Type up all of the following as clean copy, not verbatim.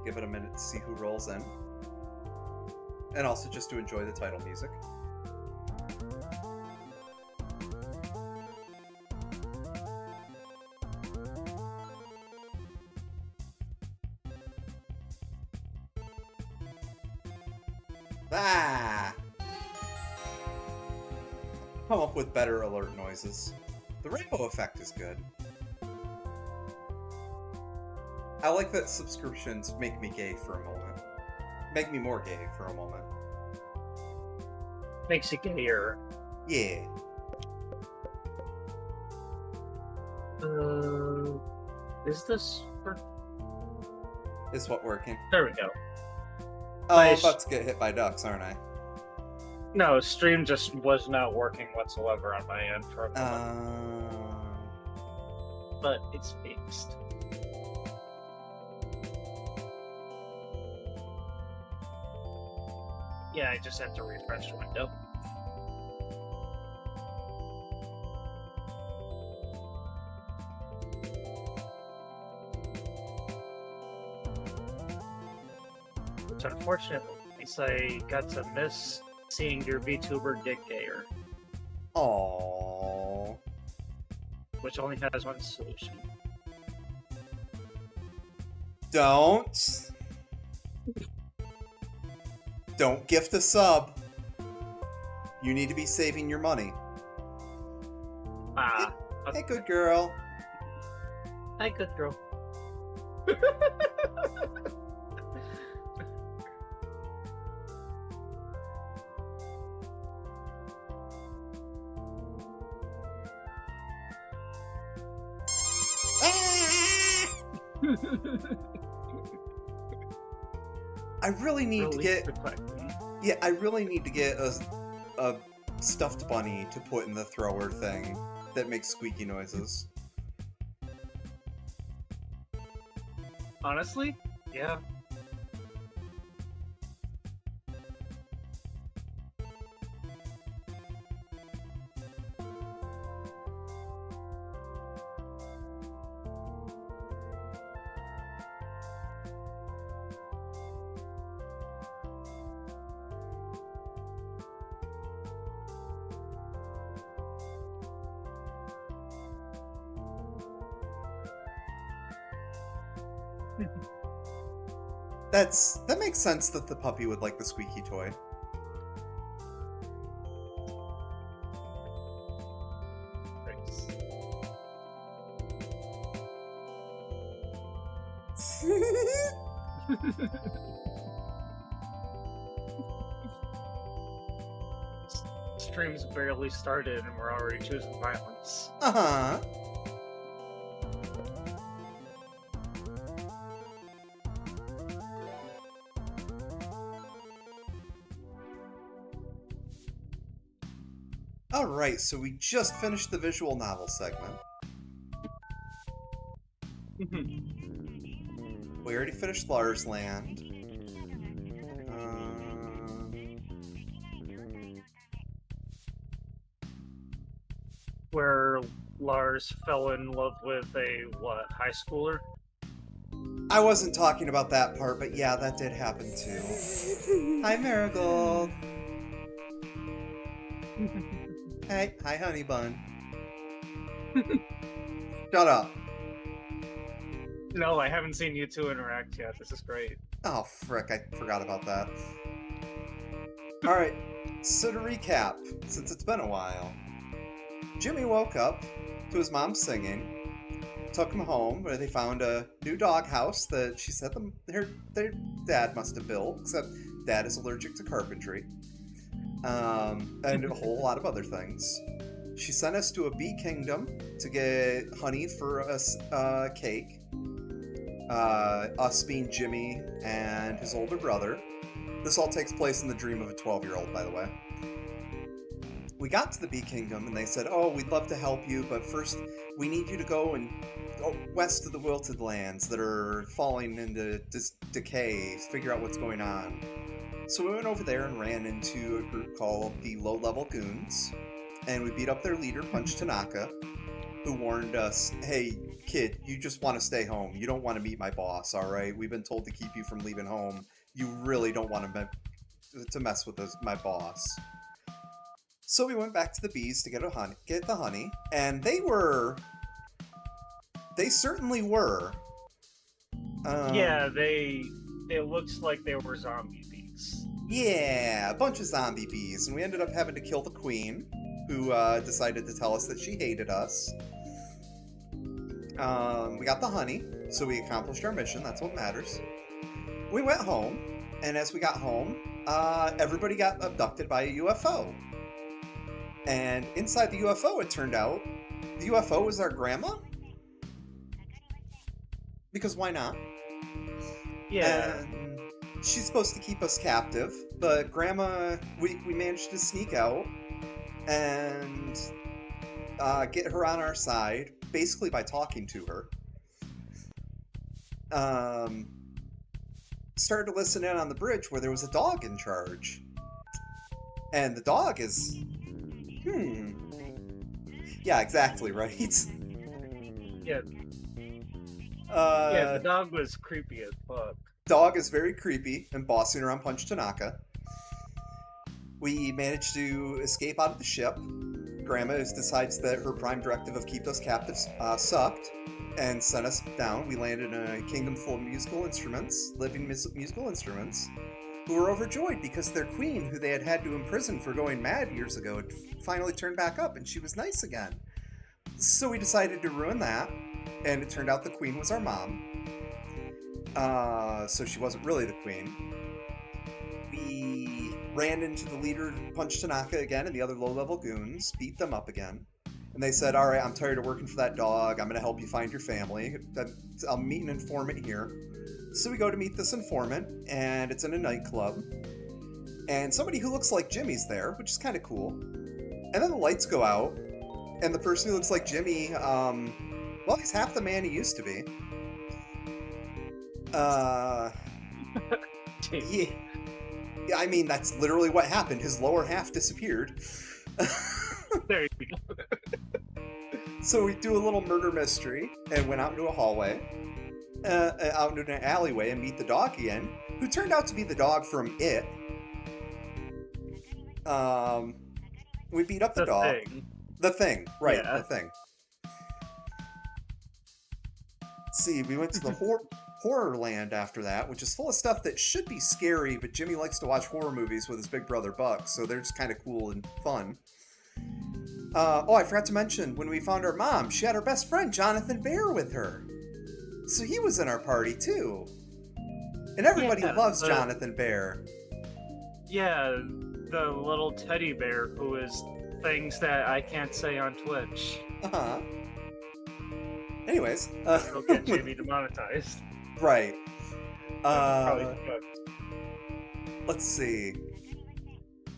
give it a minute to see who rolls in. And also just to enjoy the title music. Ah! Come up with better alert noises. The rainbow effect is good. I like that subscriptions make me gay for a moment. Make me more gay for a moment. Makes you gayer. Yeah. Is this... Is what working? There we go. Oh, I'm about to get hit by ducks, aren't I? No, stream just was not working whatsoever on my end for a moment. But it's fixed. Yeah, I just have to refresh the window. Which unfortunately, I got to miss seeing your VTuber get gayer. Aww. Which only has one solution. Don't gift a sub. You need to be saving your money. Ah. Hey, good girl. Hi, good girl. I really need to get... Yeah, I really need to get a stuffed bunny to put in the thrower thing that makes squeaky noises. Honestly? Yeah. That makes sense that the puppy would like the squeaky toy. Thanks. Stream's barely started and we're already choosing violence. Uh-huh. Alright, so we just finished the visual novel segment. We already finished Lars Land. Where Lars fell in love with a, high schooler? I wasn't talking about that part, but yeah, that did happen too. Hi, Marigold. Hey, hi, honey bun. Shut up. No, I haven't seen you two interact yet. This is great. Oh, frick, I forgot about that. Alright, so to recap, since it's been a while, Jimmy woke up to his mom singing, took him home, where they found a new doghouse that she said their dad must have built, except Dad is allergic to carpentry. And a whole lot of other things. She sent us to a bee kingdom to get honey for a cake. Us being Jimmy and his older brother. This all takes place in the dream of a 12-year-old, by the way. We got to the bee kingdom and they said, oh, we'd love to help you, but first we need you to go west of the wilted lands that are falling into decay, figure out what's going on. So we went over there and ran into a group called the Low-Level Goons, and we beat up their leader, Punch Tanaka, who warned us, hey, kid, you just want to stay home. You don't want to meet my boss, all right? We've been told to keep you from leaving home. You really don't want to mess with my boss. So we went back to the bees to get the honey, and they certainly were. Yeah, it looks like they were zombie bees. Yeah, a bunch of zombie bees, and we ended up having to kill the queen, who decided to tell us that she hated us. We got the honey, so we accomplished our mission. That's what matters. We went home, and as we got home, everybody got abducted by a UFO. And inside the UFO, it turned out, the UFO was our grandma? Because why not? Yeah. And she's supposed to keep us captive, but grandma, we managed to sneak out and get her on our side, basically by talking to her. Started to listen in on the bridge where there was a dog in charge. And the dog is... Yeah, exactly, right? Yeah. Yeah, the dog was creepy as fuck. Dog is very creepy and bossing around Punch Tanaka. We managed to escape out of the ship. Grandma decides that her prime directive of keep us captives sucked and sent us down. We landed in a kingdom full of musical instruments, living musical instruments, who were overjoyed because their queen, who they had to imprison for going mad years ago, had finally turned back up and she was nice again. So we decided to ruin that, and it turned out the queen was our mom. So she wasn't really the queen. We ran into the leader, Punch Tanaka again, and the other low-level goons, beat them up again. And they said, all right, I'm tired of working for that dog. I'm going to help you find your family. I'll meet an informant here. So we go to meet this informant, and it's in a nightclub. And somebody who looks like Jimmy's there, which is kind of cool. And then the lights go out, and the person who looks like Jimmy, well, he's half the man he used to be. Yeah. I mean, that's literally what happened. His lower half disappeared. There you go. So we do a little murder mystery and went out into a hallway, out into an alleyway, and meet the dog again, who turned out to be the dog from It. We beat up the dog. The Thing, right, yeah. The Thing. Let's see, we went to the horror land after that, which is full of stuff that should be scary, but Jimmy likes to watch horror movies with his big brother Buck, so they're just kind of cool and fun. I forgot to mention, when we found our mom, she had her best friend, Jonathan Bear, with her. So he was in our party, too. And everybody loves Jonathan Bear. Yeah, the little teddy bear who is things that I can't say on Twitch. Uh-huh. It'll get Jimmy demonetized. Right. Let's see.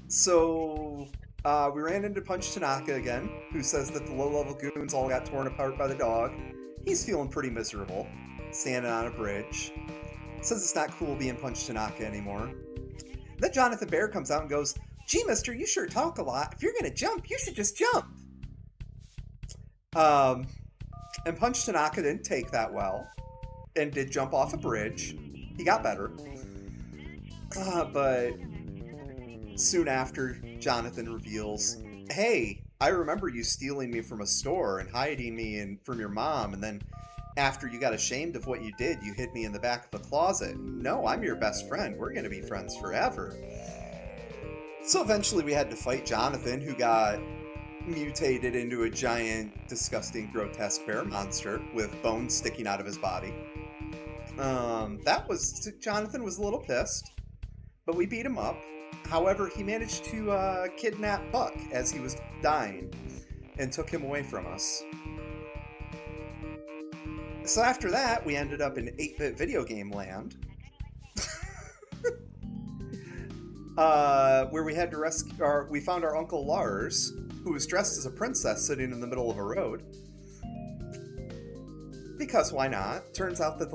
So, we ran into Punch Tanaka again, who says that the low-level goons all got torn apart by the dog. He's feeling pretty miserable, standing on a bridge. Says it's not cool being Punch Tanaka anymore. Then Jonathan Bear comes out and goes, "Gee, mister, you sure talk a lot. If you're gonna jump, you should just jump." And Punch Tanaka didn't take that well, and did jump off a bridge. He got better. But soon after, Jonathan reveals, "Hey, I remember you stealing me from a store and hiding me from your mom, and then after you got ashamed of what you did, you hid me in the back of a closet. No, I'm your best friend. We're going to be friends forever." So eventually we had to fight Jonathan, who got mutated into a giant, disgusting, grotesque bear monster with bones sticking out of his body. Jonathan was a little pissed, but we beat him up. However, he managed to kidnap Buck as he was dying and took him away from us. So after that, we ended up in 8-bit video game land, where we had to rescue. We found our Uncle Lars, who was dressed as a princess sitting in the middle of a road. Because why not? Turns out that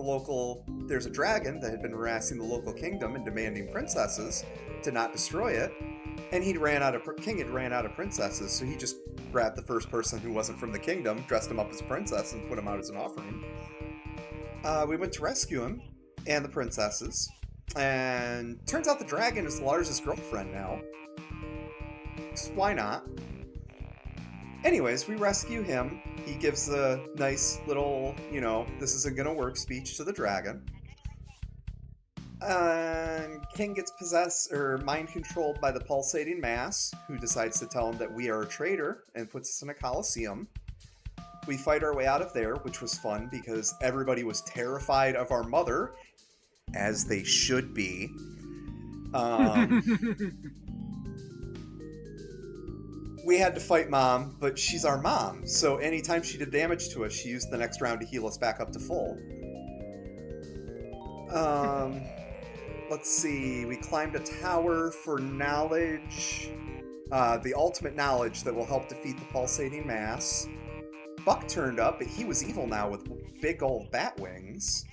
there's a dragon that had been harassing the local kingdom and demanding princesses to not destroy it. And King had ran out of princesses, so he just grabbed the first person who wasn't from the kingdom, dressed him up as a princess, and put him out as an offering. We went to rescue him and the princesses, and turns out the dragon is Lars' girlfriend now. So why not? Anyways, we rescue him. He gives a nice little, this isn't gonna work speech to the dragon. King gets possessed or mind controlled by the pulsating mass, who decides to tell him that we are a traitor and puts us in a coliseum. We fight our way out of there, which was fun because everybody was terrified of our mother, as they should be. We had to fight Mom, but she's our mom, so anytime she did damage to us, she used the next round to heal us back up to full. Let's see, we climbed a tower for knowledge. The ultimate knowledge that will help defeat the pulsating mass. Buck turned up, but he was evil now with big old bat wings.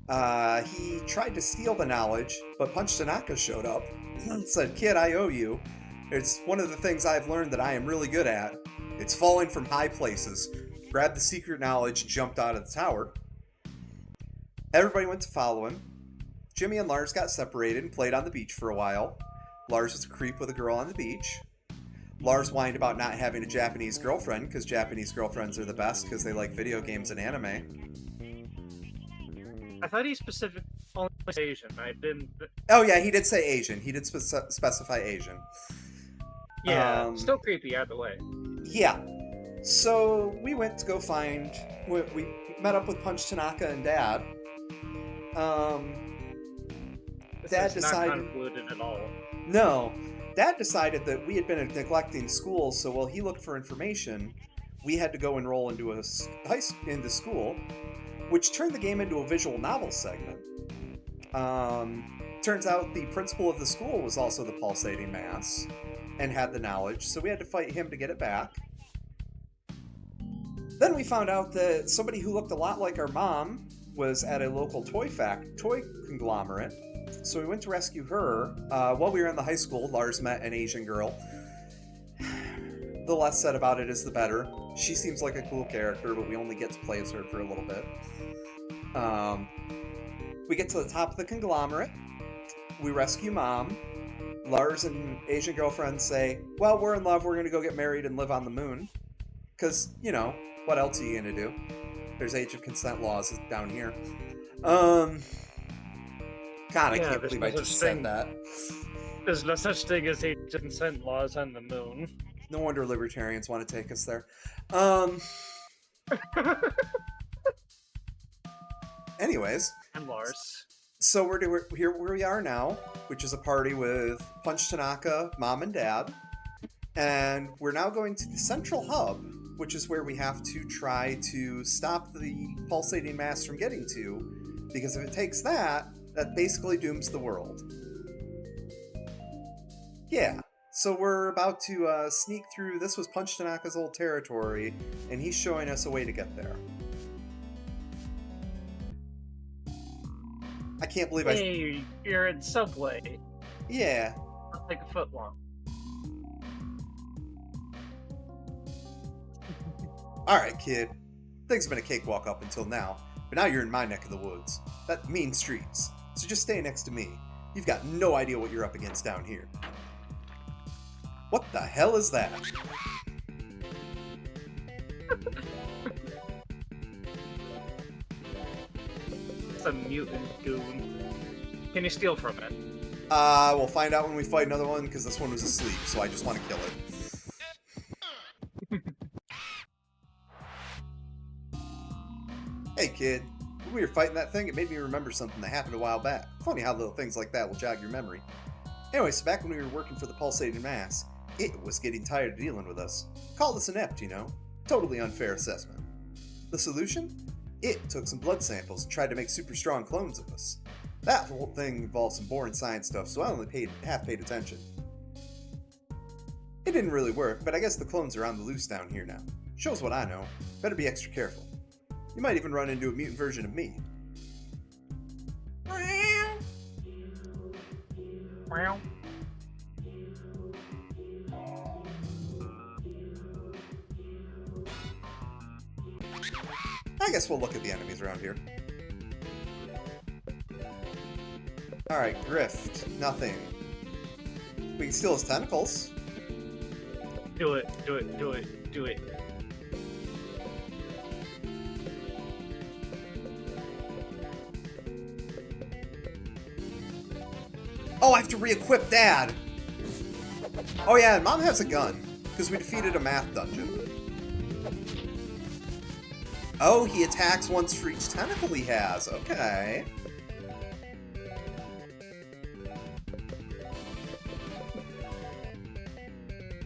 He tried to steal the knowledge, but Punch Tanaka showed up and said, "Kid, I owe you. It's one of the things I've learned that I am really good at. It's falling from high places." Grabbed the secret knowledge, jumped out of the tower. Everybody went to follow him. Jimmy and Lars got separated and played on the beach for a while. Lars was a creep with a girl on the beach. Lars whined about not having a Japanese girlfriend, because Japanese girlfriends are the best because they like video games and anime. I thought he specific only was Asian. I didn't... Oh yeah, he did say Asian. He did specify Asian. Yeah, still creepy either way. Yeah. So we went to go find... We met up with Punch Tanaka and Dad. Dad decided... not convoluted at all. No. Dad decided that we had been neglecting school, so while he looked for information, we had to go enroll into into school, which turned the game into a visual novel segment. Turns out the principal of the school was also the pulsating mass and had the knowledge, so we had to fight him to get it back. Then we found out that somebody who looked a lot like our mom was at a local toy conglomerate, so we went to rescue her. While we were in the high school, Lars met an Asian girl. The less said about it is the better. She seems like a cool character, but we only get to play as her for a little bit. We get to the top of the conglomerate. We rescue Mom. Lars and Asian girlfriend say, "Well, we're in love, we're going to go get married and live on the moon." Because, what else are you going to do? There's age of consent laws down here. God, I can't believe I just said that. There's no such thing as age of consent laws on the moon. No wonder libertarians want to take us there. Anyways. And Lars. So we're here where we are now, which is a party with Punch Tanaka, Mom, and Dad. And we're now going to the central hub, which is where we have to try to stop the pulsating mass from getting to, because if it takes that basically dooms the world. Yeah, so we're about to sneak through. This was Punch Tanaka's old territory, and he's showing us a way to get there. I can't believe Hey, you're in Subway. Yeah. I'll take a foot long. Alright, kid. Things have been a cakewalk up until now, but now you're in my neck of the woods. That mean streets. So just stay next to me. You've got no idea what you're up against down here. What the hell is that? It's a mutant goon. Can you steal from it? We'll find out when we fight another one, because this one was asleep, so I just want to kill it. Hey, kid. When we were fighting that thing, it made me remember something that happened a while back. Funny how little things like that will jog your memory. Anyway, so back when we were working for the pulsating mass, it was getting tired of dealing with us. Called us inept, Totally unfair assessment. The solution? It took some blood samples and tried to make super strong clones of us. That whole thing involved some boring science stuff, so I only half paid attention. It didn't really work, but I guess the clones are on the loose down here now. Shows what I know. Better be extra careful. You might even run into a mutant version of me. guess we'll look at the enemies around here. Alright, Grift. Nothing. We can steal his tentacles. Do it, do it, do it, do it. Oh, I have to re-equip Dad! Oh yeah, and Mom has a gun, because we defeated a math dungeon. Oh, he attacks once for each tentacle he has. Okay.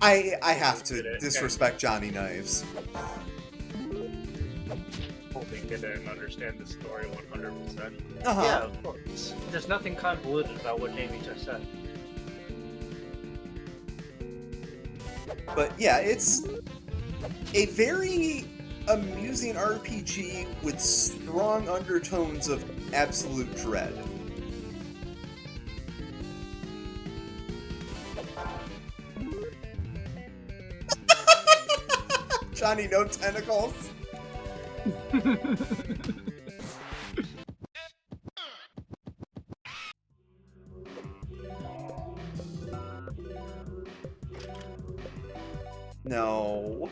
I have to disrespect Johnny Knives. Hoping I didn't understand the story 100%. Uh-huh. Yeah, of course. There's nothing convoluted about what Jamie just said. But yeah, it's a very amusing RPG with strong undertones of absolute dread. Johnny, no tentacles. No.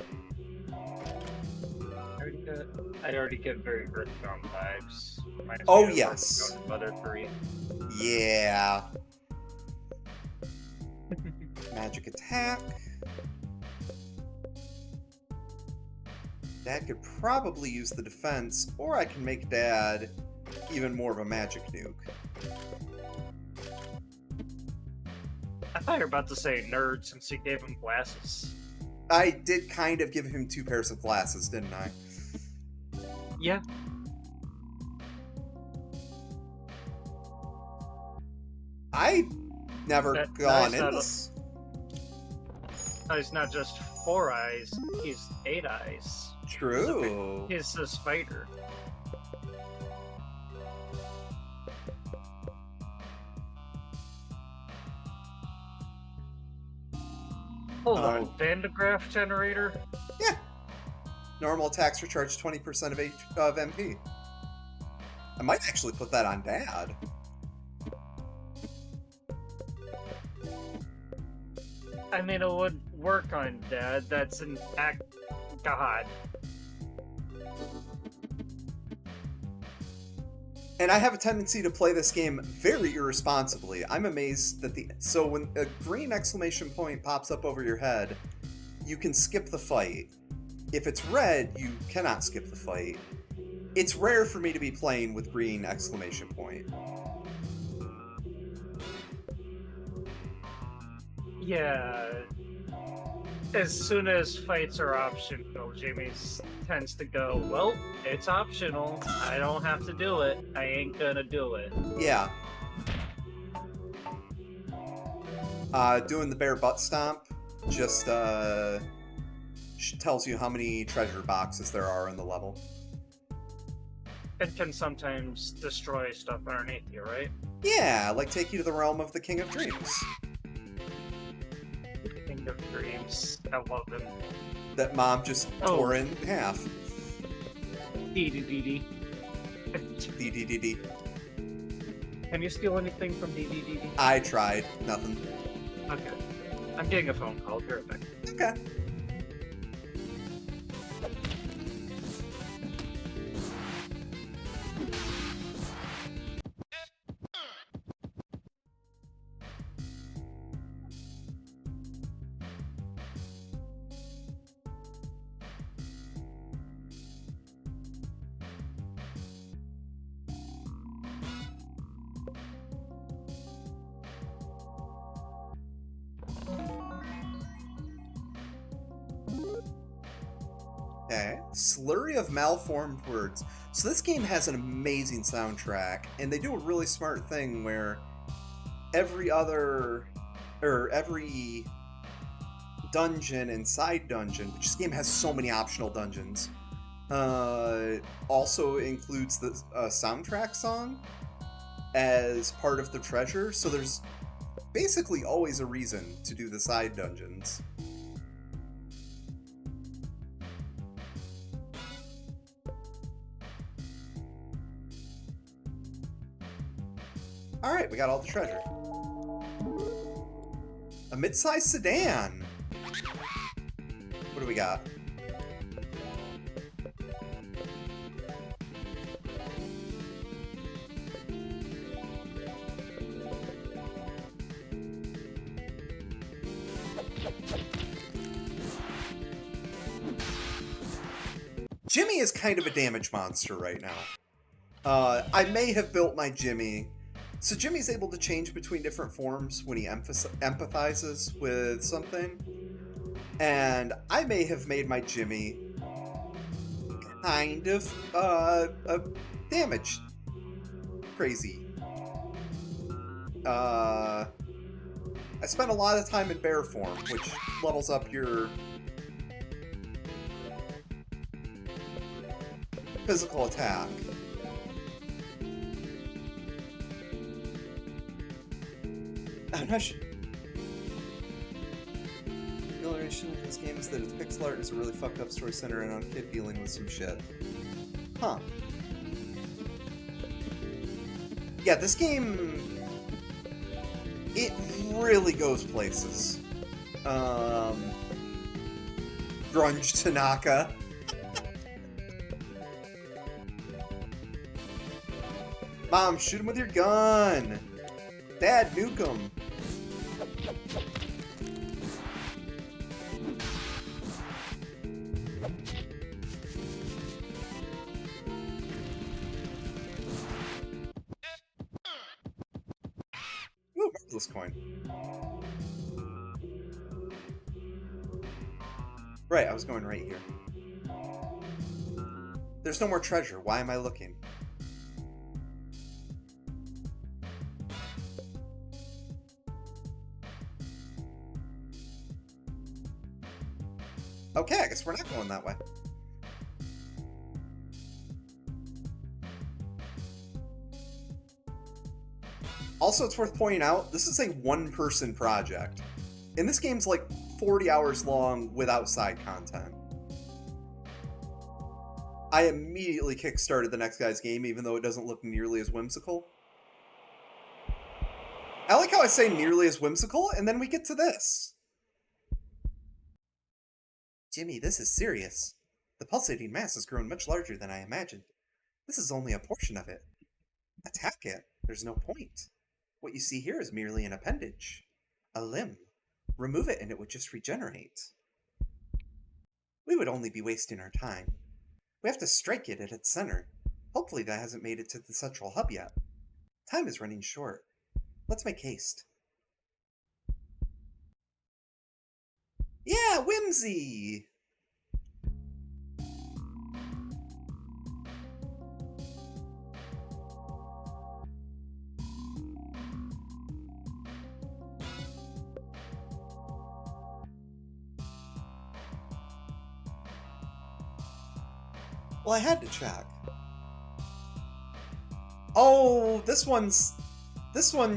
I already get very Earthbound vibes. Oh, yes. Mother 3. Yeah. Magic attack. Dad could probably use the defense, or I can make Dad even more of a magic nuke. I thought you were about to say nerd since he gave him glasses. I did kind of give him 2 pairs of glasses, didn't I? Yeah. I never gone in this. He's not just 4 eyes, he's 8 eyes. True. He's a spider. Hold on, Vandegraaff generator? Yeah. Normal attacks recharge 20% of MP. I might actually put that on Dad. I mean, it would work on Dad. That's an act god. And I have a tendency to play this game very irresponsibly. I'm amazed that so when a green exclamation point pops up over your head, you can skip the fight. If it's red, you cannot skip the fight. It's rare for me to be playing with green exclamation point. Yeah. As soon as fights are optional, Jamie tends to go, well, it's optional. I don't have to do it. I ain't gonna do it. Yeah. Doing the bear butt stomp just tells you how many treasure boxes there are in the level. It can sometimes destroy stuff underneath you, right? Yeah, like take you to the realm of the King of Dreams. King of Dreams. I love him. That Mom just tore in half. DDDD. DDDD. Can you steal anything from DDDD? I tried. Nothing. Okay. I'm getting a phone call. Be right back. Okay. Okay. Slurry of malformed words. So this game has an amazing soundtrack, and they do a really smart thing where every dungeon and side dungeon, which this game has so many optional dungeons, also includes the soundtrack song as part of the treasure, so there's basically always a reason to do the side dungeons. Alright, we got all the treasure. A mid-sized sedan. What do we got? Jimmy is kind of a damage monster right now. I may have built my Jimmy. So Jimmy's able to change between different forms when he empathizes with something. And I may have made my Jimmy kind of damage crazy. I spent a lot of time in bear form, which levels up your physical attack. I'm not sure. The only issue in this game is that its pixel art is a really fucked up story centered on a kid dealing with some shit. Huh. Yeah, this game... it really goes places. Grunge Tanaka. Mom, shoot him with your gun! Dad, nuke him! Ooh, marvelous coin. Right, I was going right here. There's no more treasure. Why am I looking? Okay, I guess we're not going that way. Also, it's worth pointing out, this is a one-person project. And this game's like 40 hours long without side content. I immediately kickstarted the next guy's game, even though it doesn't look nearly as whimsical. I like how I say nearly as whimsical, and then we get to this. Jimmy, this is serious. The pulsating mass has grown much larger than I imagined. This is only a portion of it. Attack it. There's no point. What you see here is merely an appendage. A limb. Remove it and it would just regenerate. We would only be wasting our time. We have to strike it at its center. Hopefully that hasn't made it to the central hub yet. Time is running short. Let's make haste. Yeah, whimsy! Well, I had to check. Oh, this one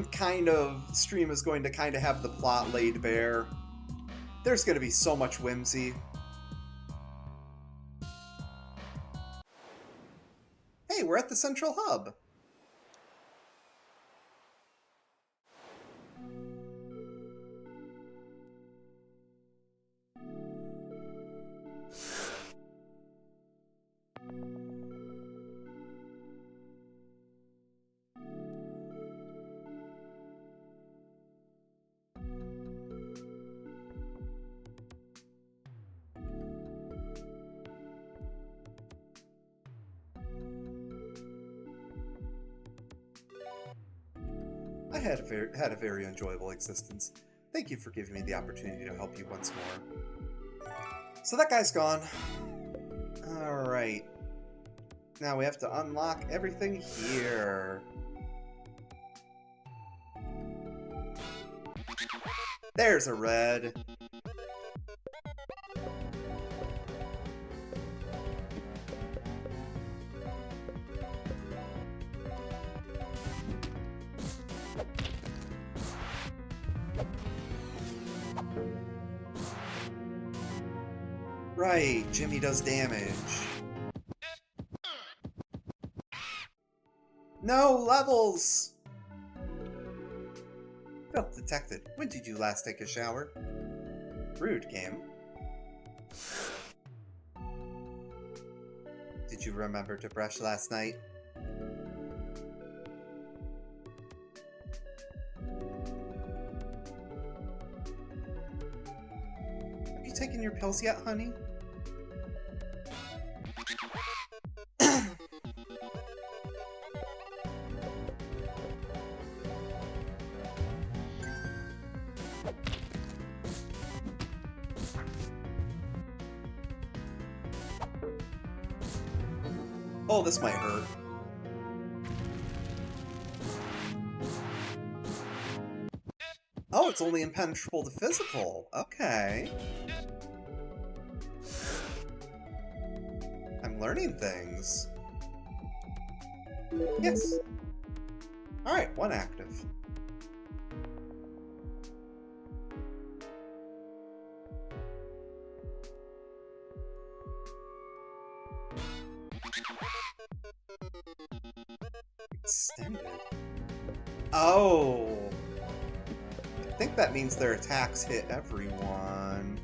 kind of stream is going to kind of have the plot laid bare. There's going to be so much whimsy. Hey, we're at the central hub. I had a very enjoyable existence. Thank you for giving me the opportunity to help you once more. So that guy's gone. Alright. Now we have to unlock everything here. There's a red. Right, Jimmy does damage. No levels! felt detected. When did you last take a shower? Rude, game. Did you remember to brush last night? Have you taken your pills yet, honey? Oh, this might hurt. Oh, it's only impenetrable to physical. Okay. I'm learning things. Yes. Alright, one active. Extended. Oh! I think that means their attacks hit everyone.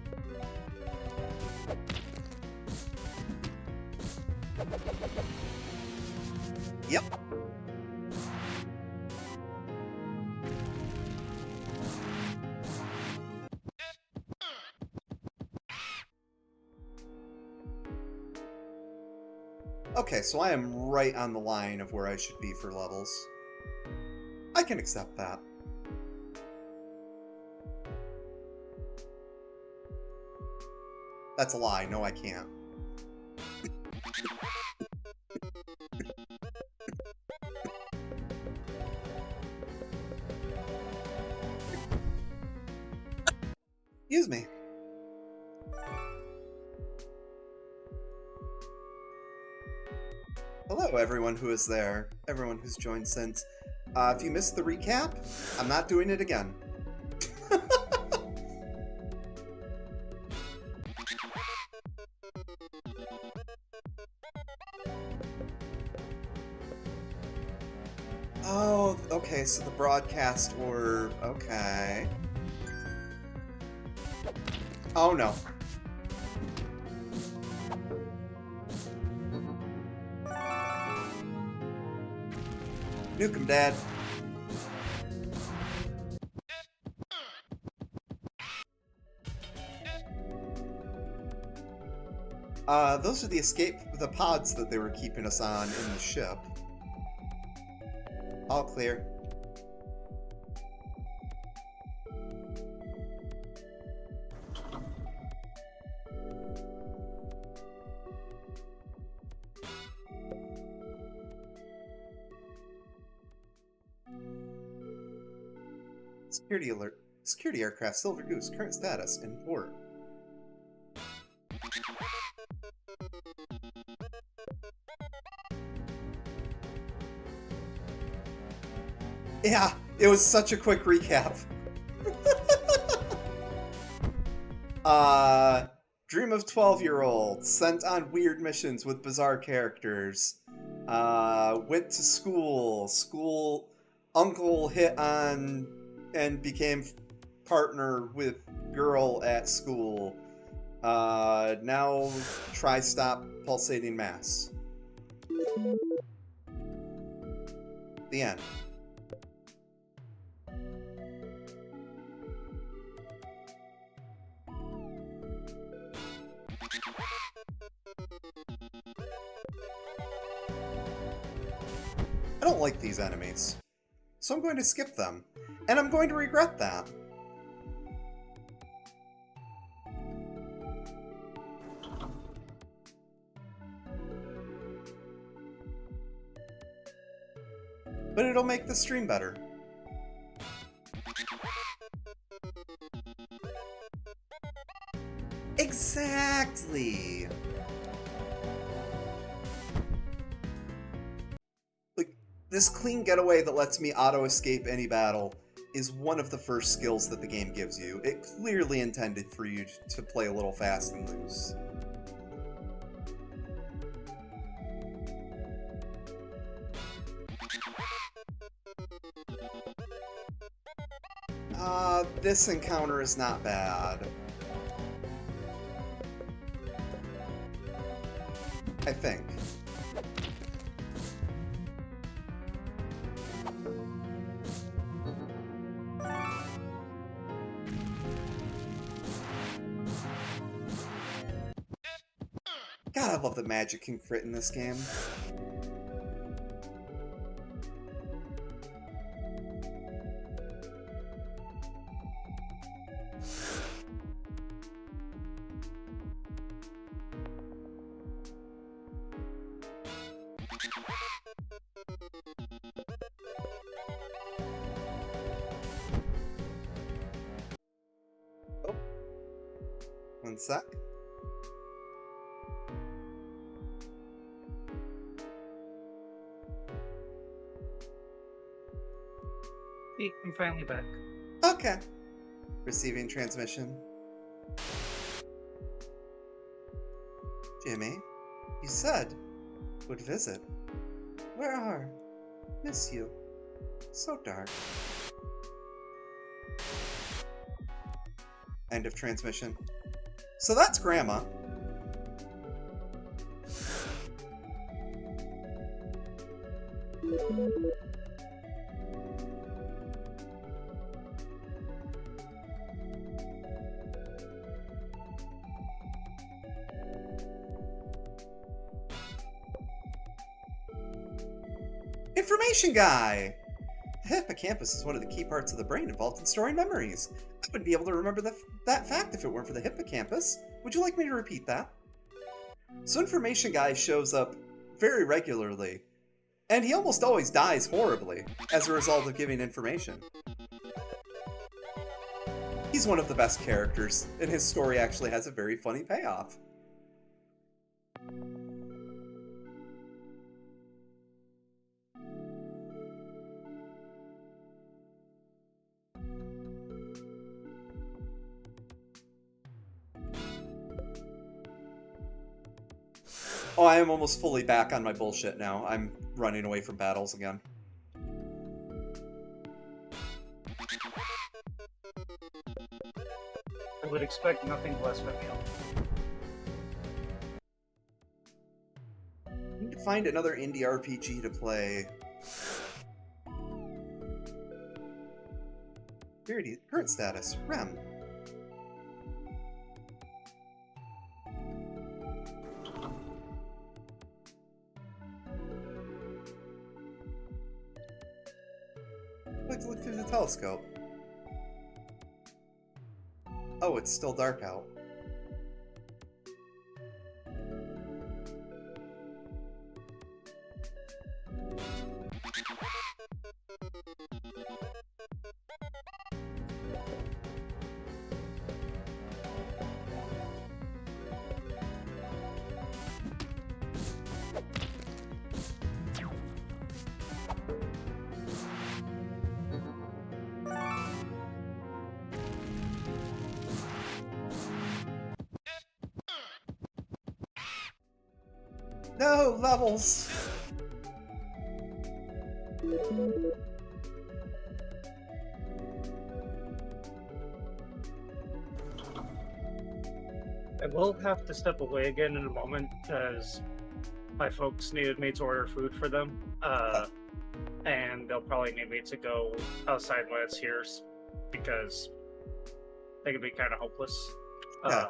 Yep. Okay, so I am right on the line of where I should be for levels. I can accept that. That's a lie. No, I can't. Excuse me. Hello, everyone who is there. Everyone who's joined since. If you missed the recap, I'm not doing it again. Oh, okay, so the broadcast orb. Okay. Oh, no. Nuke him, Dad. Those are the pods that they were keeping us on in the ship. All clear. Security alert. Security aircraft Silver Goose. Current status in port. Yeah, it was such a quick recap. Dream of 12-year-old, sent on weird missions with bizarre characters. Went to school. School uncle hit on and became partner with girl at school. Now try stop pulsating mass. The end. I don't like these enemies, so I'm going to skip them, and I'm going to regret that. But it'll make the stream better. Exactly! Like, this clean getaway that lets me auto-escape any battle is one of the first skills that the game gives you. It clearly intended for you to play a little fast and loose. This encounter is not bad. I think. God, I love that magic can crit in this game. Oh. One sec. I'm finally back. Okay. Receiving transmission. Jimmy, you said would visit. Where are? Miss you. So dark. End of transmission. So that's Grandma. Information guy! The hippocampus is one of the key parts of the brain involved in storing memories. I wouldn't be able to remember that fact if it weren't for the hippocampus. Would you like me to repeat that? So information guy shows up very regularly, and he almost always dies horribly as a result of giving information. He's one of the best characters, and his story actually has a very funny payoff. Oh, I am almost fully back on my bullshit now. I'm running away from battles again. I would expect nothing less from you. I need to find another indie RPG to play. Purity, current status, REM. I'd like to look through the telescope. Oh, it's still dark out. No, levels! I will have to step away again in a moment because my folks needed me to order food for them. And they'll probably need me to go outside when it's here because they can be kind of hopeless. Yeah.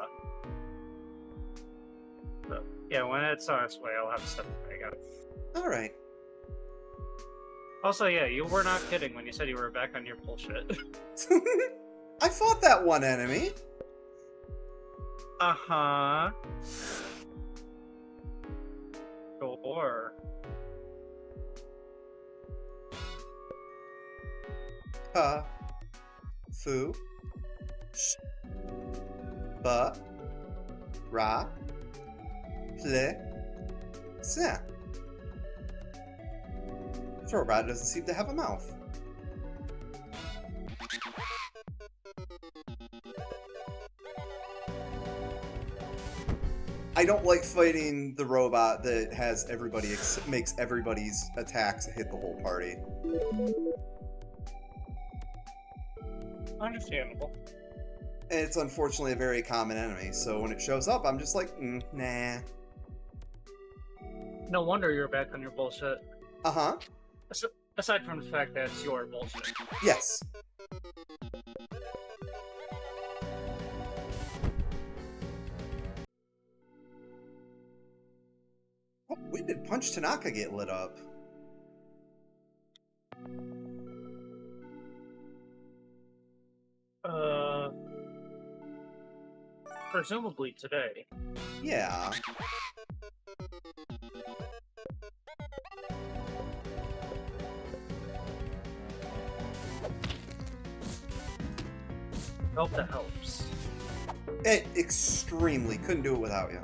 So, yeah, when it's on its way, I'll have to step away again. Alright. Also, yeah, you were not kidding when you said you were back on your bullshit. I fought that one enemy! Uh-huh. Sure. Fu. Sh. Ba. Ra. Ple. Sa. Thoroughbred doesn't seem to have a mouth. I don't like fighting the robot that has everybody makes everybody's attacks hit the whole party. Understandable. It's unfortunately a very common enemy, so when it shows up, I'm just like, nah. No wonder you're back on your bullshit. Uh-huh. Aside from the fact that it's your bullshit. Yes. Oh, when did Punch Tanaka get lit up? Presumably today. Yeah. Hope that helps. It extremely couldn't do it without you.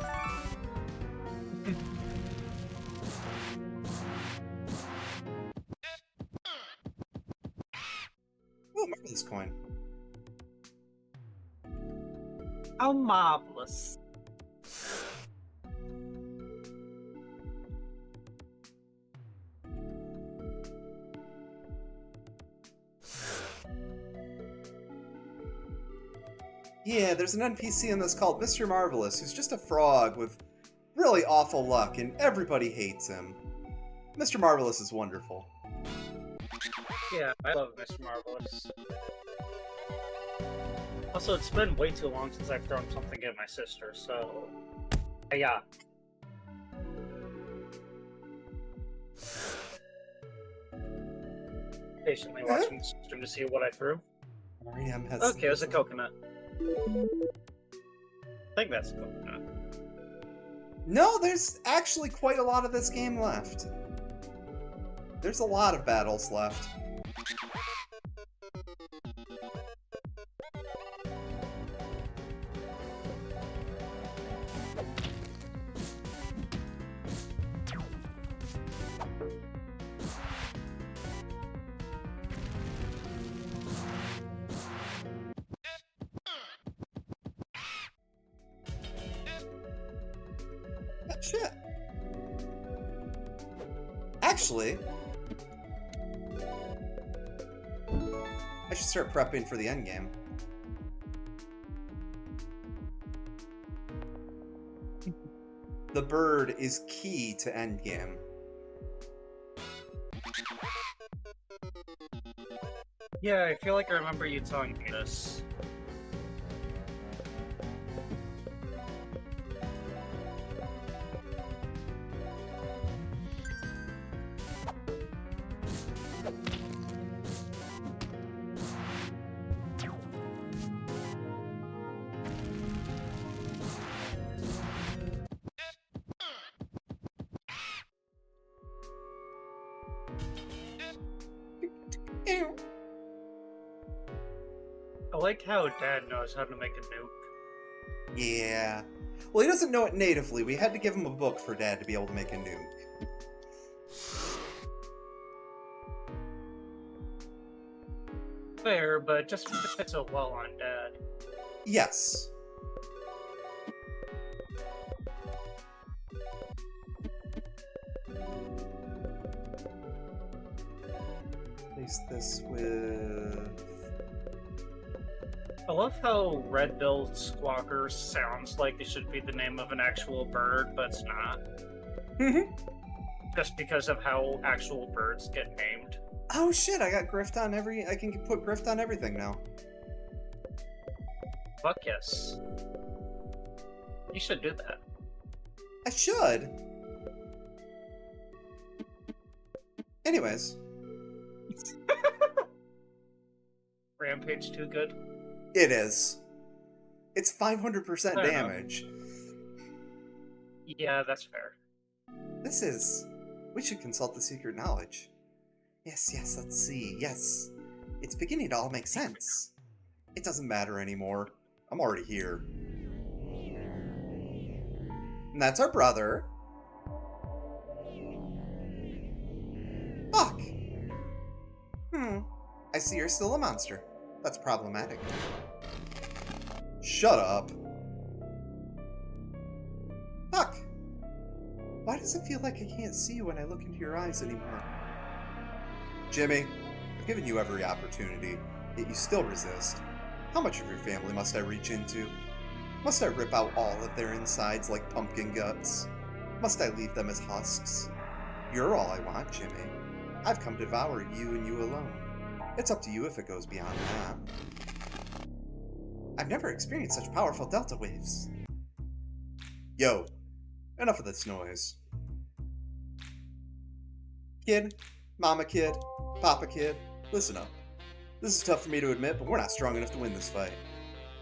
Oh, marvelous coin. How marvelous. Yeah, there's an NPC in this called Mr. Marvelous, who's just a frog with really awful luck, and everybody hates him. Mr. Marvelous is wonderful. Yeah, I love Mr. Marvelous. Also, it's been way too long since I've thrown something at my sister, so... Yeah. Patiently watching the stream to see what I threw. Mariam has Okay, it was a coconut. I think that's a coconut. No, there's actually quite a lot of this game left. There's a lot of battles left. Shit. Actually, I should start prepping for the endgame. The bird is key to endgame. Yeah, I feel like I remember you telling me this. I like how Dad knows how to make a nuke. Yeah. Well, he doesn't know it natively. We had to give him a book for Dad to be able to make a nuke. Fair, but just fits so well on Dad. Yes. Place this with... I love how red-billed squawker sounds like it should be the name of an actual bird, but it's not. Just because of how actual birds get named. Oh shit, I got Grift on every... I can put Grift on everything now. Fuck yes. You should do that. I should. Anyways. Rampage too good? It is. It's 500% Fair damage. enough. Yeah, that's fair. This is... We should consult the secret knowledge. Yes, let's see. Yes. It's beginning to all make sense. It doesn't matter anymore. I'm already here. And that's our brother. Fuck! I see you're still a monster. That's problematic. Shut up. Fuck! Why does it feel like I can't see you when I look into your eyes anymore? Jimmy, I've given you every opportunity. Yet you still resist. How much of your family must I reach into? Must I rip out all of their insides like pumpkin guts? Must I leave them as husks? You're all I want, Jimmy. I've come to devour you and you alone. It's up to you if it goes beyond that. I've never experienced such powerful delta waves. Yo, enough of this noise. Kid, mama kid, papa kid, listen up. This is tough for me to admit, but we're not strong enough to win this fight.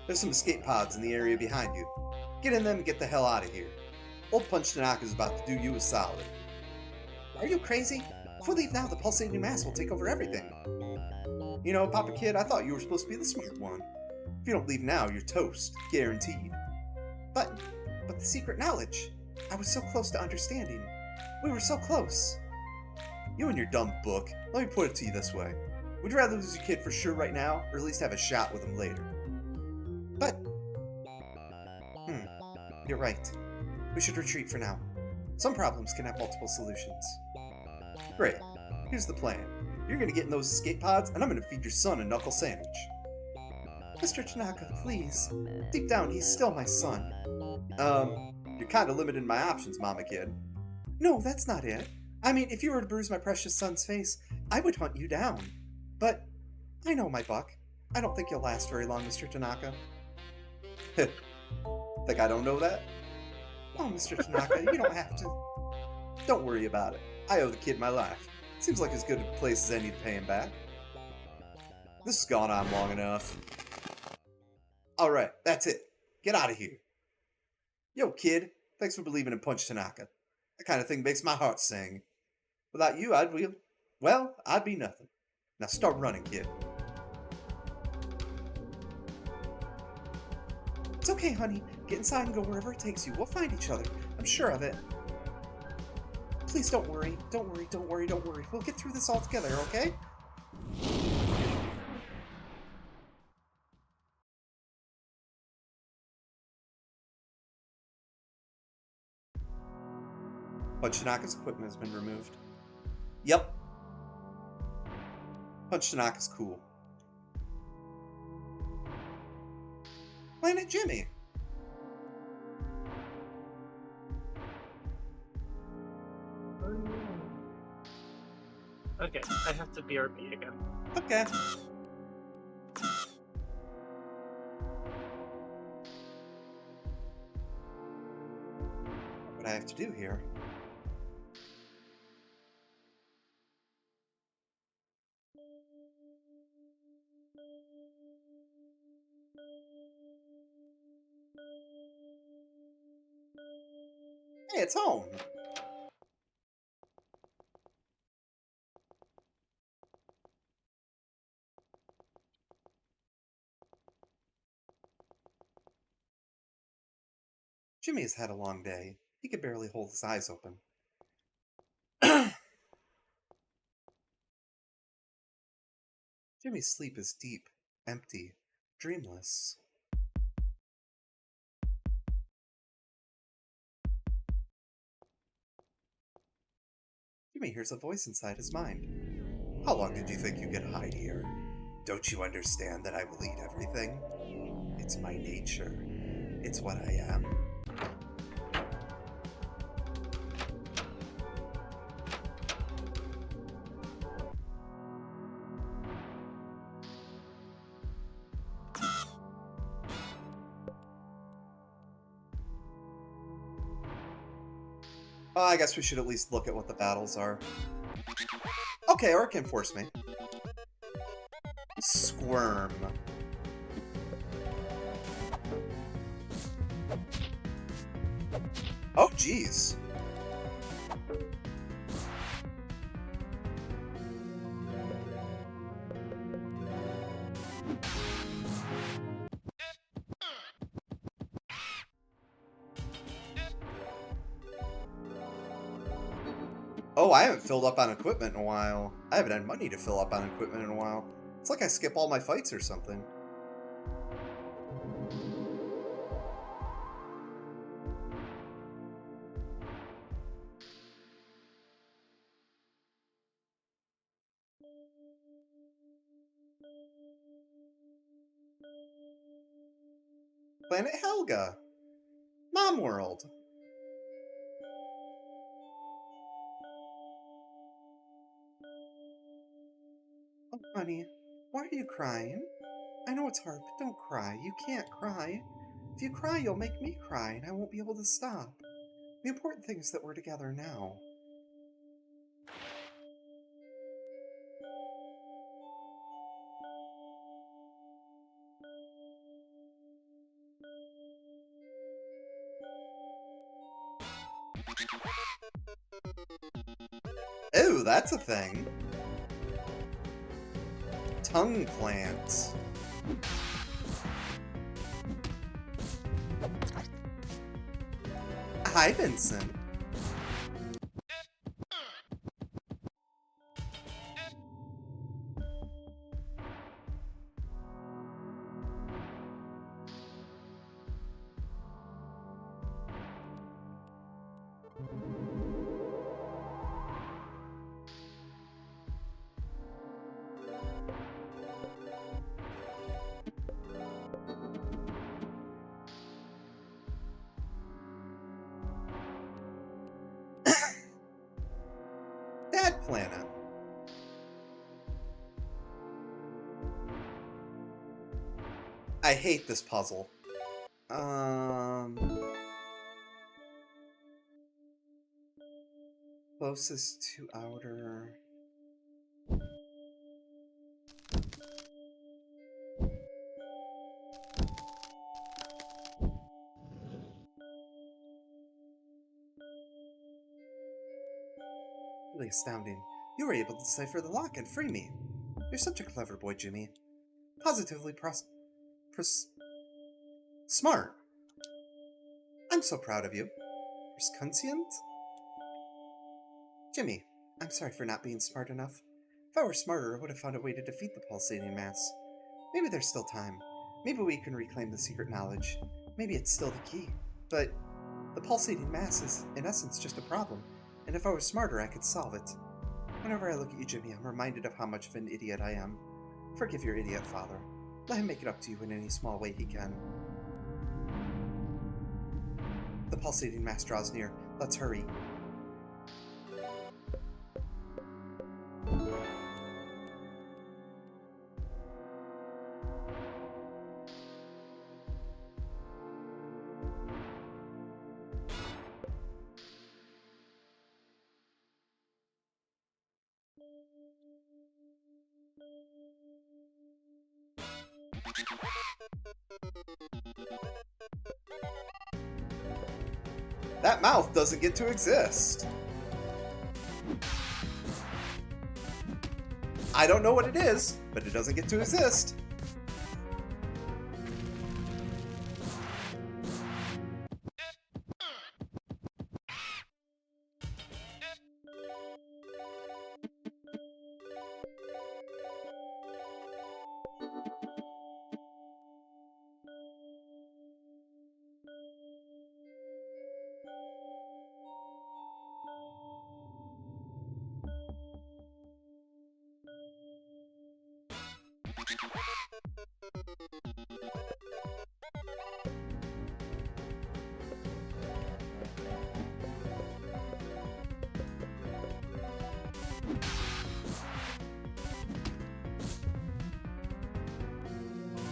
There's some escape pods in the area behind you. Get in them and get the hell out of here. Old Punch Tanaka is about to do you a solid. Are you crazy? If we leave now, the pulsating mass will take over everything. You know, Papa Kid, I thought you were supposed to be the smart one. If you don't leave now, you're toast. Guaranteed. But the secret knowledge. I was so close to understanding. We were so close. You and your dumb book. Let me put it to you this way. Would you rather lose your kid for sure right now, or at least have a shot with him later? But... You're right. We should retreat for now. Some problems can have multiple solutions. Great. Here's the plan. You're gonna get in those escape pods, and I'm gonna feed your son a knuckle sandwich. Mr. Tanaka, please. Deep down, he's still my son. You're kinda limiting my options, Mama Kid. No, that's not it. I mean, if you were to bruise my precious son's face, I would hunt you down. But, I know my buck. I don't think you'll last very long, Mr. Tanaka. Think I don't know that? Oh, Mr. Tanaka, you don't have to. Don't worry about it. I owe the kid my life. Seems like as good a place as any to pay him back. This has gone on long enough. Alright, that's it. Get out of here. Yo, kid. Thanks for believing in Punch Tanaka. That kind of thing makes my heart sing. Without you, I'd be nothing. Now start running, kid. It's okay, honey. Get inside and go wherever it takes you. We'll find each other. I'm sure of it. Please don't worry. Don't worry, don't worry, don't worry. We'll get through this all together, okay? Punch Tanaka's equipment has been removed. Yep. Punch Tanaka's cool. Planet Jimmy. Okay, I have to BRB again. Okay. What I have to do here. Hey, it's home. Jimmy has had a long day. He could barely hold his eyes open. Jimmy's sleep is deep, empty, dreamless. Jimmy hears a voice inside his mind. How long did you think you could hide here? Don't you understand that I will eat everything? It's my nature. It's what I am. Well, I guess we should at least look at what the battles are. Okay, or it can force me. Squirm. Oh, jeez. Oh, I haven't filled up on equipment in a while. I haven't had money to fill up on equipment in a while. It's like I skip all my fights or something. Planet Helga. Mom World. Oh, honey, why are you crying? I know it's hard, but don't cry. You can't cry. If you cry, you'll make me cry, and I won't be able to stop. The important thing is that we're together now. Ooh, that's a thing. Tongue plants. Hi, Vincent. Dad Planet. I hate this puzzle. Closest to outer... Really astounding. You were able to decipher the lock and free me. You're such a clever boy, Jimmy. Positively smart. I'm so proud of you. Prescuncient? Jimmy, I'm sorry for not being smart enough. If I were smarter, I would have found a way to defeat the pulsating mass. Maybe there's still time. Maybe we can reclaim the secret knowledge. Maybe it's still the key. But the pulsating mass is, in essence, just a problem. And if I was smarter, I could solve it. Whenever I look at you, Jimmy, I'm reminded of how much of an idiot I am. Forgive your idiot father. Let him make it up to you in any small way he can. The pulsating mass draws near. Let's hurry. That mouth doesn't get to exist. I don't know what it is, but it doesn't get to exist.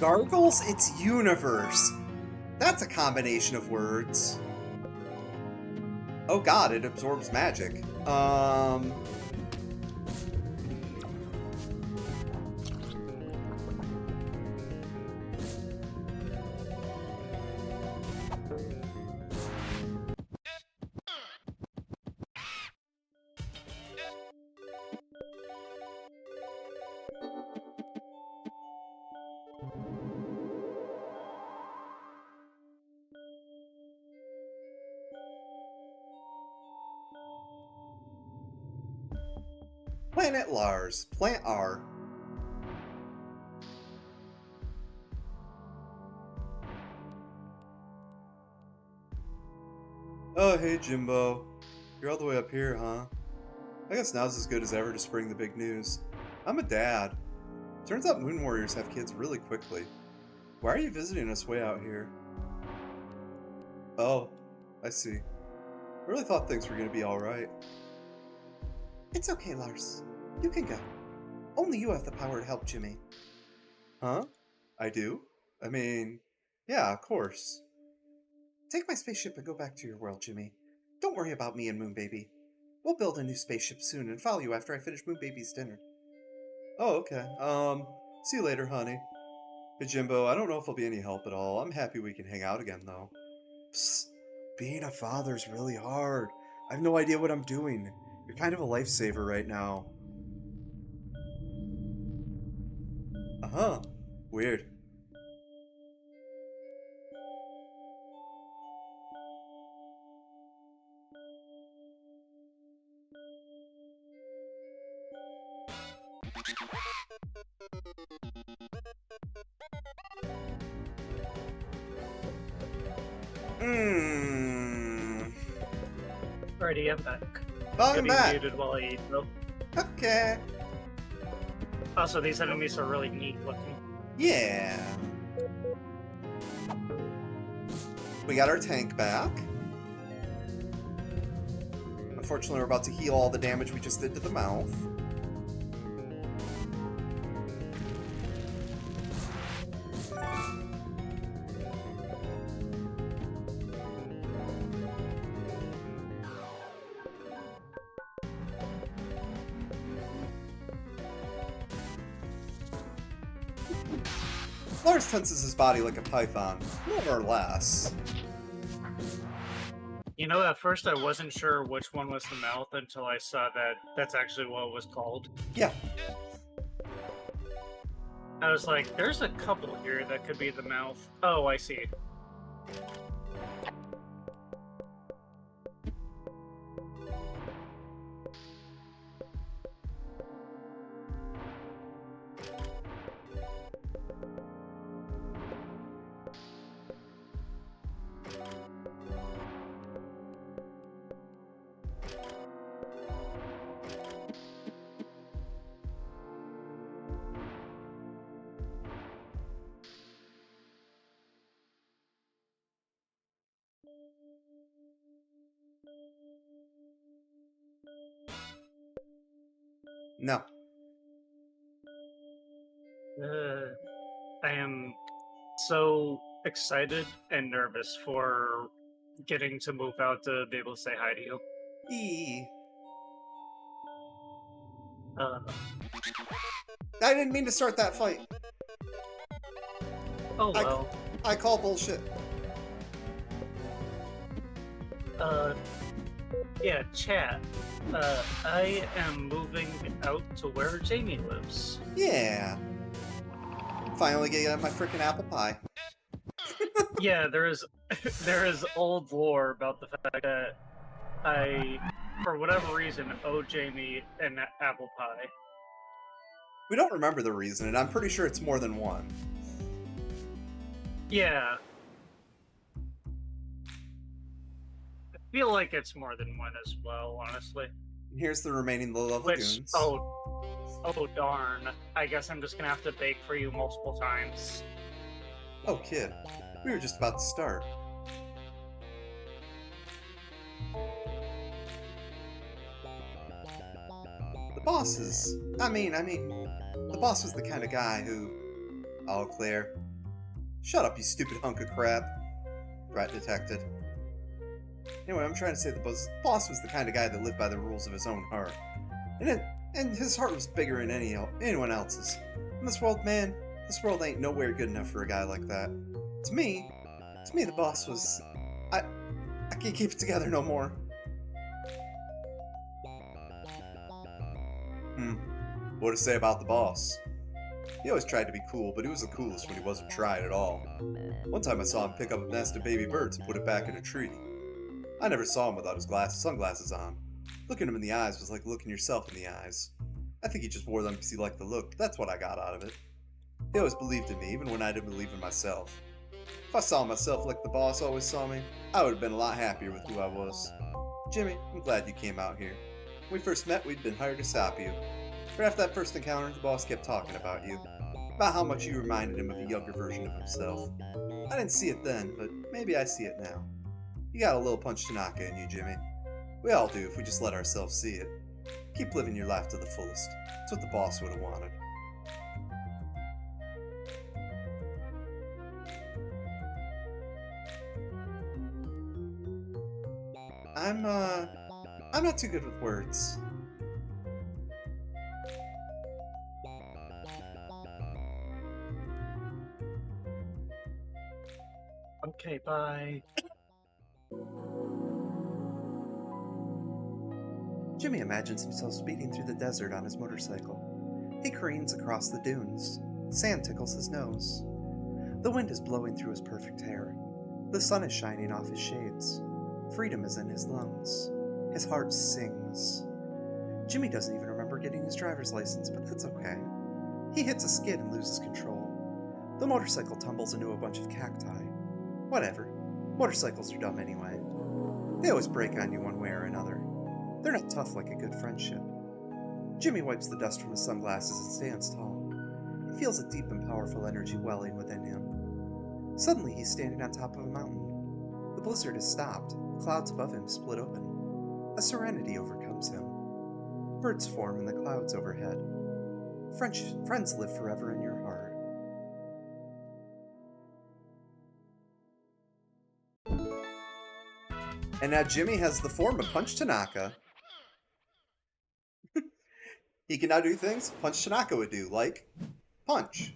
Gargles its universe. That's a combination of words. Oh god, it absorbs magic. Planet Lars. Plant R. Oh, hey, Jimbo. You're all the way up here, huh? I guess now's as good as ever to spring the big news. I'm a dad. Turns out moon warriors have kids really quickly. Why are you visiting us way out here? Oh, I see. I really thought things were going to be alright. It's okay, Lars. You can go. Only you have the power to help Jimmy. Huh? I do? I mean, yeah, of course. Take my spaceship and go back to your world, Jimmy. Don't worry about me and Moonbaby. We'll build a new spaceship soon and follow you after I finish Moonbaby's dinner. Oh, okay. See you later, honey. Hey, Jimbo, I don't know if I'll be any help at all. I'm happy we can hang out again, though. Psst. Being a father's really hard. I have no idea what I'm doing. You're kind of a lifesaver right now. Uh-huh. Weird. Alrighty, I'm back. Welcome Getting back. muted while I eat, though. Okay. Also, these enemies are really neat looking. Yeah. We got our tank back. Unfortunately, we're about to heal all the damage we just did to the mouth. Lars tenses his body like a python, more or less. You know, at first I wasn't sure which one was the mouth until I saw that that's actually what it was called. Yeah. I was like, there's a couple here that could be the mouth. Oh, I see. No. I am so excited and nervous for getting to move out to be able to say hi to you. E. Uh, I didn't mean to start that fight. oh well. I call bullshit. Yeah, chat. I am moving out to where Jamie lives. Yeah. Finally getting my freaking apple pie. Yeah, there is old lore about the fact that I, for whatever reason, owe Jamie an apple pie. We don't remember the reason, and I'm pretty sure it's more than one. Yeah. I feel like it's more than one as well, honestly. And here's the remaining Lola Which, Lagoons. oh darn. I guess I'm just gonna have to bake for you multiple times. Oh, kid. We were just about to start. The boss is... I mean, the boss was the kind of guy who... All clear. Shut up, you stupid hunk of crap. Threat detected. Anyway, I'm trying to say the boss was the kind of guy that lived by the rules of his own heart. And his heart was bigger than anyone else's. In this world, man, this world ain't nowhere good enough for a guy like that. To me, the boss was... I can't keep it together no more. What to say about the boss? He always tried to be cool, but he was the coolest when he wasn't trying at all. One time I saw him pick up a nest of baby birds and put it back in a tree. I never saw him without his sunglasses on. Looking him in the eyes was like looking yourself in the eyes. I think he just wore them because he liked the look. That's what I got out of it. He always believed in me, even when I didn't believe in myself. If I saw myself like the boss always saw me, I would have been a lot happier with who I was. Jimmy, I'm glad you came out here. When we first met, we'd been hired to stop you. But after that first encounter, the boss kept talking about you. about how much you reminded him of a younger version of himself. I didn't see it then, but maybe I see it now. You got a little Punch Tanaka in you, Jimmy. We all do if we just let ourselves see it. Keep living your life to the fullest. It's what the boss would have wanted. I'm not too good with words. Okay, bye. Jimmy imagines himself speeding through the desert on his motorcycle. He careens across the dunes. Sand tickles his nose. The wind is blowing through his perfect hair. The sun is shining off his shades. Freedom is in his lungs. His heart sings. Jimmy doesn't even remember getting his driver's license, but that's okay. He hits a skid and loses control. The motorcycle tumbles into a bunch of cacti. Whatever. Motorcycles are dumb anyway. They always break on you one way or another. They're not tough like a good friendship. Jimmy wipes the dust from his sunglasses and stands tall. He feels a deep and powerful energy welling within him. Suddenly, he's standing on top of a mountain. The blizzard has stopped. The clouds above him split open. A serenity overcomes him. Birds form in the clouds overhead. Friends live forever in your heart. And now Jimmy has the form of Punch Tanaka. He can now do things Punch Tanaka would do, like punch.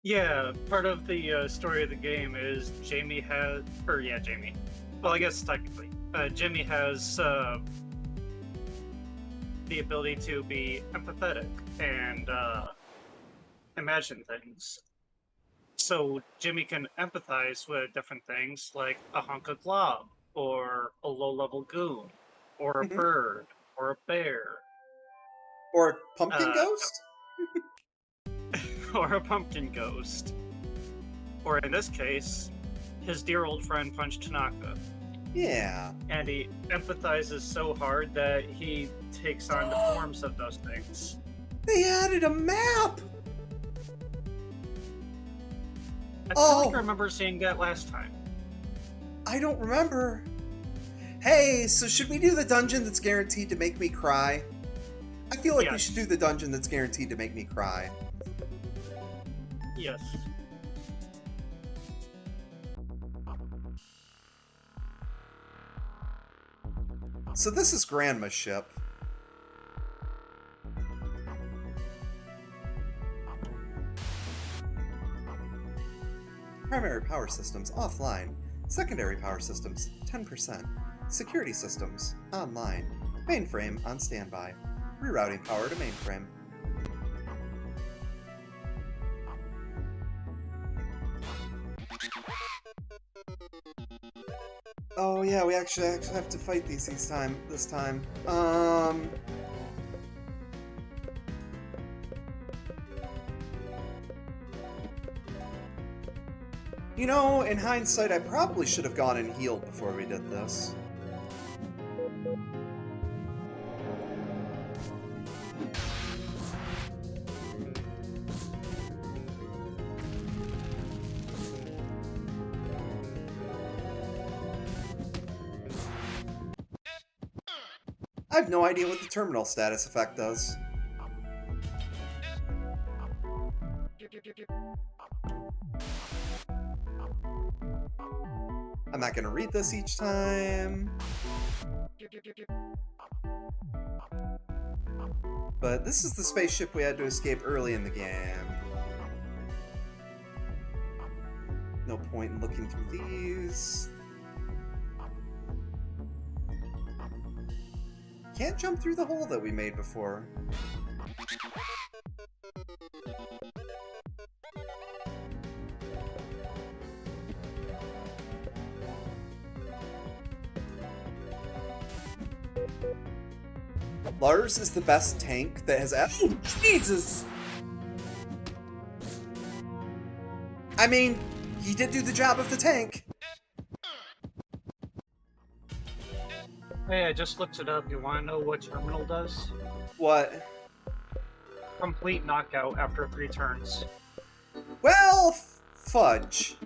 Yeah, part of the story of the game is Jamie. Well, I guess technically, Jimmy has the ability to be empathetic and imagine things. So Jimmy can empathize with different things like a hunk of glob, or a low-level goon, or a Mhm. bird, or a bear, Or Pumpkin uh, Ghost? or a pumpkin ghost, or in this case, his dear old friend Punch Tanaka. Yeah. And he empathizes so hard that he takes on the forms of those things. They added a map! I feel like I remember seeing that last time. I don't remember. Hey, so should we do the dungeon that's guaranteed to make me cry? I feel like we Yes. should do the dungeon that's guaranteed to make me cry. Yes. So this is Grandma's ship. Primary power systems offline. Secondary power systems 10%. Security systems online. Mainframe on standby. Rerouting power to mainframe. Oh yeah, we actually have to fight these this time. You know, in hindsight, I probably should have gone and healed before we did this. I have no idea what the terminal status effect does. I'm not gonna read this each time. But this is the spaceship we had to escape early in the game. No point in looking through these. Can't jump through the hole that we made before. Lars is the best tank that has ever. Oh, Jesus! I mean, he did do the job of the tank. Hey, I just looked it up. You want to know what Terminal does? What? Complete knockout after 3 turns. Well, fudge.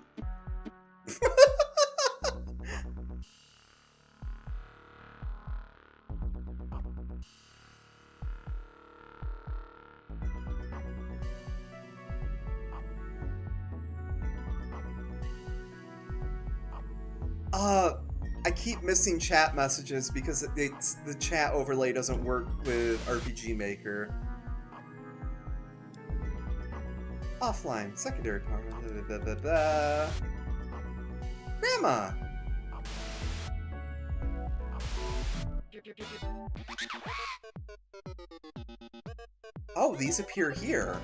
I keep missing chat messages because the chat overlay doesn't work with RPG Maker. Offline, secondary power. Blah, blah, blah, blah. Grandma! Oh, these appear here.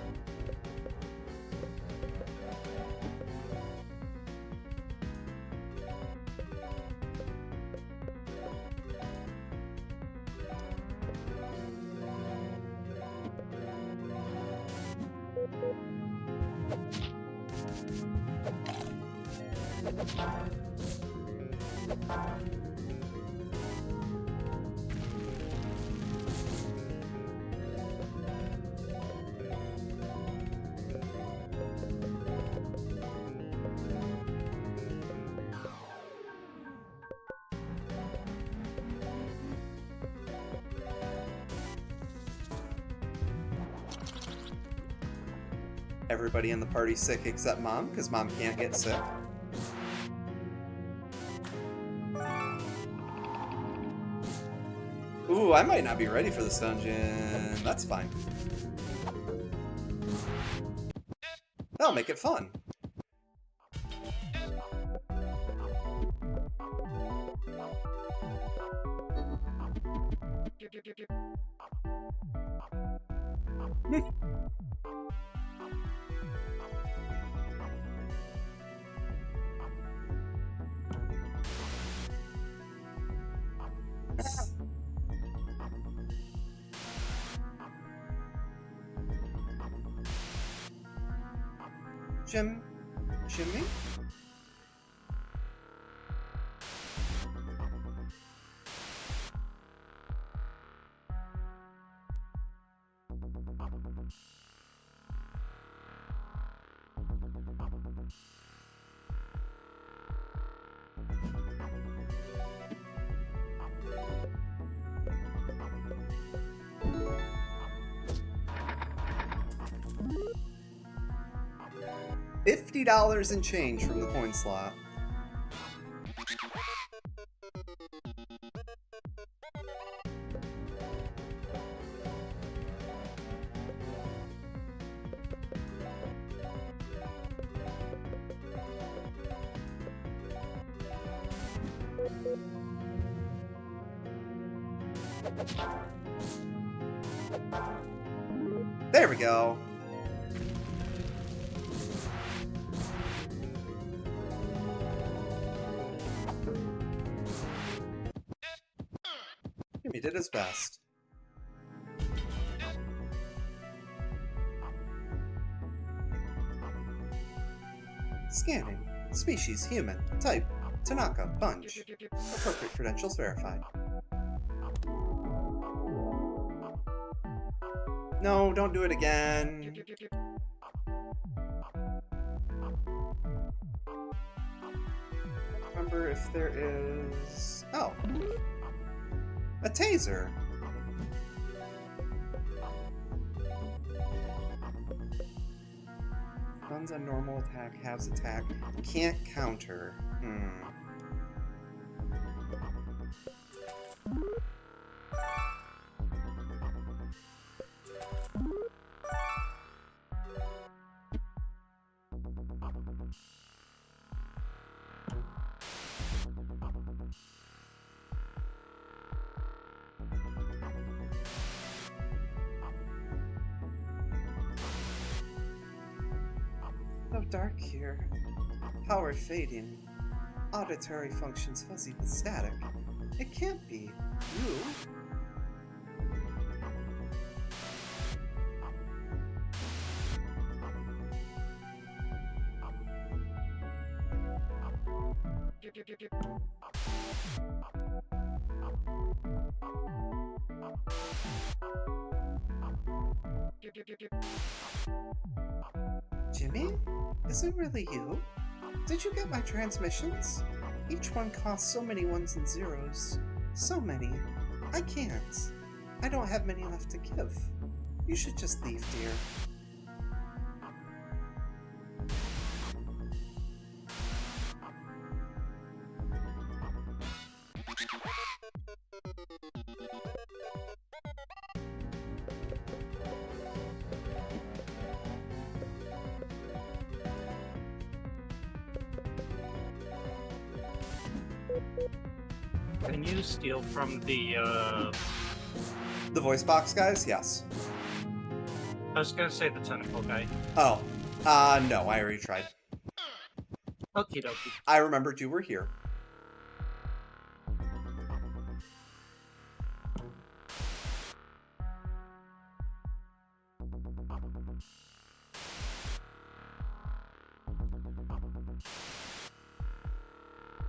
Everybody in the party's sick except Mom, because Mom can't get sick. Ooh, I might not be ready for this dungeon. That's fine. That'll make it fun. Jimmy? $50 in change from the coin slot. There we go. Jimmy did his best. Scanning. Species, human. Type, Tanaka, Bunch. Appropriate credentials verified. No, don't do it again. Remember if there is... Oh. A taser. Runs on normal attack, halves attack. Can't counter. So dark here. Power fading. Auditory functions fuzzy but static. It can't be. You? Jimmy? Is it really you? Did you get my transmissions? Each one costs so many ones and zeros. So many. I can't. I don't have many left to give. You should just leave, dear. Can you steal from the voice box guys? Yes. I was gonna say the tentacle guy. Oh. No, I already tried. Okie dokie. I remembered you were here.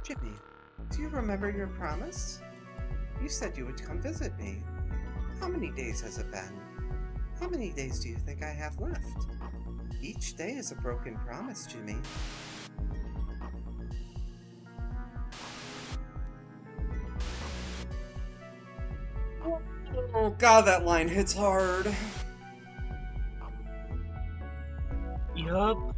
Jimmy, do you remember your promise? You said you would come visit me. How many days has it been? How many days do you think I have left? Each day is a broken promise, Jimmy. Oh god, that line hits hard. Yup.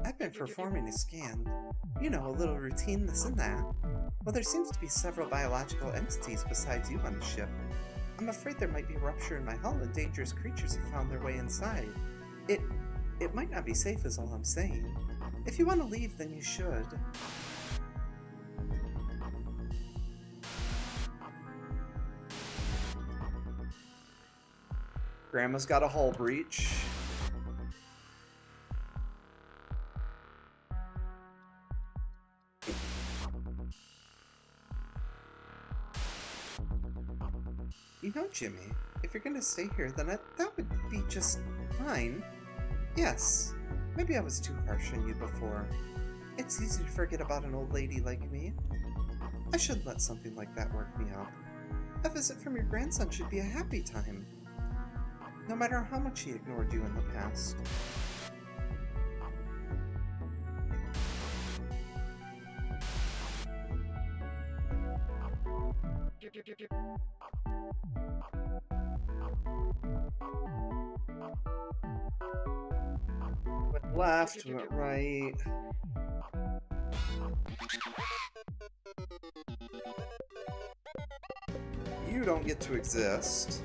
I've been performing a scan. You know, a little routine, this and that. Well, there seems to be several biological entities besides you on the ship. I'm afraid there might be a rupture in my hull and dangerous creatures have found their way inside. It might not be safe is all I'm saying. If you want to leave, then you should. Grandma's got a hull breach. You know, Jimmy, if you're gonna stay here, then that would be just fine. Yes, maybe I was too harsh on you before. It's easy to forget about an old lady like me. I shouldn't let something like that work me up. A visit from your grandson should be a happy time, no matter how much he ignored you in the past. Went left, went right. You don't get to exist.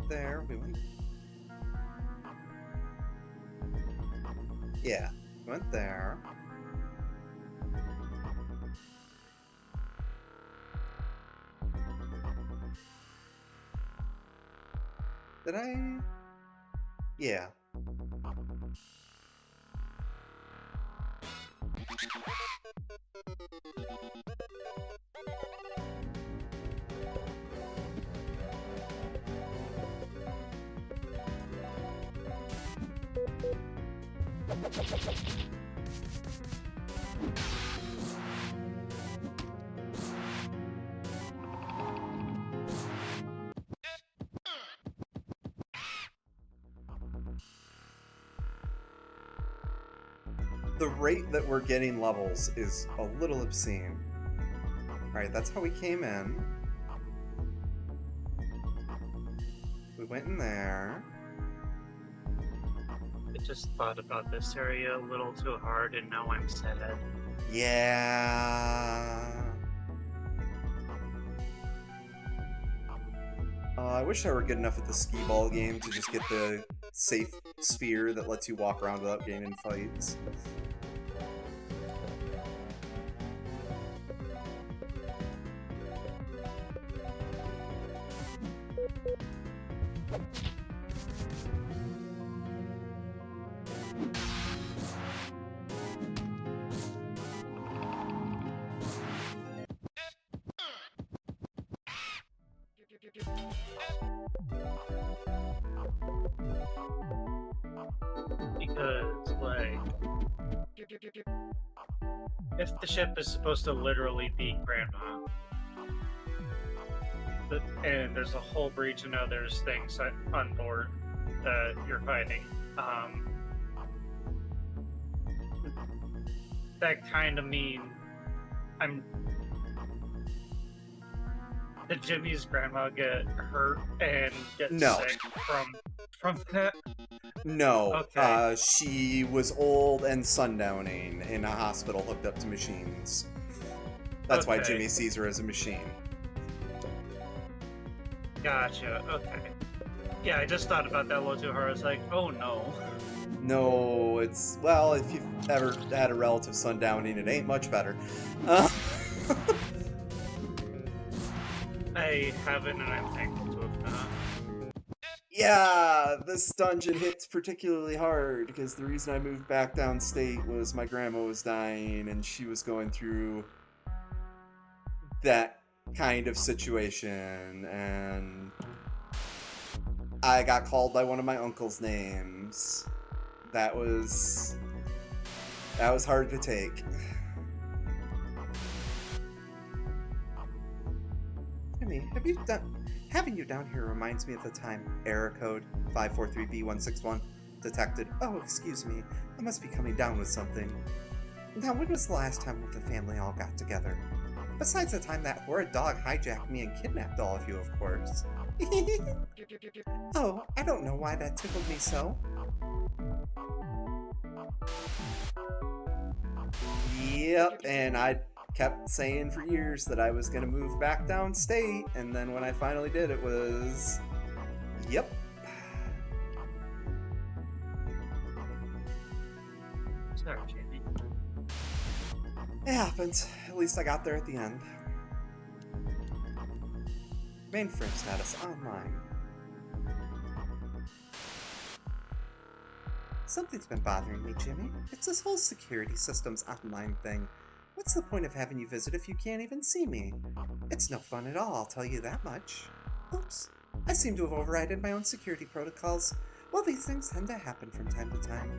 There, we went. Yeah, went there. Did I? Yeah. The rate that we're getting levels is a little obscene. Alright, that's how we came in. We went in there. I just thought about this area a little too hard and now I'm sad. Yeah. I wish I were good enough at the skee ball game to just get the safe sphere that lets you walk around without getting in fights. If the ship is supposed to literally be Grandma, and there's a whole breach and now there's things on board that you're fighting, that kind of mean I'm. Did Jimmy's grandma get hurt and get No. sick from that? No. Okay. She was old and sundowning in a hospital hooked up to machines. That's why Okay. Jimmy sees her as a machine. Gotcha. Okay. Yeah, I just thought about that a little too hard. I was like, oh no. No, it's... Well, if you've ever had a relative sundowning, it ain't much better. I haven't, and I'm thankful to have not. Yeah, this dungeon hits particularly hard because the reason I moved back downstate was my grandma was dying and she was going through that kind of situation, and I got called by one of my uncle's names. That was hard to take. Jimmy, having you down here reminds me of the time error code 543B161 detected. Oh, excuse me, I must be coming down with something. Now, when was the last time the family all got together? Besides the time that horrid dog hijacked me and kidnapped all of you, of course. Oh, I don't know why that tickled me so. Yep, and I kept saying for years that I was going to move back downstate, and then when I finally did, it was... Yep. Sorry, Jamie. It happens. At least I got there at the end. Mainframe status online. Something's been bothering me, Jimmy. It's this whole security systems online thing. What's the point of having you visit if you can't even see me? It's no fun at all, I'll tell you that much. Oops. I seem to have overridden my own security protocols. Well, these things tend to happen from time to time.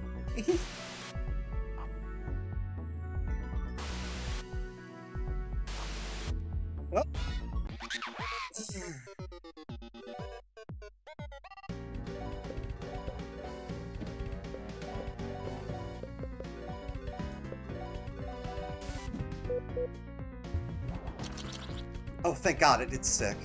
Oh. Oh, thank God it did stick.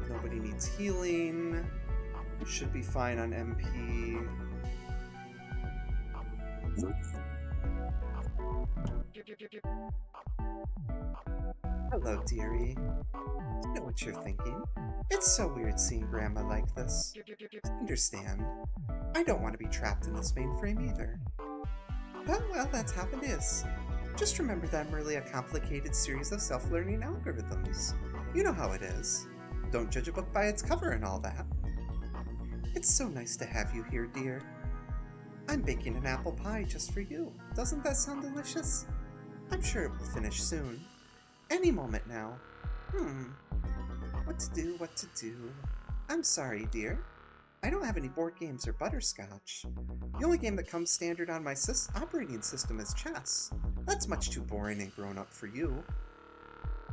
Nobody needs healing. Should be fine on MP. Hello, dearie. I know what you're thinking. It's so weird seeing Grandma like this. I understand. I don't want to be trapped in this mainframe either. But, well, that's how it is. Just remember that I'm really a complicated series of self-learning algorithms. You know how it is. Don't judge a book by its cover and all that. It's so nice to have you here, dear. I'm baking an apple pie just for you. Doesn't that sound delicious? I'm sure it will finish soon. Any moment now. What to do? I'm sorry, dear. I don't have any board games or butterscotch. The only game that comes standard on my operating system is chess. That's much too boring and grown up for you.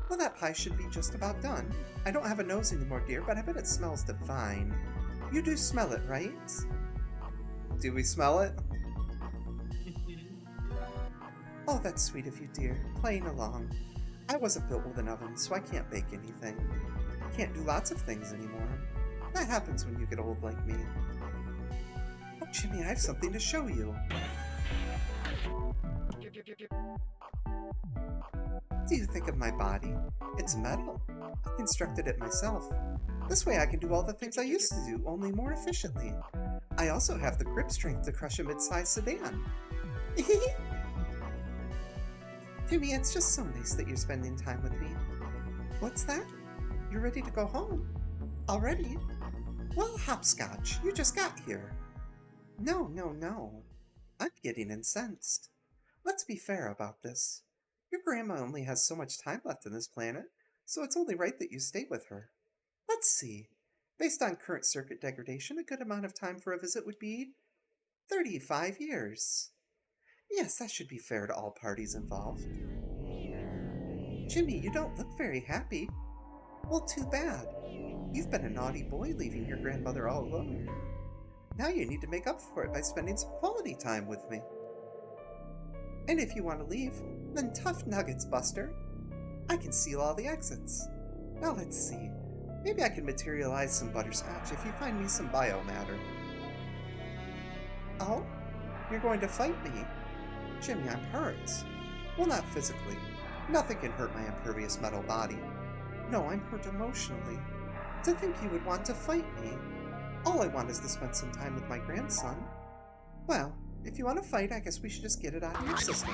Well, that pie should be just about done. I don't have a nose anymore, dear, but I bet it smells divine. You do smell it, right? Do we smell it? Oh, that's sweet of you, dear. Playing along. I wasn't built with an oven, so I can't bake anything. I can't do lots of things anymore. That happens when you get old like me. Oh, Jimmy, I have something to show you. What do you think of my body? It's metal. I constructed it myself. This way I can do all the things I used to do, only more efficiently. I also have the grip strength to crush a mid-sized sedan. Jimmy, it's just so nice that you're spending time with me. What's that? You're ready to go home? Already? Well, hopscotch, you just got here. No, no, no. I'm getting incensed. Let's be fair about this. Your grandma only has so much time left on this planet, so it's only right that you stay with her. Let's see. Based on current circuit degradation, a good amount of time for a visit would be 35 years. Yes, that should be fair to all parties involved. Jimmy, you don't look very happy. Well, too bad. You've been a naughty boy leaving your grandmother all alone. Now you need to make up for it by spending some quality time with me. And if you want to leave, then tough nuggets, Buster. I can seal all the exits. Now let's see. Maybe I can materialize some butterscotch if you find me some biomatter. Oh? You're going to fight me? Jimmy, I'm hurt. Well, not physically. Nothing can hurt my impervious metal body. No, I'm hurt emotionally. To think you would want to fight me. All I want is to spend some time with my grandson. Well, if you want to fight, I guess we should just get it out of your system.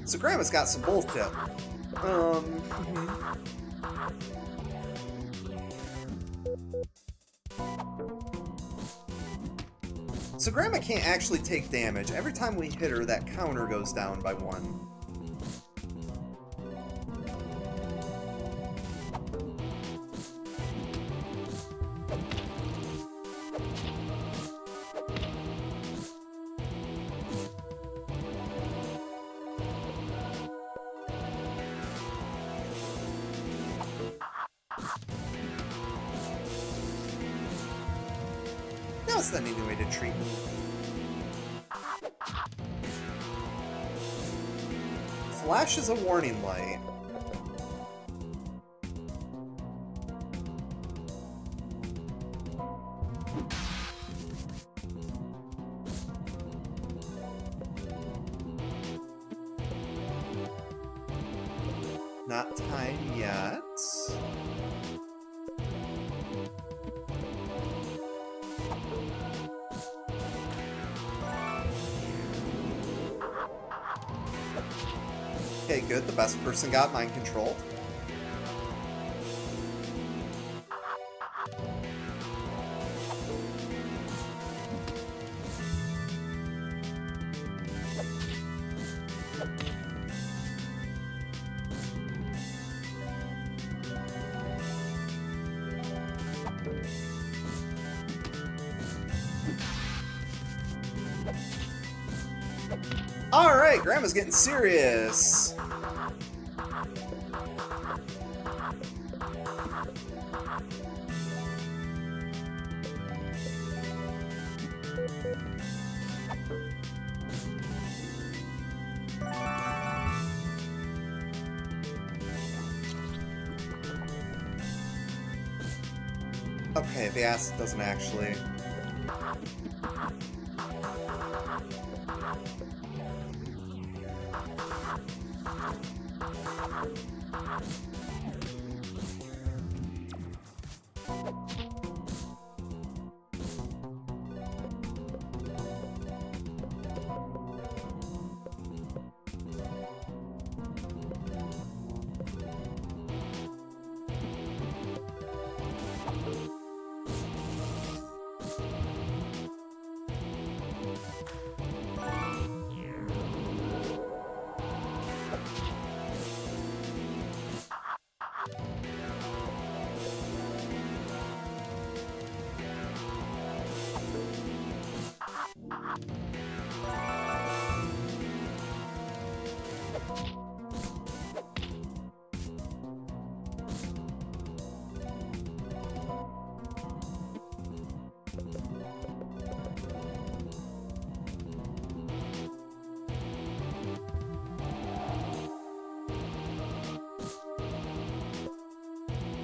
So Grandma's got some bullshit. So Grandma can't actually take damage. Every time we hit her, that counter goes down by 1. Now's the new way to treat me. Flashes a warning light. Not time yet. Okay, good. The best person got mind controlled. Alright, Grandma's getting serious. Okay, the acid doesn't actually...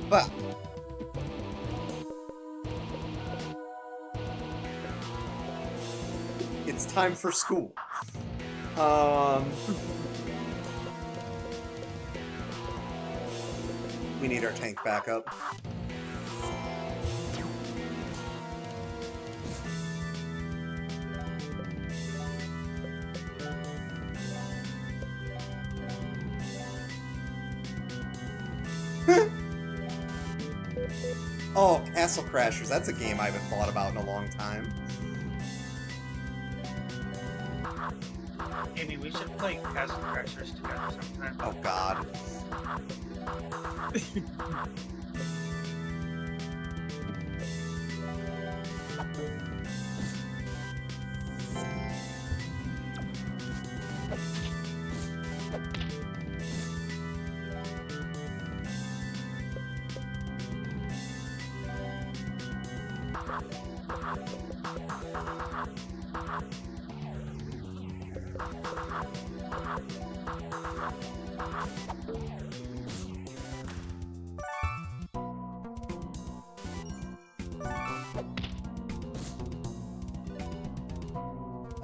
But... it's time for school. We need our tank back up. Oh, Castle Crashers. That's a game I haven't thought about in a long time. Amy, we should play Castle Crashers together sometime. Oh, God.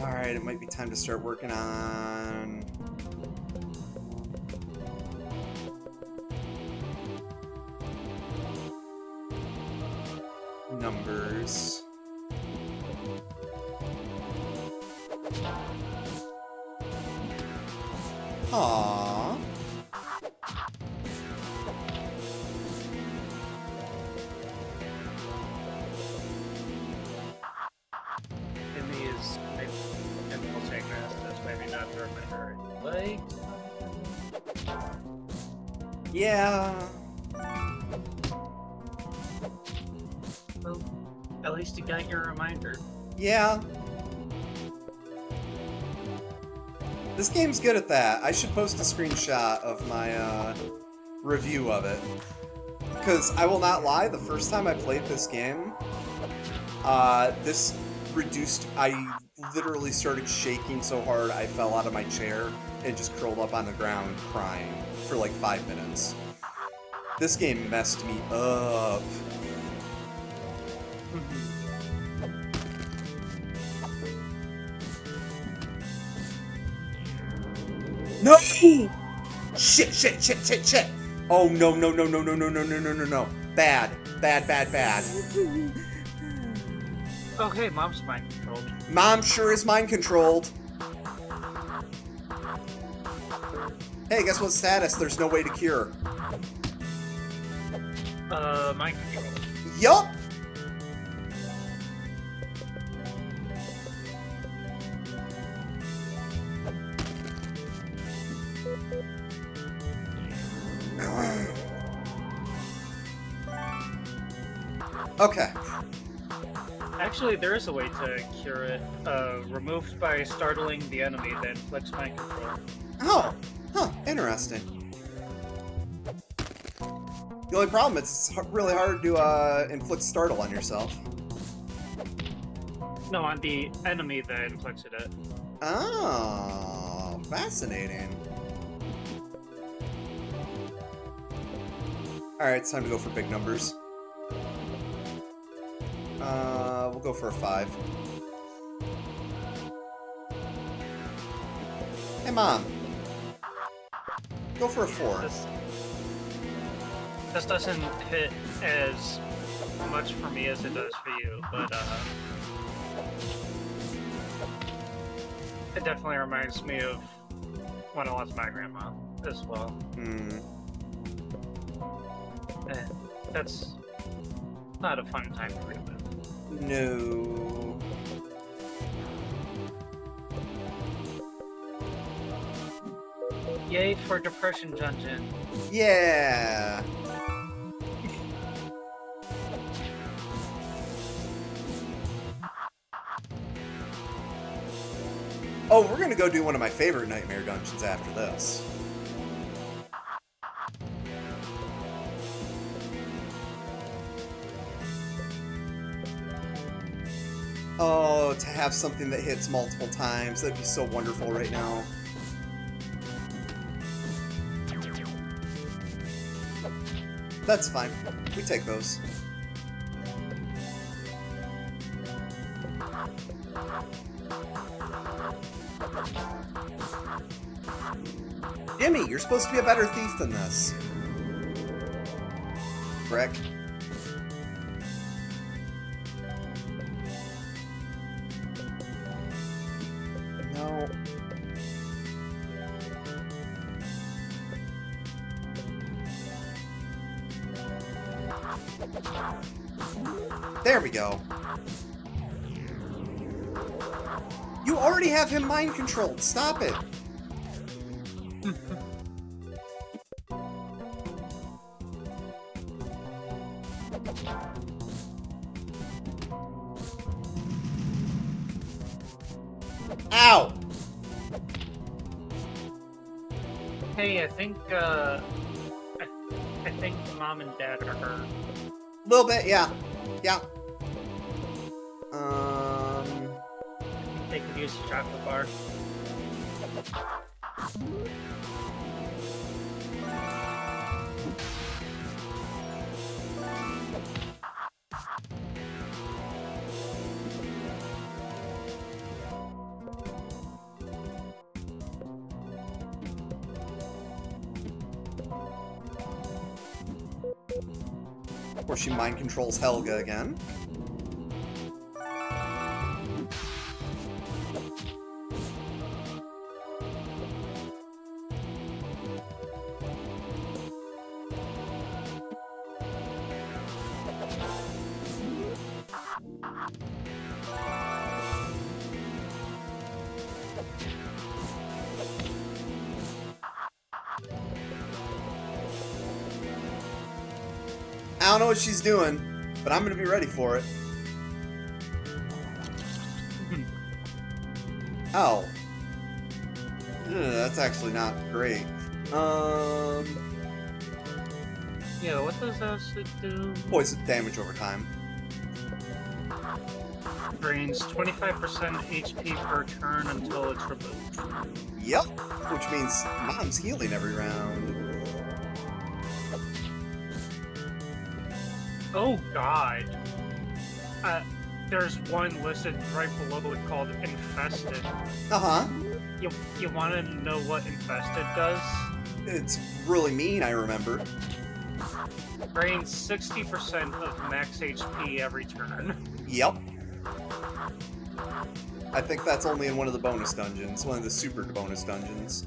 Alright, it might be time to start working on... numbers. Aww. Amy is impulse agnosis, maybe not the reminder. Like, Yeah. well, at least you got your reminder. Yeah. This game's good at that. I should post a screenshot of my review of it. Because I will not lie, the first time I played this game, this reduced... I literally started shaking so hard I fell out of my chair and just curled up on the ground crying for like 5 minutes. This game messed me up. No! Shit, shit, shit, shit, shit! Oh, no, no, no, no, no, no, no, no, no, no, no. Bad. Bad, bad, bad. Oh, hey, Mom's mind controlled. Mom sure is mind controlled. Hey, guess what status? There's no way to cure. Mind controlled. Yup! Okay. Actually, there is a way to cure it. Removed by startling the enemy, then inflicts mind control. Oh, huh, interesting. The only problem is it's really hard to inflict startle on yourself. No, on the enemy that inflicts it. Oh, fascinating. Alright, it's time to go for big numbers. We'll go for a 5. Hey, Mom. Go for a 4. This doesn't hit as much for me as it does for you, but it definitely reminds me of when I lost my grandma as well. That's not a fun time to relive. No. Yay for Depression Dungeon. Yeah. Oh, we're gonna go do one of my favorite nightmare dungeons after this. Oh, to have something that hits multiple times, that'd be so wonderful right now. That's fine. We take those. Jimmy, you're supposed to be a better thief than this. Frick. No. There we go. You already have him mind controlled. Stop it. Ow! Hey, I think mom and dad are hurt. Little bit, yeah. Yeah. They could use a chocolate bar. Of course, she mind controls Helga again. I don't know what she's doing, but I'm gonna be ready for it. Oh. Ugh, that's actually not great. Yeah, what does acid do? Poison damage over time. Drains 25% HP per turn until it's removed. Yep. Which means Mom's healing every round. Oh god. There's one listed right below it called Infested. Uh-huh. You want to know what Infested does? It's really mean, I remember. Drains 60% of max HP every turn. Yep. I think that's only in one of the bonus dungeons. One of the super bonus dungeons.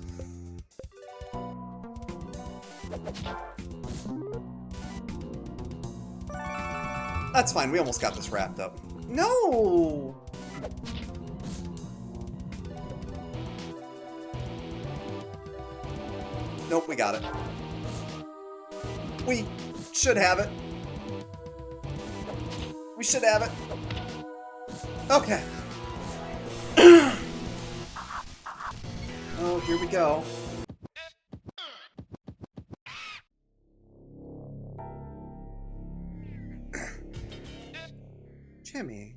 That's fine, we almost got this wrapped up. No! Nope, we got it. We should have it. We should have it. Okay. Oh, here we go. Jimmy,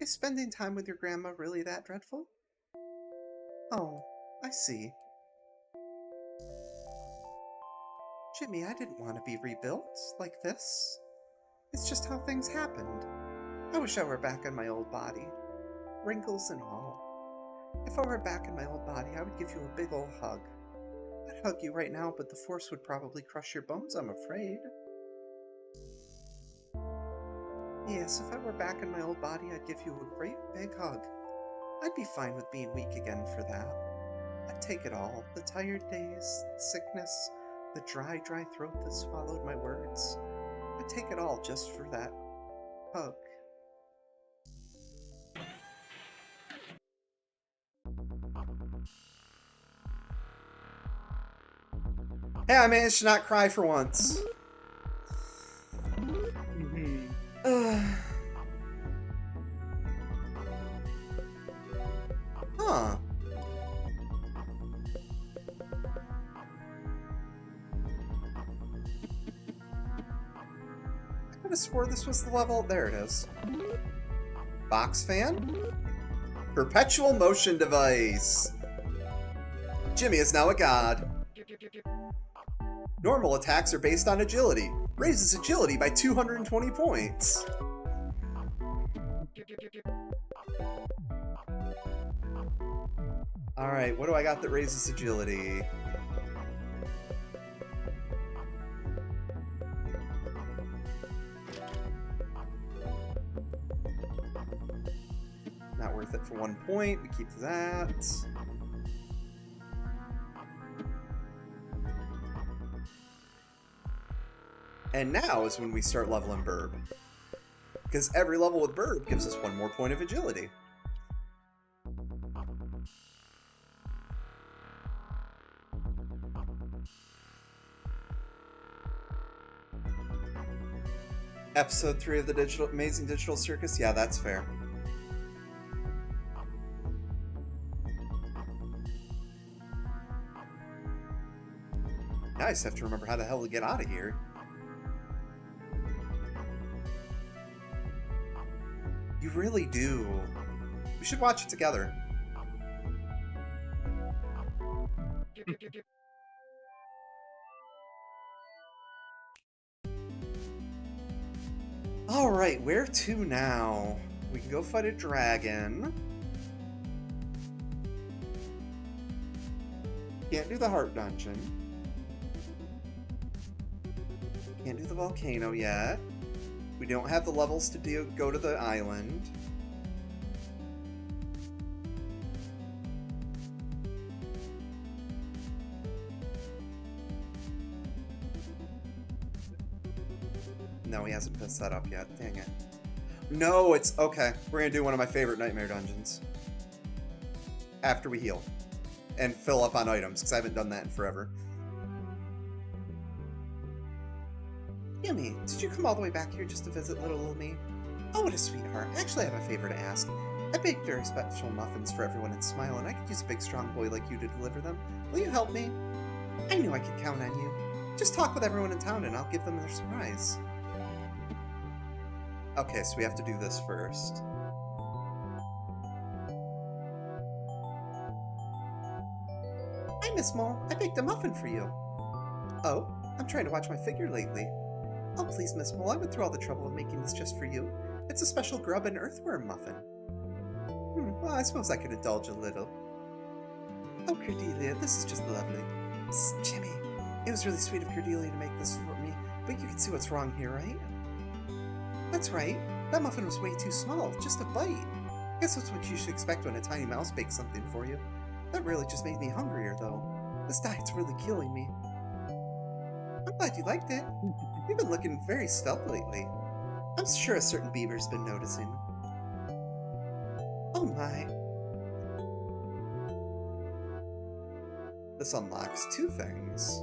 is spending time with your grandma really that dreadful? Oh, I see. Jimmy, I didn't want to be rebuilt like this. It's just how things happened. I wish I were back in my old body. Wrinkles and all. If I were back in my old body, I would give you a big old hug. I'd hug you right now, but the force would probably crush your bones, I'm afraid. Yes, if I were back in my old body, I'd give you a great big hug. I'd be fine with being weak again for that. I'd take it all. The tired days, the sickness, the dry throat that swallowed my words. I'd take it all just for that hug. Hey, I managed to not cry for once. Huh. I could have swore this was the level. There it is. Box fan? Perpetual motion device. Jimmy is now a god. Normal attacks are based on agility. Raises agility by 220 points. Alright, what do I got that raises agility? Not worth it for 1 point. We keep that. And now is when we start leveling Burb. Because every level with Bird gives us 1 more point of agility. Episode 3 of the Amazing Digital Circus? Yeah, that's fair. Now I just have to remember how the hell to get out of here. You really do. We should watch it together. Alright, where to now? We can go fight a dragon. Can't do the heart dungeon. Can't do the volcano yet. We don't have the levels to go to the island. No, he hasn't picked that up yet. Dang it. No, it's... Okay, we're gonna do one of my favorite nightmare dungeons. After we heal. And fill up on items, because I haven't done that in forever. Yumi, did you come all the way back here just to visit little me? Oh, what a sweetheart. Actually, I have a favor to ask. I baked very special muffins for everyone in Smile, and I could use a big strong boy like you to deliver them. Will you help me? I knew I could count on you. Just talk with everyone in town, and I'll give them their surprise. Okay, so we have to do this first. Hi, Miss Mole. I baked a muffin for you. Oh, I'm trying to watch my figure lately. Oh, please, Miss Mole, I went through all the trouble of making this just for you. It's a special grub and earthworm muffin. Well, I suppose I could indulge a little. Oh, Cordelia, this is just lovely. Psst, Jimmy, it was really sweet of Cordelia to make this for me, but you can see what's wrong here, right? That's right. That muffin was way too small, just a bite. Guess that's what you should expect when a tiny mouse bakes something for you. That really just made me hungrier, though. This diet's really killing me. I'm glad you liked it. You've been looking very svelte lately. I'm sure a certain beaver's been noticing. Oh my. This unlocks 2 things.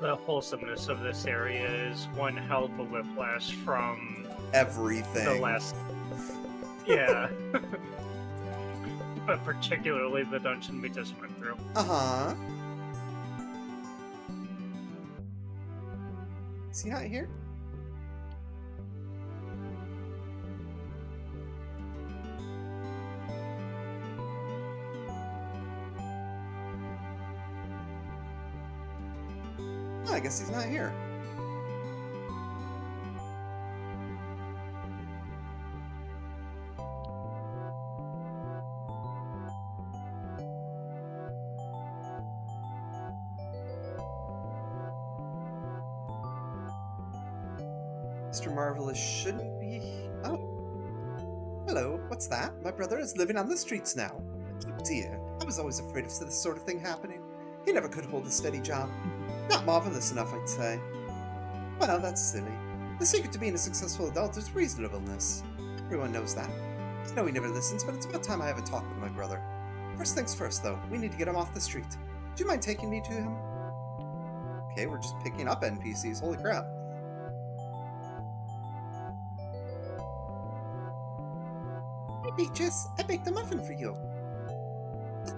The wholesomeness of this area is one hell of a whiplash from Everything. the last... Yeah. But particularly the dungeon we just went through. Uh-huh. Is he not here? Oh, I guess he's not here. Mr. Marvelous shouldn't be... Oh. Hello, what's that? My brother is living on the streets now. Oh dear, I was always afraid of this sort of thing happening. He never could hold a steady job. Not marvelous enough, I'd say. Well, that's silly. The secret to being a successful adult is reasonableness. Everyone knows that. I know he never listens, but it's about time I have a talk with my brother. First things first, though. We need to get him off the street. Do you mind taking me to him? Okay, we're just picking up NPCs. Holy crap. Hey, Peaches. I baked a muffin for you.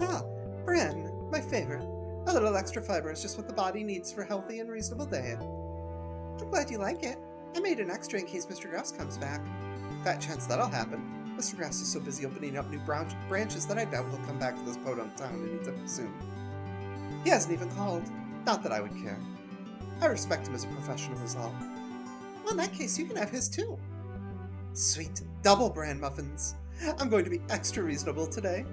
Ah, bran. My favorite. A little extra fiber is just what the body needs for a healthy and reasonable day. I'm glad you like it. I made an extra in case Mr. Grouse comes back. Fat chance that'll happen. Mr. Grouse is so busy opening up new branches that I doubt he'll come back to this podunk town anytime soon. He hasn't even called. Not that I would care. I respect him as a professional is all. Well, in that case, you can have his too. Sweet. Double bran muffins. I'm going to be extra reasonable today.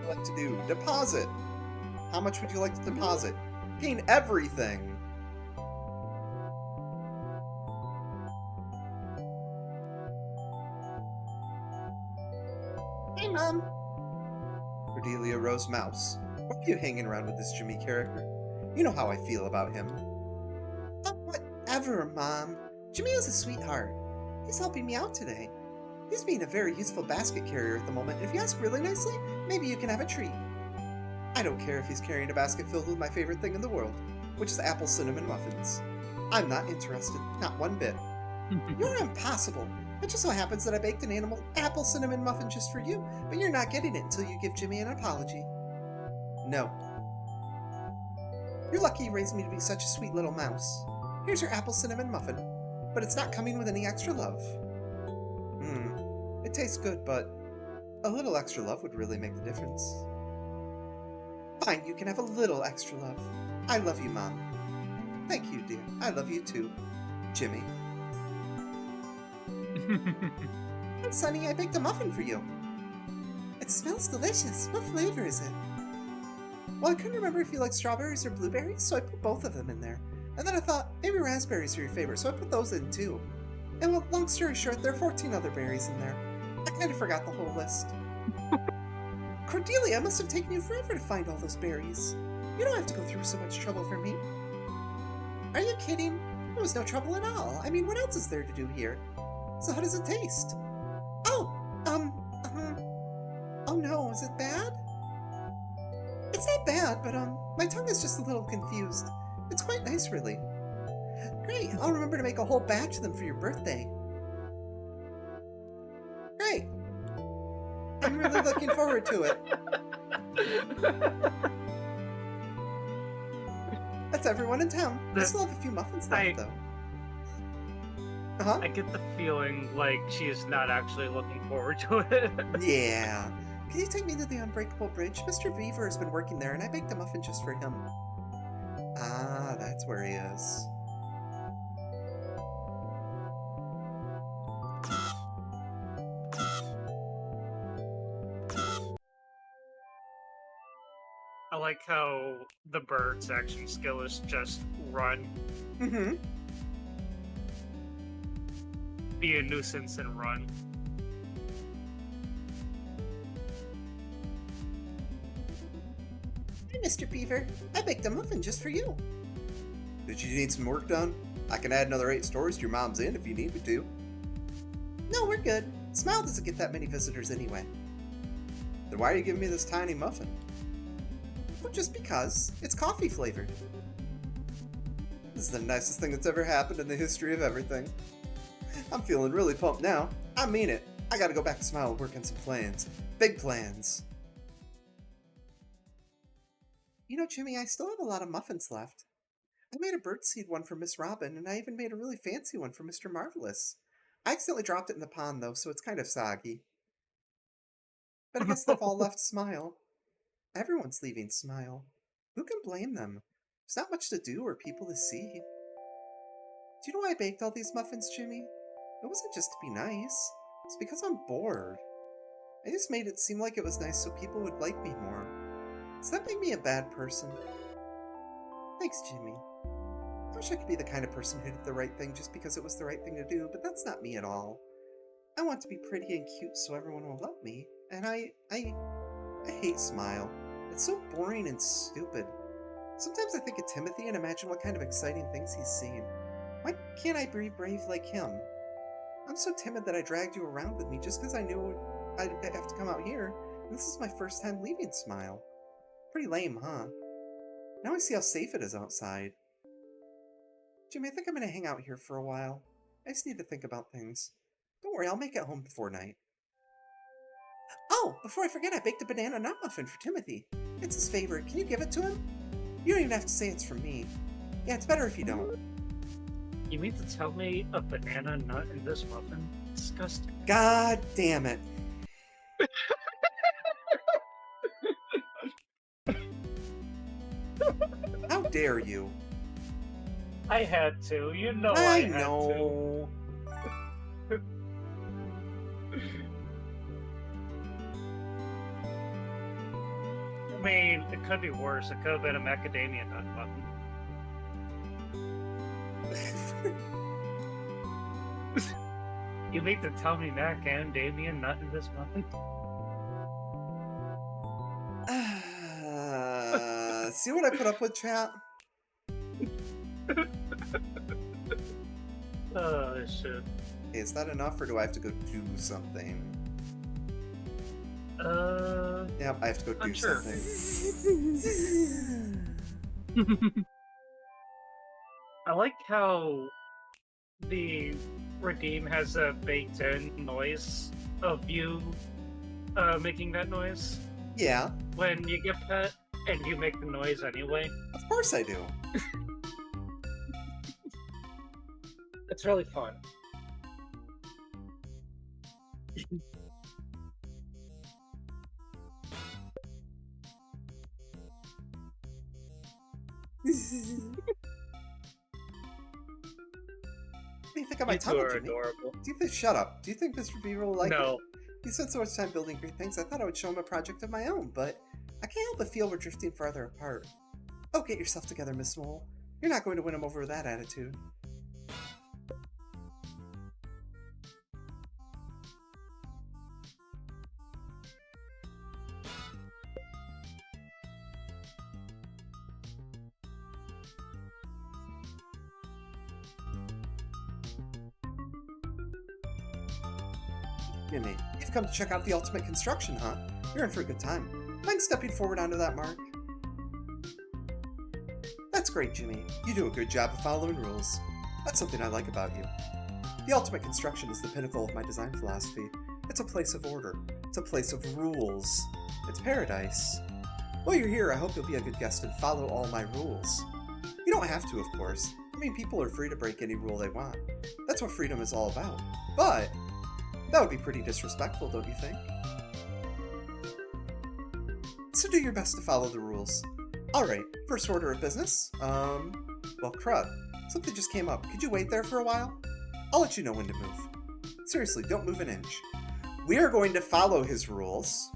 What to do? Deposit. How much would you like to deposit? Gain everything. Hey, Mom. Cordelia Rose Mouse, why are you hanging around with this Jimmy character? You know how I feel about him. Oh, whatever, Mom. Jimmy is a sweetheart. He's helping me out today. He's being a very useful basket carrier at the moment. If you ask really nicely, maybe you can have a treat. I don't care if he's carrying a basket filled with my favorite thing in the world, which is apple cinnamon muffins. I'm not interested, not one bit. You're impossible. It just so happens that I baked an apple cinnamon muffin just for you, but you're not getting it until you give Jimmy an apology. No. You're lucky you raised me to be such a sweet little mouse. Here's your apple cinnamon muffin, but it's not coming with any extra love. It tastes good, but a little extra love would really make the difference. Fine, you can have a little extra love. I love you, Mom. Thank you, dear. I love you too, Jimmy. And Sonny, I baked a muffin for you. It smells delicious. What flavor is it? Well, I couldn't remember if you like strawberries or blueberries, so I put both of them in there. And then I thought, maybe raspberries are your favorite, so I put those in too. And well, long story short, there are 14 other berries in there. I kind of forgot the whole list. Cordelia, it must have taken you forever to find all those berries. You don't have to go through so much trouble for me. Are you kidding? There was no trouble at all. I mean, what else is there to do here? So how does it taste? Oh no, is it bad? It's not bad, but my tongue is just a little confused. It's quite nice, really. Great, I'll remember to make a whole batch of them for your birthday. Great. I'm really looking forward to it. That's everyone in town. I still have a few muffins left, though. I get the feeling like she is not actually looking forward to it. Yeah. Can you take me to the Unbreakable Bridge? Mr. Beaver has been working there, and I baked a muffin just for him. Ah, that's where he is. I like how the bird's action skill is just run. Mm-hmm. Be a nuisance and run. Hey, Mr. Beaver. I baked a muffin just for you. Did you need some work done? I can add another 8 stores to your mom's inn if you need me to. No, we're good. Smile doesn't get that many visitors anyway. Then why are you giving me this tiny muffin? Well, just because. It's coffee flavored. This is the nicest thing that's ever happened in the history of everything. I'm feeling really pumped now. I mean it. I gotta go back to Smile and work on some plans. Big plans. You know, Jimmy, I still have a lot of muffins left. I made a birdseed one for Miss Robin, and I even made a really fancy one for Mr. Marvelous. I accidentally dropped it in the pond, though, so it's kind of soggy. But I guess they've all left Smile. Everyone's leaving Smile. Who can blame them? There's not much to do or people to see. Do you know why I baked all these muffins, Jimmy? It wasn't just to be nice. It's because I'm bored. I just made it seem like it was nice so people would like me more. Does that make me a bad person? Thanks, Jimmy. I wish I could be the kind of person who did the right thing just because it was the right thing to do, but that's not me at all. I want to be pretty and cute so everyone will love me, and I hate Smile. It's so boring and stupid. Sometimes I think of Timothy and imagine what kind of exciting things he's seen. Why can't I be brave like him? I'm so timid that I dragged you around with me just because I knew I'd have to come out here, and this is my first time leaving Smile. Pretty lame, huh? Now I see how safe it is outside. Jimmy, I think I'm going to hang out here for a while. I just need to think about things. Don't worry, I'll make it home before night. Oh, before I forget, I baked a banana nut muffin for Timothy. It's his favorite. Can you give it to him? You don't even have to say it's from me. Yeah, it's better if you don't. You mean to tell me a banana nut in this muffin? Disgusting. God damn it. How dare you? I had to. You know I had know. to. I mean, it could be worse. It could have been a macadamia nut muffin. You mean to tell me macadamia nut in this muffin? See what I put up with, chat? Oh, shit. Hey, is that enough, or do I have to go do something? Yep, I have to go do unsure. something. I like how the Redeem has a baked-in noise of you making that noise Yeah, when you get pet, and you make the noise anyway. of course I do. It's really fun. What do you think of my You two tunnel, are Jimmy? adorable. Do you think? Shut up. Do you think Mr. Beaver will like it? No. He spent so much time building great things, I thought I would show him a project of my own, but I can't help but feel we're drifting farther apart. Oh, get yourself together, Miss Mole. You're not going to win him over with that attitude. Jimmy, you've come to check out the ultimate construction, huh? You're in for a good time. Mind stepping forward onto that mark? That's great, Jimmy. You do a good job of following rules. That's something I like about you. The ultimate construction is the pinnacle of my design philosophy. It's a place of order. It's a place of rules. It's paradise. While you're here, I hope you'll be a good guest and follow all my rules. You don't have to, of course. I mean, people are free to break any rule they want. That's what freedom is all about. But that would be pretty disrespectful, don't you think? So do your best to follow the rules. Alright, first order of business. Well, crud. Something just came up. Could you wait there for a while? I'll let you know when to move. Seriously, don't move an inch. We are going to follow his rules.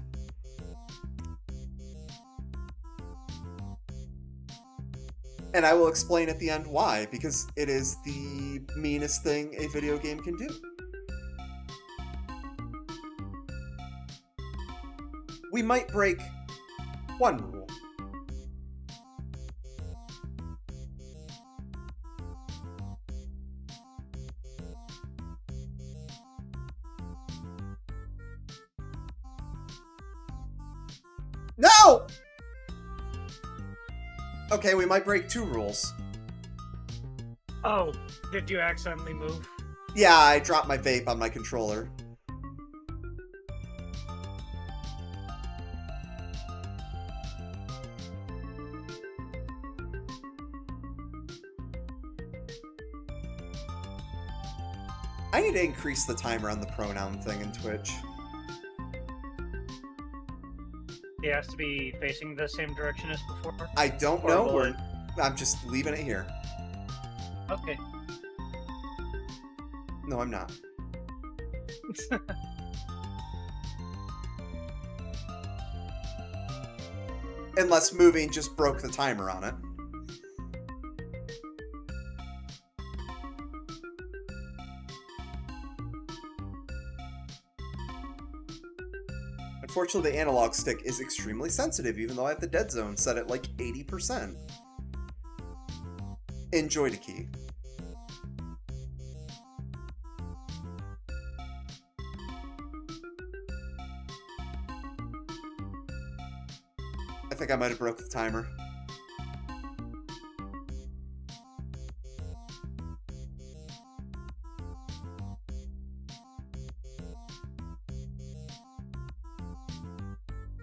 And I will explain at the end why, because it is the meanest thing a video game can do. We might break one rule. No! Okay, we might break two rules. Oh, did you accidentally move? Yeah, I dropped my vape on my controller. I need to increase the timer on the pronoun thing in Twitch. He has to be facing the same direction as before? I don't Or know. will it- I'm just leaving it here. Okay. No, I'm not. Unless moving just broke the timer on it. Unfortunately, the analog stick is extremely sensitive, even though I have the dead zone set at like 80%. Enjoy the key. I think I might have broke the timer.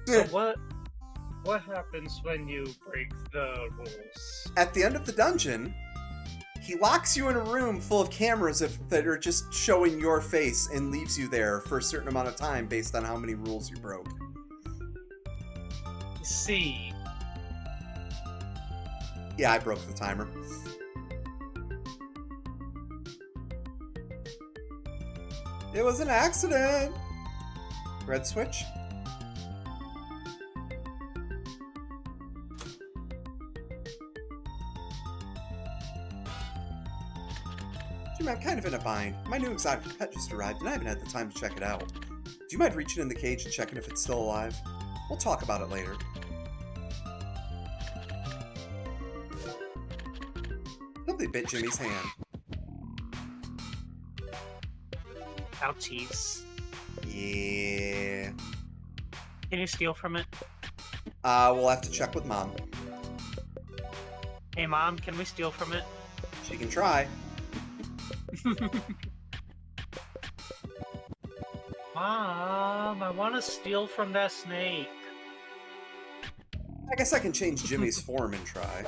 So what happens when you break the rules? At the end of the dungeon, he locks you in a room full of cameras that are just showing your face and leaves you there for a certain amount of time based on how many rules you broke. See. Yeah, I broke the timer. It was an accident! Red switch? Jim, I'm kind of in a bind. My new exotic pet just arrived and I haven't had the time to check it out. Do you mind reaching in the cage and checking if it's still alive? We'll talk about it later. Somebody bit Jimmy's hand. Ouchies. Yeah. Can you steal from it? We'll have to check with Mom. Hey, Mom, can we steal from it? She can try. Mom, I want to steal from that snake. I guess I can change Jimmy's form and try.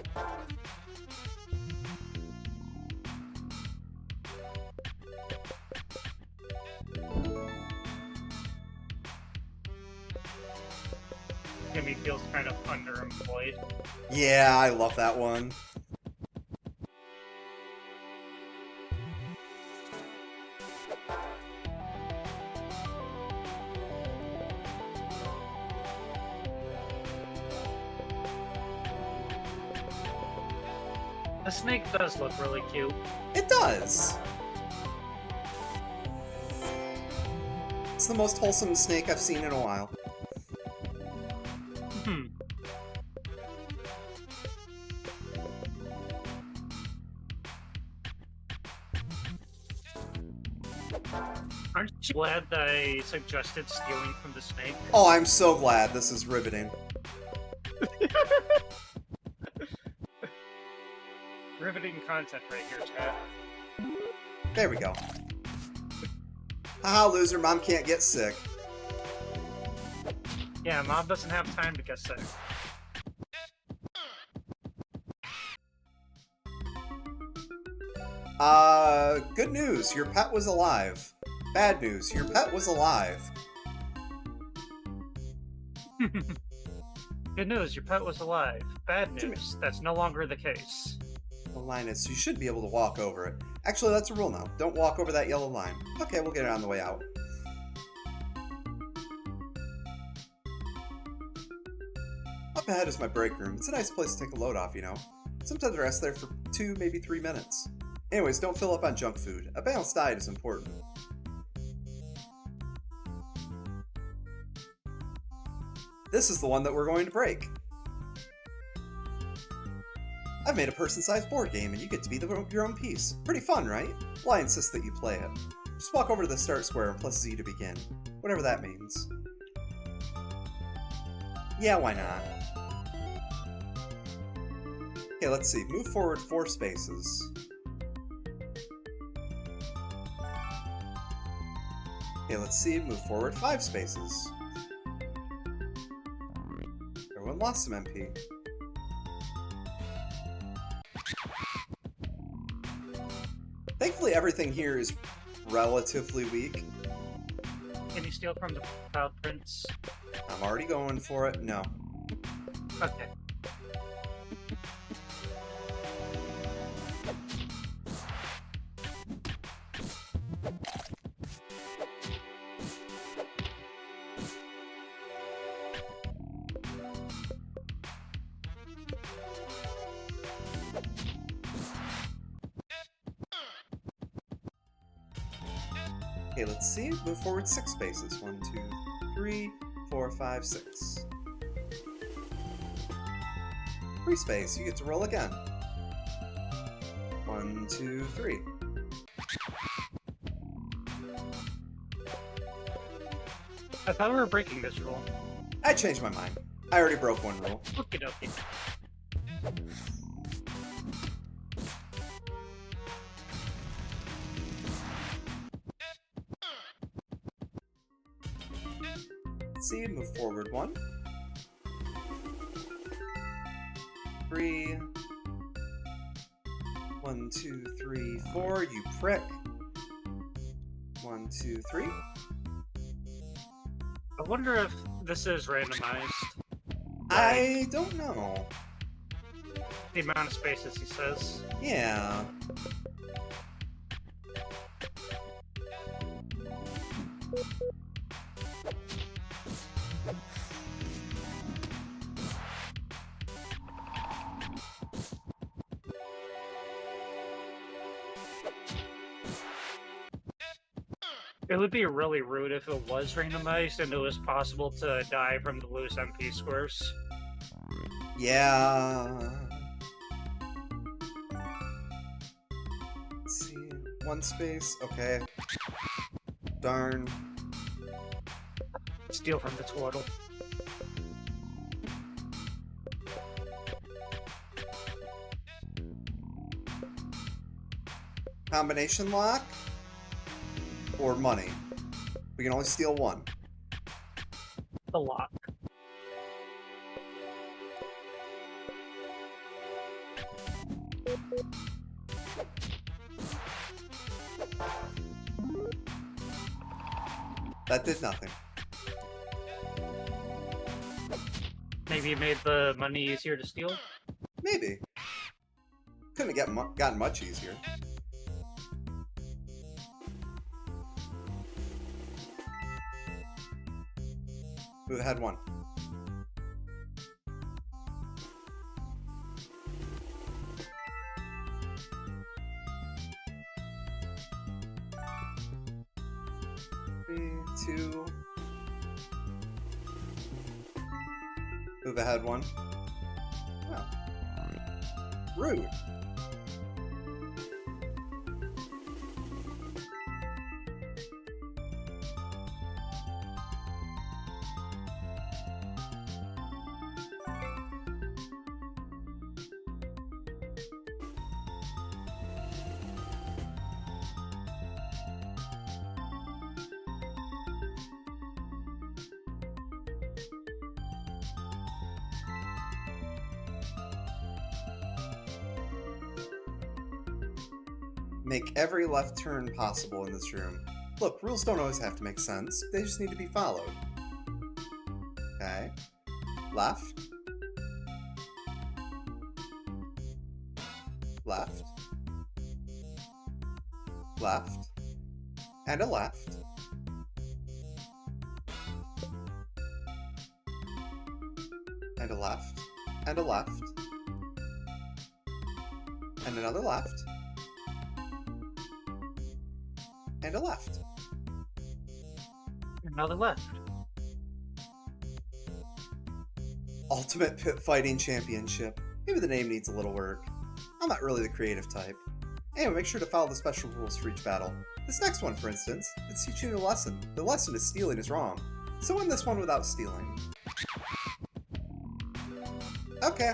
Jimmy feels kind of underemployed. Yeah, I love that one. The snake does look really cute. It does. It's the most wholesome snake I've seen in a while. Aren't you glad that I suggested stealing from the snake? Oh, I'm so glad. This is riveting. Riveting content right here, chat. There we go. Haha, loser. Mom can't get sick. Yeah, Mom doesn't have time to get sick. Good news. Your pet was alive. Bad news. Your pet was alive. Good news, your pet was alive. Bad news, that's no longer the case. The line is, so you should be able to walk over it. Actually, that's a rule now. Don't walk over that yellow line. Okay, we'll get it on the way out. Up ahead is my break room. It's a nice place to take a load off, you know. Sometimes I rest there for 2, maybe 3 minutes. Anyways, don't fill up on junk food. A balanced diet is important. This is the one that we're going to break. I've made a person-sized board game, and you get to be your own piece. Pretty fun, right? Well, I insist that you play it. Just walk over to the start square and press Z to begin. Whatever that means. Yeah, why not? Okay, let's see. Move forward 4 spaces. Okay, let's see. Move forward 5 spaces. Everyone lost some MP. Thankfully, everything here is relatively weak. Can you steal from the Cloud Prince? I'm already going for it. No. Okay. Okay, let's see. Move forward 6 spaces. 1, 2, 3, 4, 5, 6. Free space. You get to roll again. 1, 2, 3. I thought we were breaking this rule. I changed my mind. I already broke one rule. Okie dokie. Let's see. Move forward 1. 3. 1, 2, 3, 4. You prick. 1, 2, 3. I wonder if this is randomized. I don't know. The amount of spaces he says. Yeah. It would be really rude if it was randomized and it was possible to die from the loose MP squares. Yeah. 1 space. Okay. Darn. Steal from the turtle. Combination lock? Or money? We can only steal 1. The lock. That did nothing. Maybe it made the money easier to steal? Maybe. Couldn't have gotten much easier. Who had 1? Three, 2. Who had 1? Oh. Rude. Make every left turn possible in this room. Look, rules don't always have to make sense. They just need to be followed. Okay. Left. Left. Left. And a left. And a left. And a left. And another left. And a left. Another left. Ultimate Pit Fighting Championship. Maybe the name needs a little work. I'm not really the creative type. Anyway, make sure to follow the special rules for each battle. This next one, for instance, it's teaching you a lesson. The lesson is stealing is wrong. So win this one without stealing. Okay.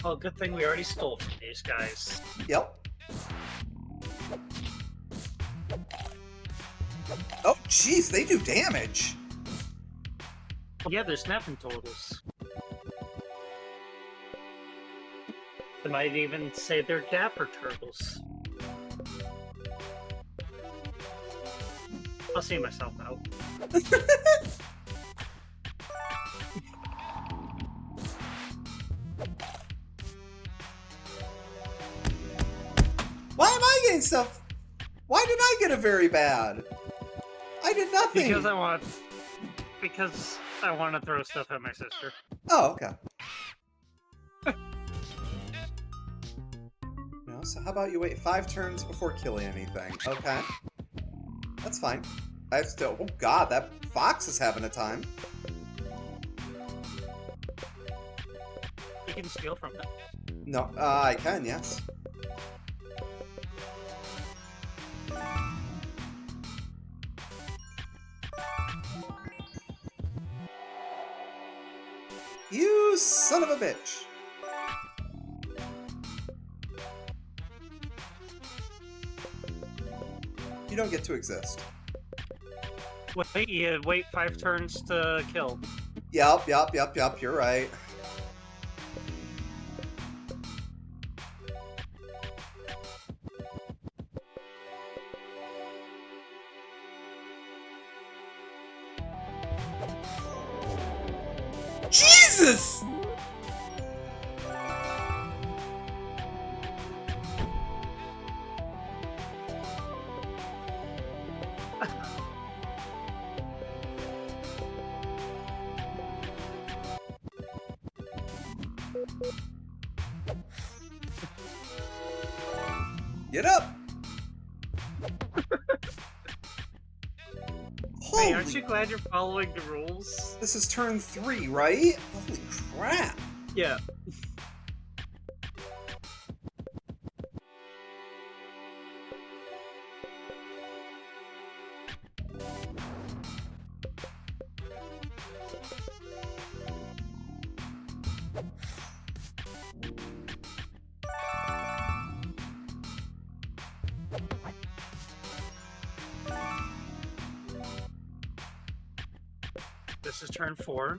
Oh, good thing we already stole from these guys. Yep. Oh, jeez, they do damage. Yeah, they're snapping totals. They might even say they're dapper turtles. I'll see myself out. Why am I getting stuff? Why did I get a very bad? I did nothing. Because I want to throw stuff at my sister. Oh, okay. No, so how about you wait 5 turns before killing anything? Okay. That's fine. I have still. Oh god, that fox is having a time. You can steal from them. No, I can, yes. You son of a bitch! You don't get to exist. Wait, you wait 5 turns to kill. Yep, you're right. Jesus! Get up! Hey, aren't you glad you're following the rules? This is turn 3, right? Holy crap! Yeah. This is turn 4.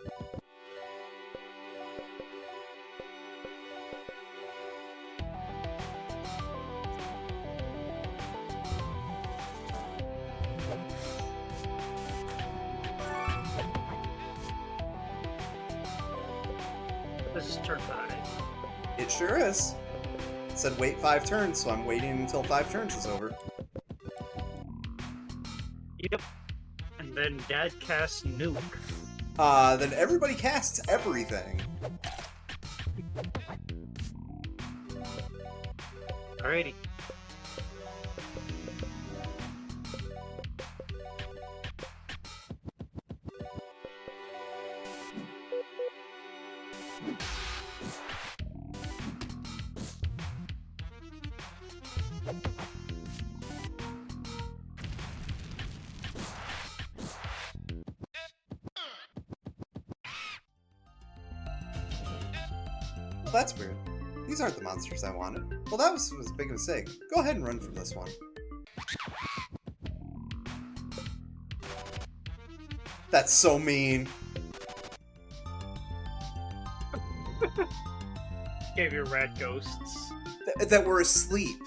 This is turn 5. It sure is. It said wait 5 turns, so I'm waiting until 5 turns is over. Yep. And then Dad casts Nuke. Then everybody casts everything. Alrighty. Well, that's weird. These aren't the monsters I wanted. Well, that was a big mistake. Go ahead and run from this one. That's so mean. Gave you rat ghosts. That were asleep.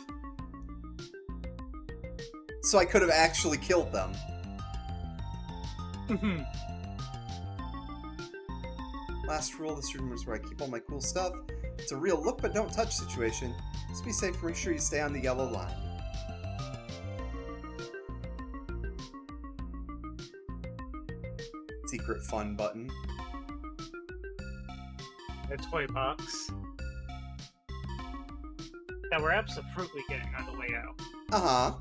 So I could have actually killed them. Last rule, this room is where I keep all my cool stuff. It's a real look but don't touch situation. Just be safe and make sure you stay on the yellow line. Secret fun button. A toy box. That we're absolutely getting on the way out. Uh-huh.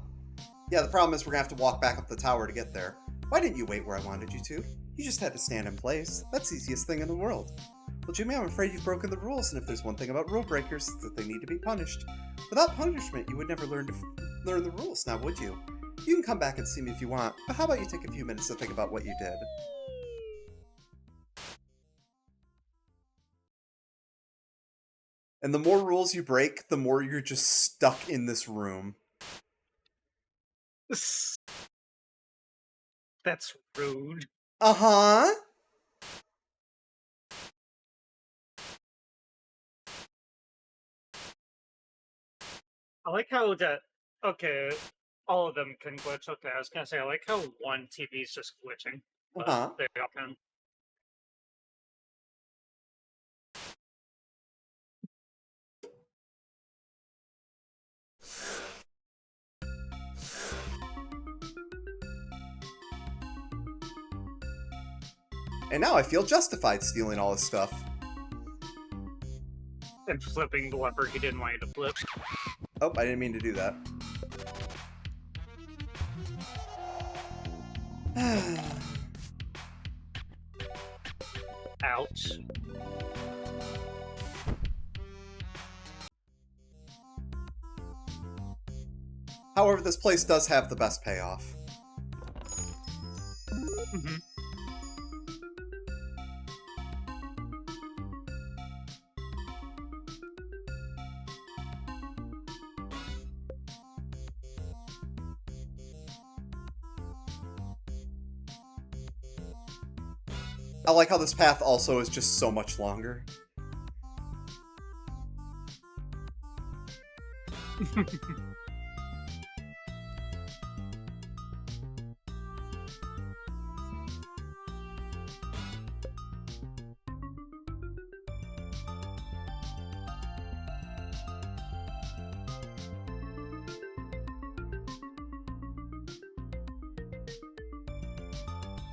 Yeah, the problem is we're gonna have to walk back up the tower to get there. Why didn't you wait where I wanted you to? You just had to stand in place. That's the easiest thing in the world. Well, Jimmy, I'm afraid you've broken the rules, and if there's one thing about rule breakers, it's that they need to be punished. Without punishment, you would never learn the rules, now would you? You can come back and see me if you want, but how about you take a few minutes to think about what you did? And the more rules you break, the more you're just stuck in this room. That's rude. Uh-huh. I like how that. Okay, all of them can glitch. Okay, I was gonna say I like how one TV is just glitching. But Uh-huh. they all can. And now I feel justified stealing all this stuff. And flipping the lever he didn't want you to flip. Oh, I didn't mean to do that. Ouch. However, this place does have the best payoff. Mm-hmm. I like how this path also is just so much longer.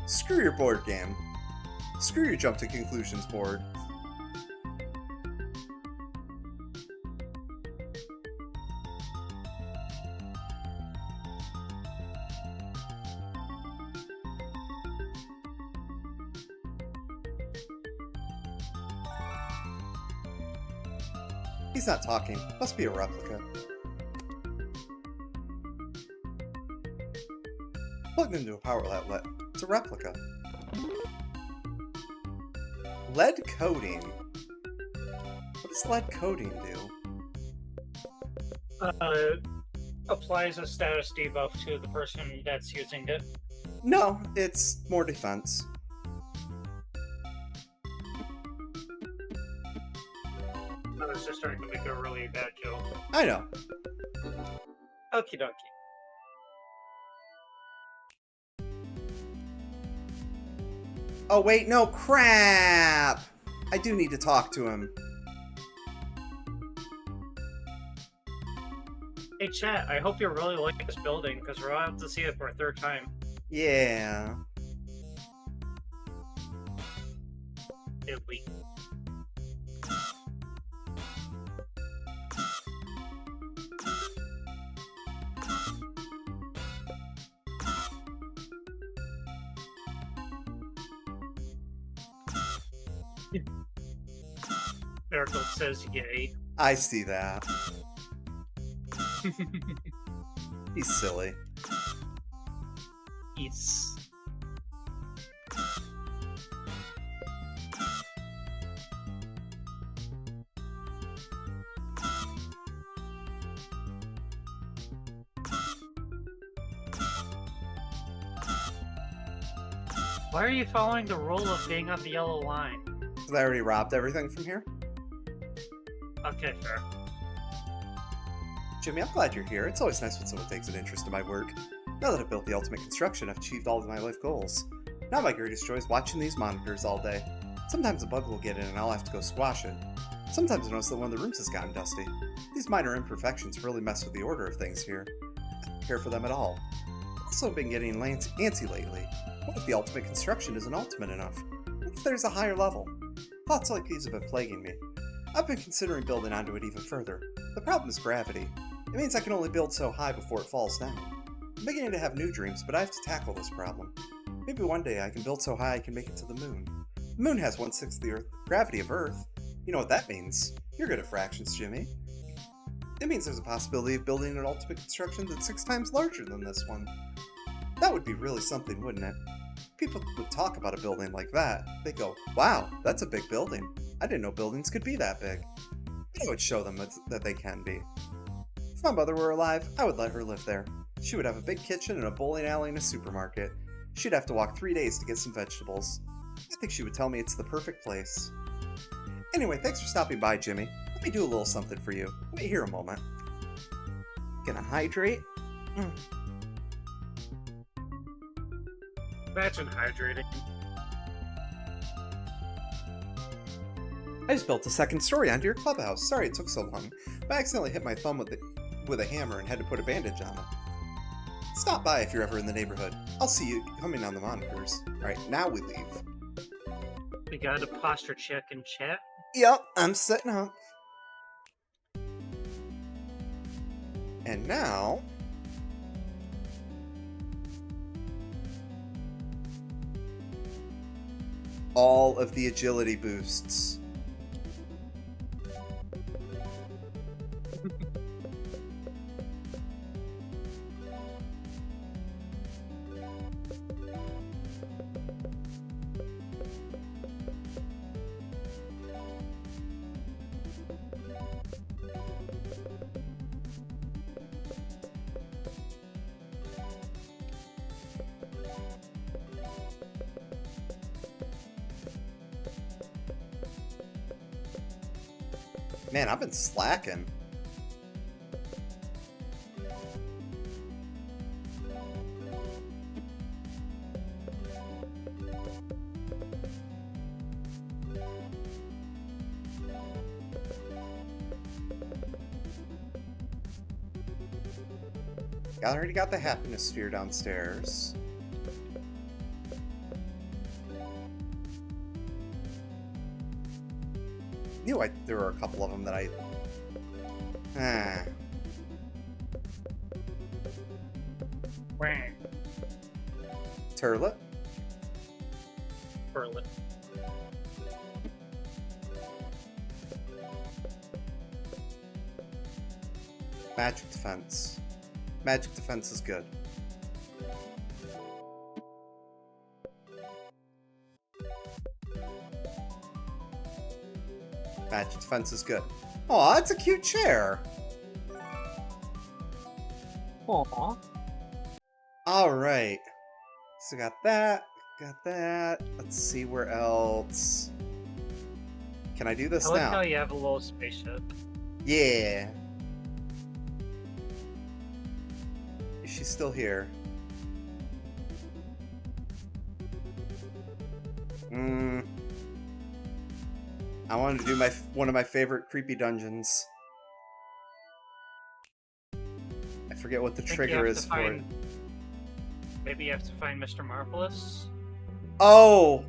Screw your board game. Screw your jump to conclusions board. He's not talking. Must be a replica. Plugged into a power outlet. It's a replica. Lead coating? What does lead coating do? Applies a status debuff to the person that's using it. No, it's more defense. because they're starting to make a really bad joke. I know. Okie dokie. Oh, wait, no, crap! I do need to talk to him. Hey, chat, I hope you really like this building, because we're about to see it for a third time. Yeah. Did we? Miracle says yay. I see that. He's silly. Yes. Why are you following the rule of being on the yellow line? Because I already robbed everything from here. Okay, fair. Jimmy, I'm glad you're here. It's always nice when someone takes an interest in my work. Now that I've built the ultimate construction, I've achieved all of my life goals. Now my greatest joy is watching these monitors all day. Sometimes a bug will get in and I'll have to go squash it. Sometimes I notice that one of the rooms has gotten dusty. These minor imperfections really mess with the order of things here. I don't care for them at all. I've also been getting antsy lately. What if the ultimate construction isn't ultimate enough? What if there's a higher level? Thoughts like these have been plaguing me. I've been considering building onto it even further. The problem is gravity. It means I can only build so high before it falls down. I'm beginning to have new dreams, but I have to tackle this problem. Maybe one day I can build so high I can make it to the moon. The moon has 1/6 the gravity of Earth. You know what that means. You're good at fractions, Jimmy. It means there's a possibility of building an ultimate construction that's 6 times larger than this one. That would be really something, wouldn't it? People would talk about a building like that. They'd go, wow, that's a big building. I didn't know buildings could be that big. I would show them that they can be. If my mother were alive, I would let her live there. She would have a big kitchen and a bowling alley and a supermarket. She'd have to walk 3 days to get some vegetables. I think she would tell me it's the perfect place. Anyway, thanks for stopping by, Jimmy. Let me do a little something for you. Wait here a moment. Gonna hydrate? Imagine hydrating. I just built a second story onto your clubhouse. Sorry it took so long, but I accidentally hit my thumb with a hammer and had to put a bandage on it. Stop by if you're ever in the neighborhood. I'll see you coming on the monitors. Alright, now we leave. We got a posture check in chat. Yep, I'm setting up. And now... all of the agility boosts. Man, I've been slacking. I already got the happiness sphere downstairs. Knew there were a couple of them that I... Wang. Turlet? Perlet. Magic defense. Magic defense is good. Magic defense is good. Aw, it's a cute chair! Aww. Alright. So got that. Got that. Let's see where else. Can I do I this like now? how you have a little spaceship. Yeah. Is she still here? I wanted to do one of my favorite creepy dungeons. I forget what the I think you trigger have to is for it. find. Maybe you have to find Mr. Marvelous. Oh!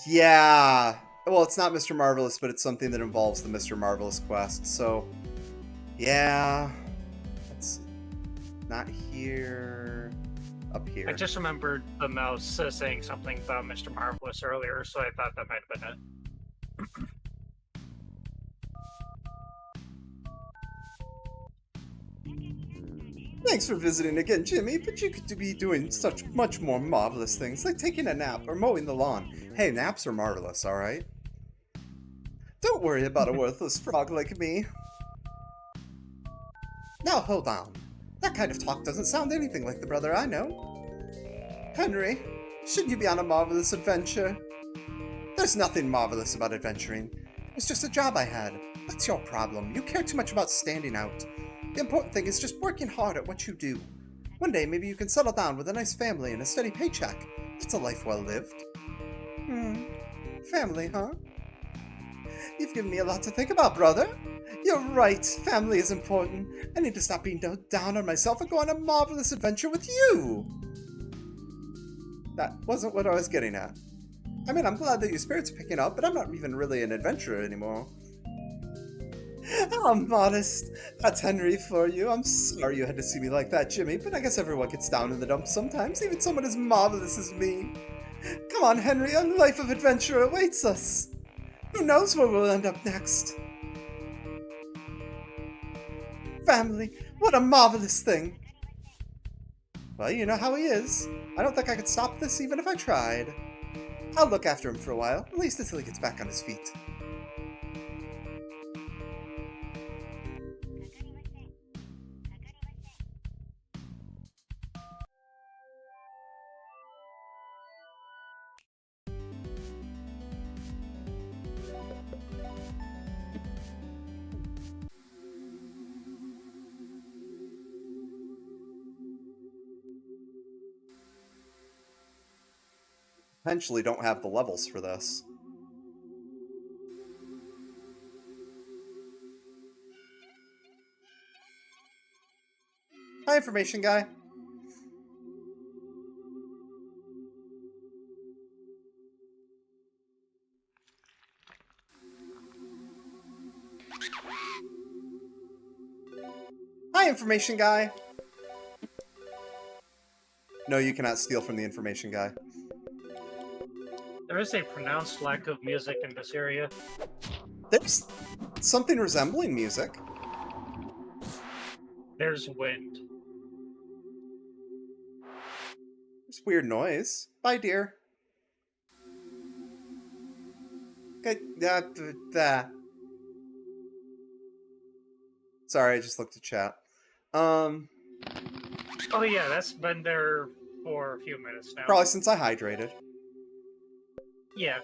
Yeah. Well, it's not Mr. Marvelous, but it's something that involves the Mr. Marvelous quest. So, yeah. It's not here. Up here. I just remembered the mouse saying something about Mr. Marvelous earlier, so I thought that might have been it. Thanks for visiting again, Jimmy, but you could be doing much more marvelous things, like taking a nap or mowing the lawn. Hey, naps are marvelous, alright? Don't worry about a worthless frog like me. Now hold on. That kind of talk doesn't sound anything like the brother I know. Henry, shouldn't you be on a marvelous adventure? There's nothing marvelous about adventuring. It was just a job I had. That's your problem. You care too much about standing out. The important thing is just working hard at what you do. One day, maybe you can settle down with a nice family and a steady paycheck. That's a life well lived. Family, huh? You've given me a lot to think about, brother. You're right. Family is important. I need to stop being down on myself and go on a marvelous adventure with you. That wasn't what I was getting at. I mean, I'm glad that your spirit's picking up, but I'm not even really an adventurer anymore. I'm modest. That's Henry for you. I'm sorry you had to see me like that, Jimmy, but I guess everyone gets down in the dumps sometimes, even someone as marvelous as me. Come on, Henry, a life of adventure awaits us. Who knows where we'll end up next? Family, what a marvelous thing. Well, you know how he is. I don't think I could stop this even if I tried. I'll look after him for a while, at least until he gets back on his feet. Potentially don't have the levels for this. Hi, information guy. Hi, information guy. No, you cannot steal from the information guy. There is a pronounced lack of music in this area. There's something resembling music. There's wind. There's weird noise. Bye, dear. Okay, Sorry, I just looked at chat. Oh yeah, that's been there for a few minutes now. Probably since I hydrated. Yeah.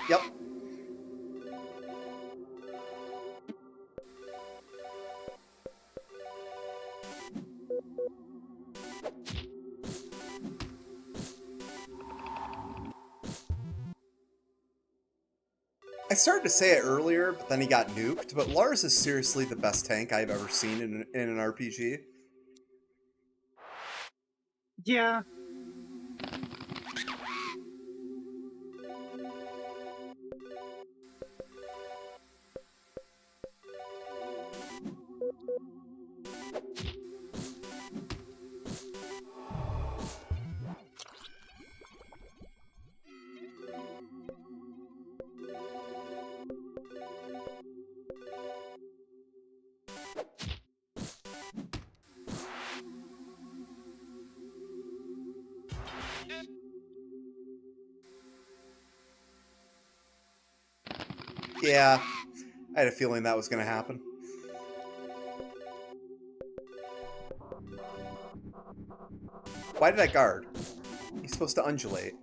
Yep. I started to say it earlier, but then he got nuked, but Lars is seriously the best tank I've ever seen in an RPG. Yeah. Yeah, I had a feeling that was going to happen. Why did I guard? He's supposed to undulate.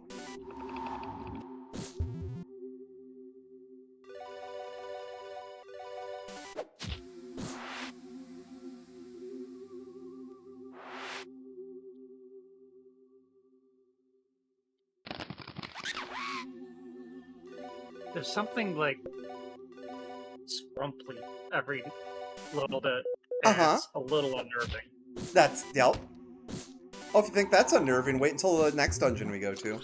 There's something like scrumply every little bit, and Uh-huh. it's a little unnerving. That's, yep. Oh, if you think that's unnerving, wait until the next dungeon we go to.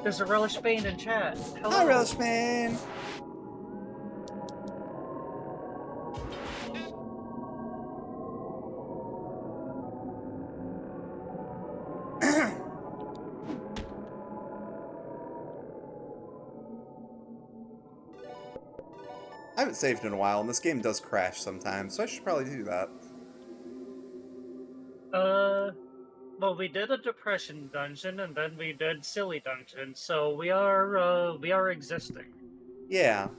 There's a Relish Bane in chat. Hello. Hi, Relishman! I haven't saved in a while, and this game does crash sometimes, so I should probably do that. Well, we did a depression dungeon, and then we did silly dungeon, so we are existing. Yeah.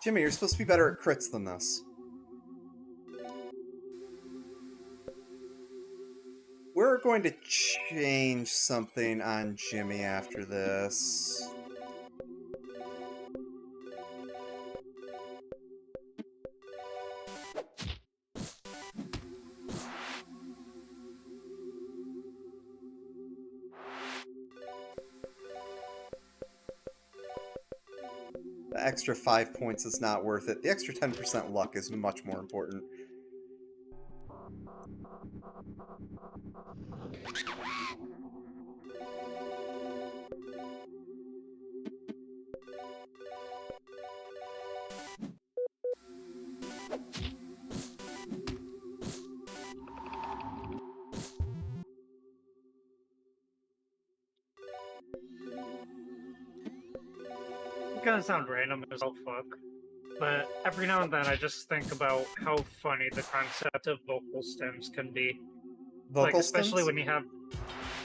Jimmy, you're supposed to be better at crits than this. We're going to change something on Jimmy after this. The extra 5 points is not worth it. The extra 10% luck is much more important. It's gonna sound random as all fuck, but every now and then I just think about how funny the concept of vocal stems can be. Like, Vocal especially stems? when you have,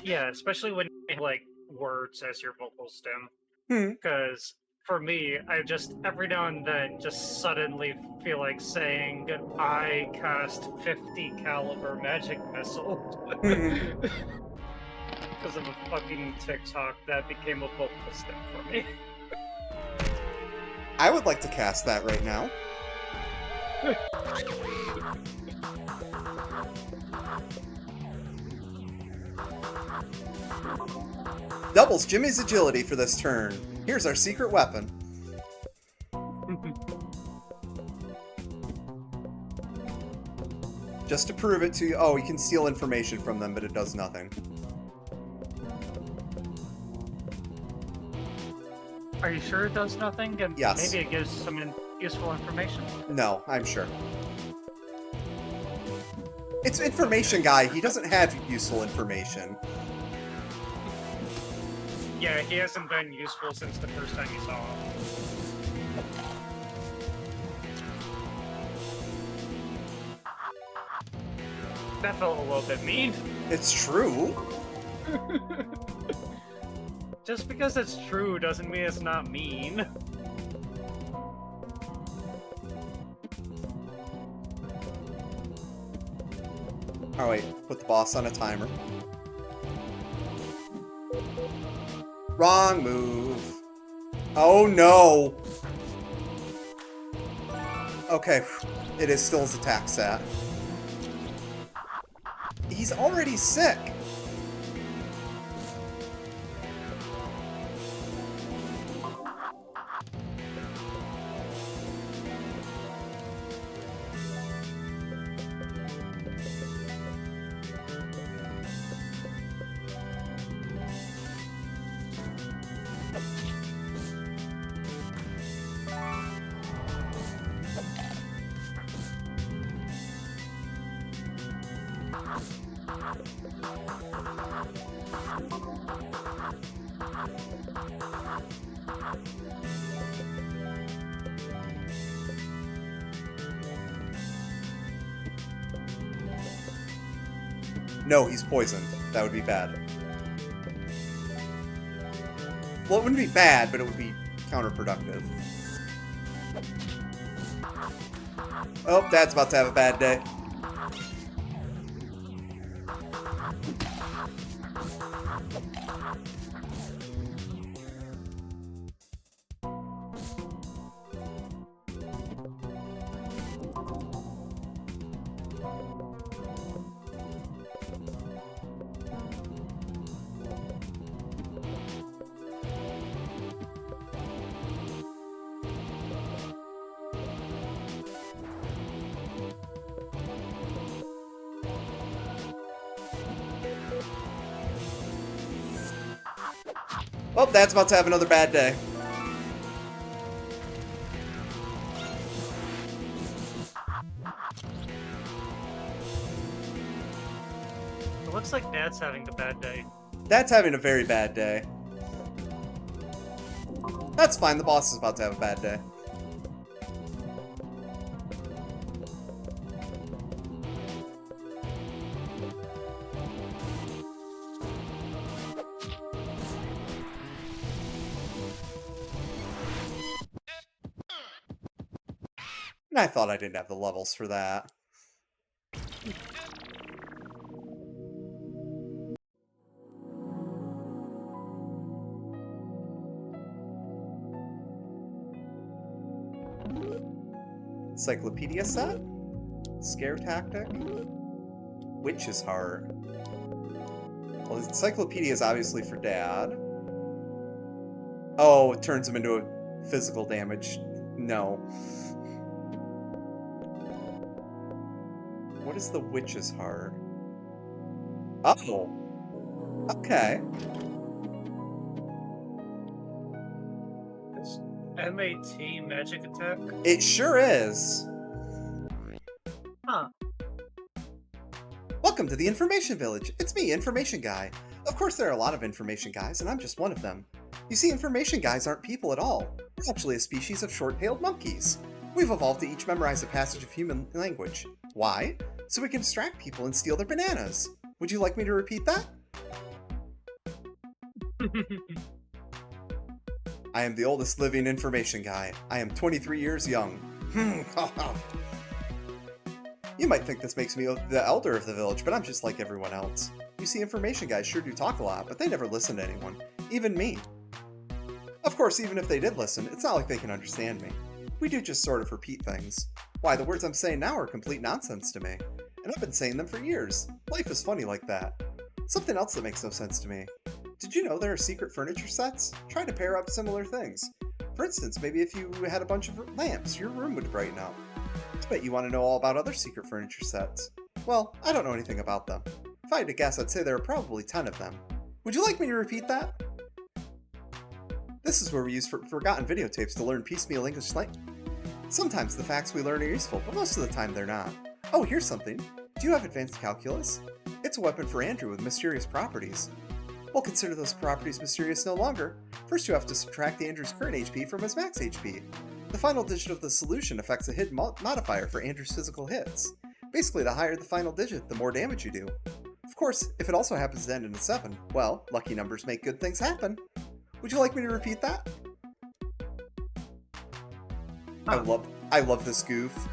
yeah, especially when you have, like, words as your vocal stem. Hmm. Because for me, I just every now and then just suddenly feel like saying, "I cast 50 caliber magic missile." Because of a fucking TikTok that became a vocal stem for me. I would like to cast that right now. Doubles Jimmy's agility for this turn. Here's our secret weapon. Just to prove it to you. Oh, you can steal information from them, but it does nothing. Are you sure it does nothing? And Yes. maybe it gives some useful information. No, I'm sure. It's information guy. He doesn't have useful information. Yeah, he hasn't been useful since the first time you saw him. That felt a little bit mean. It's true. Just because it's true doesn't mean it's not mean. Oh wait, put the boss on a timer. Wrong move. Oh no. Okay, it is still his attack stat. He's already sick. No, he's poisoned. That would be bad. Well, it wouldn't be bad, but it would be counterproductive. Oh, Dad's about to have a bad day. Oh, Dad's about to have another bad day. It looks like Dad's having a bad day. Dad's having a very bad day. That's fine, the boss is about to have a bad day. And I thought I didn't have the levels for that. Encyclopedia set? Scare tactic? Witch's heart. Well, the encyclopedia is obviously for Dad. Oh, it turns him into a physical damage. No. What is the witch's heart? Oh. Okay. It's MAT magic attack? It sure is. Huh. Welcome to the Information Village. It's me, Information Guy. Of course, there are a lot of Information Guys, and I'm just one of them. You see, Information Guys aren't people at all. We're actually a species of short-tailed monkeys. We've evolved to each memorize a passage of human language. Why? So we can distract people and steal their bananas. Would you like me to repeat that? I am the oldest living Information Guy. I am 23 years young. You might think this makes me the elder of the village, but I'm just like everyone else. You see, Information Guys sure do talk a lot, but they never listen to anyone. Even me. Of course, even if they did listen, it's not like they can understand me. We do just sort of repeat things. Why, the words I'm saying now are complete nonsense to me. And I've been saying them for years. Life is funny like that. Something else that makes no sense to me. Did you know there are secret furniture sets? Try to pair up similar things. For instance, maybe if you had a bunch of lamps, your room would brighten up. I bet you want to know all about other secret furniture sets. Well, I don't know anything about them. If I had to guess, I'd say there are probably 10 of them. Would you like me to repeat that? This is where we use forgotten videotapes to learn piecemeal English slang. Sometimes the facts we learn are useful, but most of the time they're not. Oh, here's something. Do you have advanced calculus? It's a weapon for Andrew with mysterious properties. We'll consider those properties mysterious no longer. First you have to subtract Andrew's current HP from his max HP. The final digit of the solution affects a hidden modifier for Andrew's physical hits. Basically, the higher the final digit, the more damage you do. Of course, if it also happens to end in a 7, well, lucky numbers make good things happen. Would you like me to repeat that? I love this goof.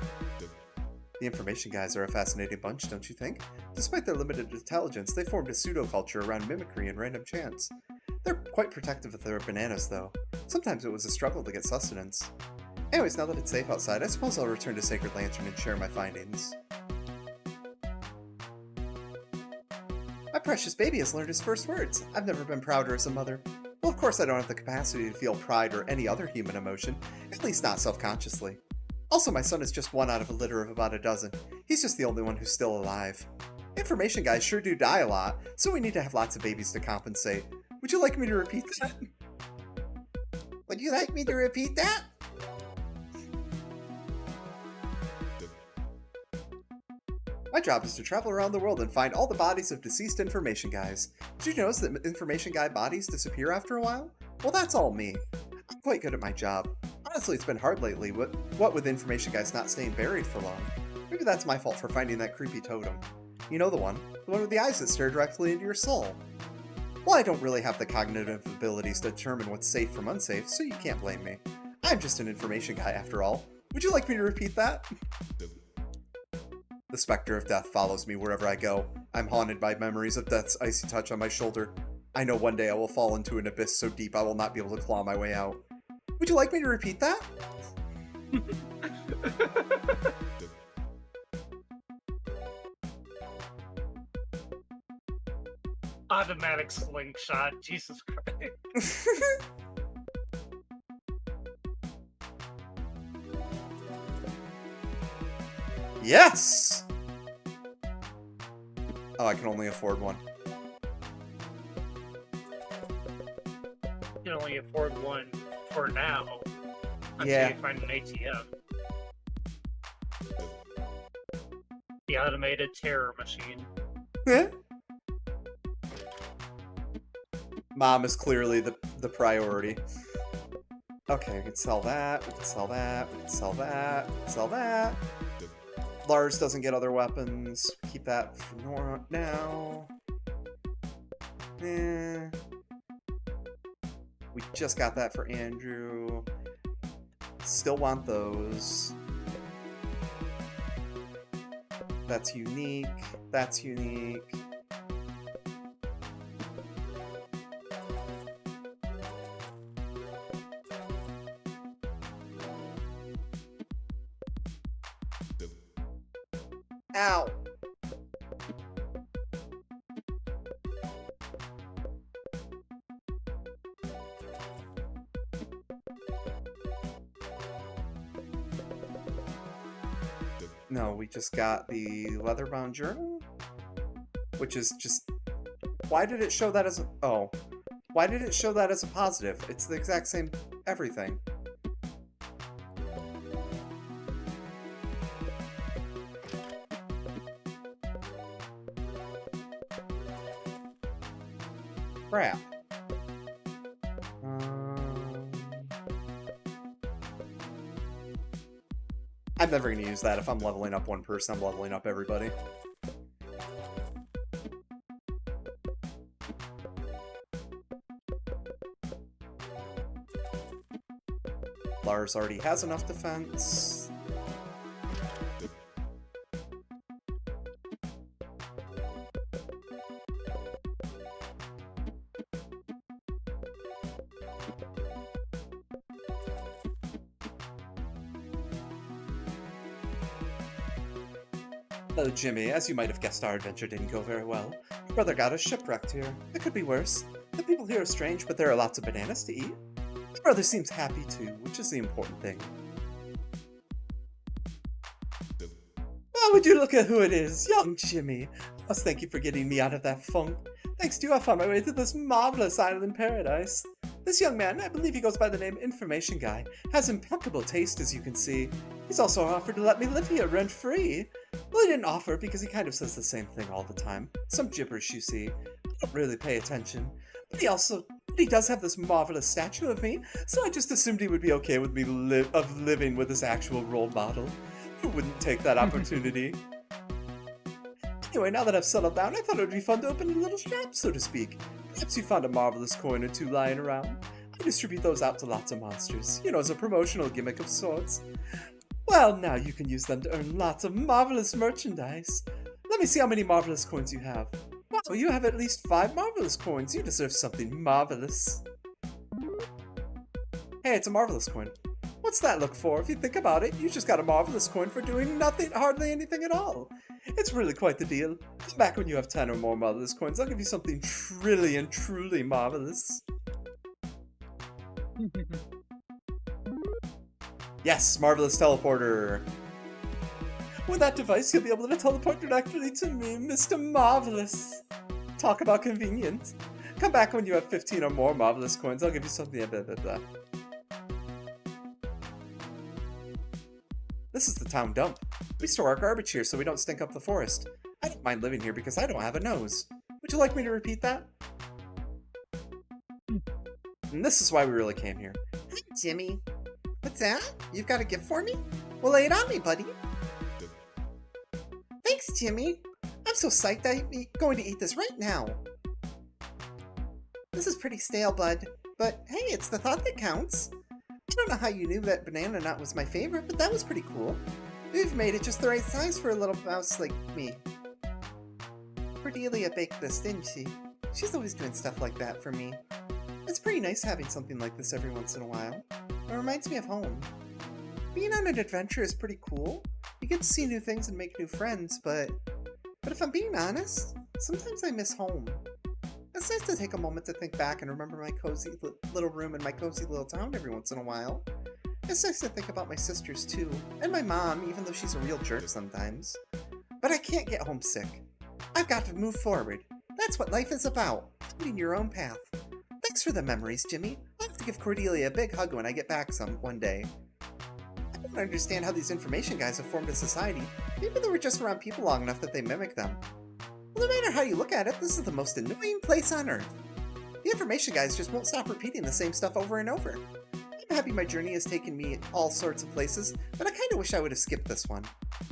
The Information Guys are a fascinating bunch, don't you think? Despite their limited intelligence, they formed a pseudo-culture around mimicry and random chance. They're quite protective of their bananas, though. Sometimes it was a struggle to get sustenance. Anyways, now that it's safe outside, I suppose I'll return to Sacred Lantern and share my findings. My precious baby has learned his first words. I've never been prouder as a mother. Well, of course I don't have the capacity to feel pride or any other human emotion, at least not self-consciously. Also, my son is just one out of a litter of about a dozen. He's just the only one who's still alive. Information Guys sure do die a lot, so we need to have lots of babies to compensate. Would you like me to repeat that? Would you like me to repeat that? job is to travel around the world and find all the bodies of deceased information guys. Did you notice that information guy bodies disappear after a while? Well, that's all me. I'm quite good at my job. Honestly, it's been hard lately, what with information guys not staying buried for long. Maybe that's my fault for finding that creepy totem. You know the one with the eyes that stare directly into your soul. Well, I don't really have the cognitive abilities to determine what's safe from unsafe, so you can't blame me. I'm just an information guy after all. Would you like me to repeat that? The specter of death follows me wherever I go. I'm haunted by memories of death's icy touch on my shoulder. I know one day I will fall into an abyss so deep I will not be able to claw my way out. Would you like me to repeat that? Automatic slingshot, Jesus Christ. Yes! Oh, I can only afford one. You can only afford one for now. Until Yeah. you find an ATM. The automated terror machine. Mom is clearly the priority. Okay, we can sell that, we can sell that, we can sell that, we can sell that. Lars doesn't get other weapons. Keep that for now. We just got that for Andrew. Still want those. That's unique. That's unique. Ow! No, we just got the leather-bound journal? Which is just... Why did it show that as a... Oh. Why did it show that as a positive? It's the exact same everything. Crap. I'm never going to use that. If I'm leveling up one person, I'm leveling up everybody. Lars already has enough defense. Hello, Jimmy. As you might have guessed, our adventure didn't go very well. Your brother got us shipwrecked here. It could be worse. The people here are strange, but there are lots of bananas to eat. Your brother seems happy too, which is the important thing. Oh, would you look at who it is? Young Jimmy. I must thank you for getting me out of that funk. Thanks to you, I found my way to this marvelous island paradise. This young man, I believe he goes by the name Information Guy, has impeccable taste, as you can see. He's also offered to let me live here rent-free. Well, he didn't offer because he kind of says the same thing all the time. Some gibberish, you see. I don't really pay attention. But he does have this marvelous statue of me, so I just assumed he would be okay with me living with his actual role model. Who wouldn't take that opportunity? Anyway, now that I've settled down, I thought it would be fun to open a little shop, so to speak. Perhaps you found a marvelous coin or two lying around. I distribute those out to lots of monsters, as a promotional gimmick of sorts. Well, now you can use them to earn lots of marvelous merchandise. Let me see how many marvelous coins you have. Wow, you have at least 5 marvelous coins. You deserve something marvelous. Hey, it's a marvelous coin. What's that look for? If you think about it, you just got a marvelous coin for doing nothing, hardly anything at all. It's really quite the deal. Come back when you have 10 or more marvelous coins. I'll give you something truly marvelous. Yes, marvelous teleporter. With that device, you'll be able to teleport directly to me, Mr. Marvelous. Talk about convenient. Come back when you have 15 or more marvelous coins. I'll give you something blah blah blah. The This is the town dump. We store our garbage here so we don't stink up the forest. I don't mind living here because I don't have a nose. Would you like me to repeat that? And this is why we really came here. Hi, Jimmy. What's that? You've got a gift for me? Well, lay it on me, buddy. Thanks, Jimmy. I'm so psyched I'm going to eat this right now. This is pretty stale, bud. But hey, it's the thought that counts. I don't know how you knew that banana nut was my favorite, but that was pretty cool. You've made it just the right size for a little mouse like me. Cordelia baked this, didn't she? She's always doing stuff like that for me. It's pretty nice having something like this every once in a while. It reminds me of home. Being on an adventure is pretty cool. You get to see new things and make new friends, but if I'm being honest, sometimes I miss home. It's nice to take a moment to think back and remember my cozy little room in my cozy little town every once in a while. It's nice to think about my sisters too, and my mom, even though she's a real jerk sometimes. But I can't get homesick. I've got to move forward. That's what life is about, finding your own path. Thanks for the memories, Jimmy. I'll have to give Cordelia a big hug when I get back one day. I don't understand how these information guys have formed a society. Maybe they were just around people long enough that they mimic them. Well, no matter how you look at it, this is the most annoying place on Earth. The information guys just won't stop repeating the same stuff over and over. I'm happy my journey has taken me all sorts of places, but I kinda wish I would have skipped this one.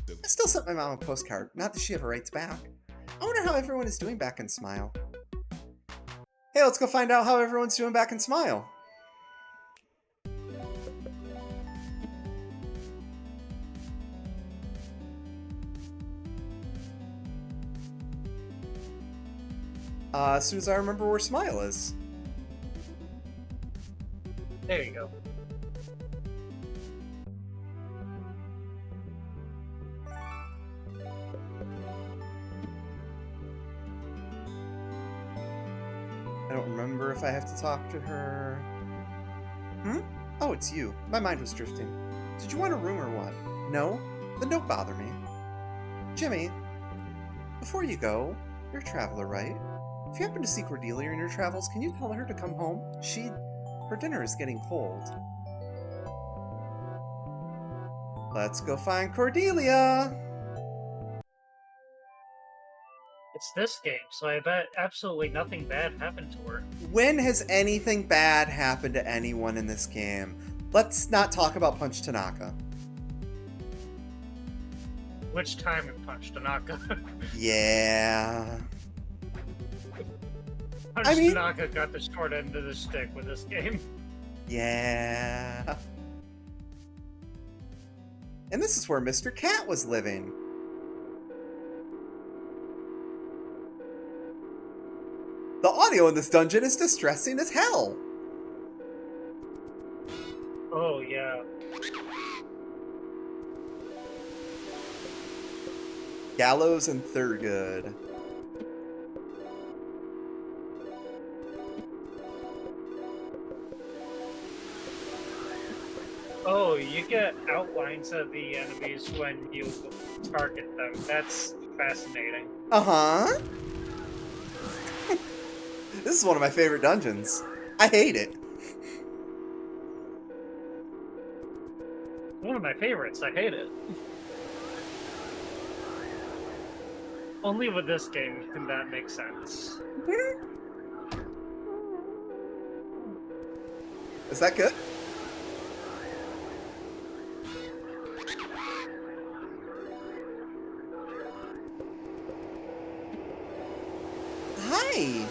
I still sent my mom a postcard, not that she ever writes back. I wonder how everyone is doing back in Smile. Hey, let's go find out how everyone's doing back in Smile. As soon as I remember where Smile is. There you go. I don't remember if I have to talk to her. Oh, it's you. My mind was drifting. Did you want a room or what? No? Then don't bother me. Jimmy, before you go, you're a traveler, right? If you happen to see Cordelia in your travels, can you tell her to come home? Her dinner is getting cold. Let's go find Cordelia! It's this game, so I bet absolutely nothing bad happened to her. When has anything bad happened to anyone in this game? Let's not talk about Punch Tanaka. Which time in Punch Tanaka? Yeah. Punch Tanaka got the short end of the stick with this game. Yeah. And this is where Mr. Cat was living. The audio in this dungeon is distressing as hell. Oh, yeah. Gallows and Thurgood. Oh, you get outlines of the enemies when you target them. That's fascinating. Uh-huh. This is one of my favorite dungeons. I hate it. One of my favorites. I hate it. Only with this game can that make sense. Is that good? Hi!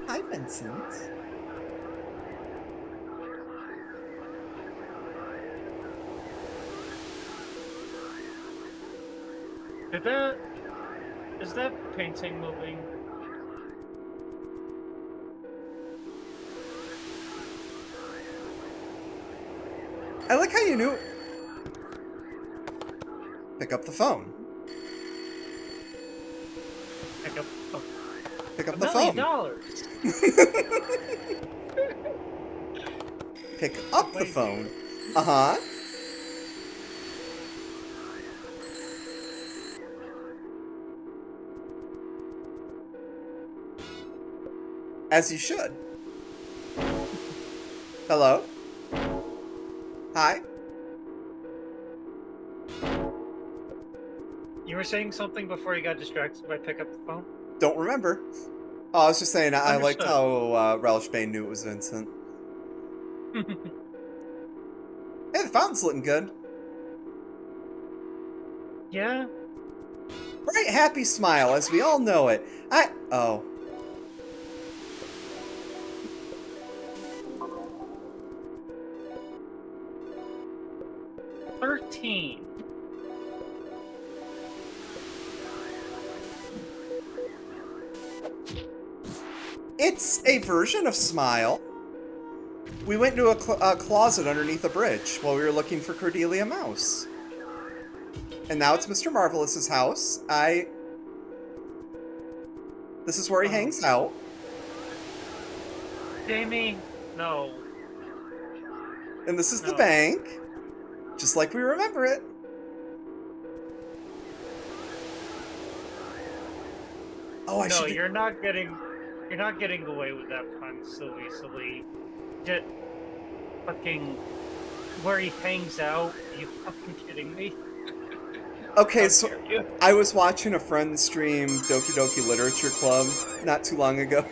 Hi, Vincent. Is that painting moving? I like how you knew. Pick up the phone. Pick up the phone. $1 million. Pick up the phone. Uh-huh. As you should. Hello? Hi? You were saying something before you got distracted by pick up the phone? Don't remember. Oh, I was just saying I liked Understood. how Relish Bane knew it was Vincent. Hey, the fountain's looking good. Yeah. Bright, happy smile, as we all know it. Oh. 13. It's a version of smile. We went into a closet underneath a bridge while we were looking for Cordelia Mouse. And now it's Mr. Marvelous's house. This is where he hangs out. Jamie, no. And this is the bank. Just like we remember it. Oh, I should. No, you're not getting away with that pun so easily. Just fucking where he hangs out. Are you fucking kidding me? Okay, so I was watching a friend stream Doki Doki Literature Club not too long ago.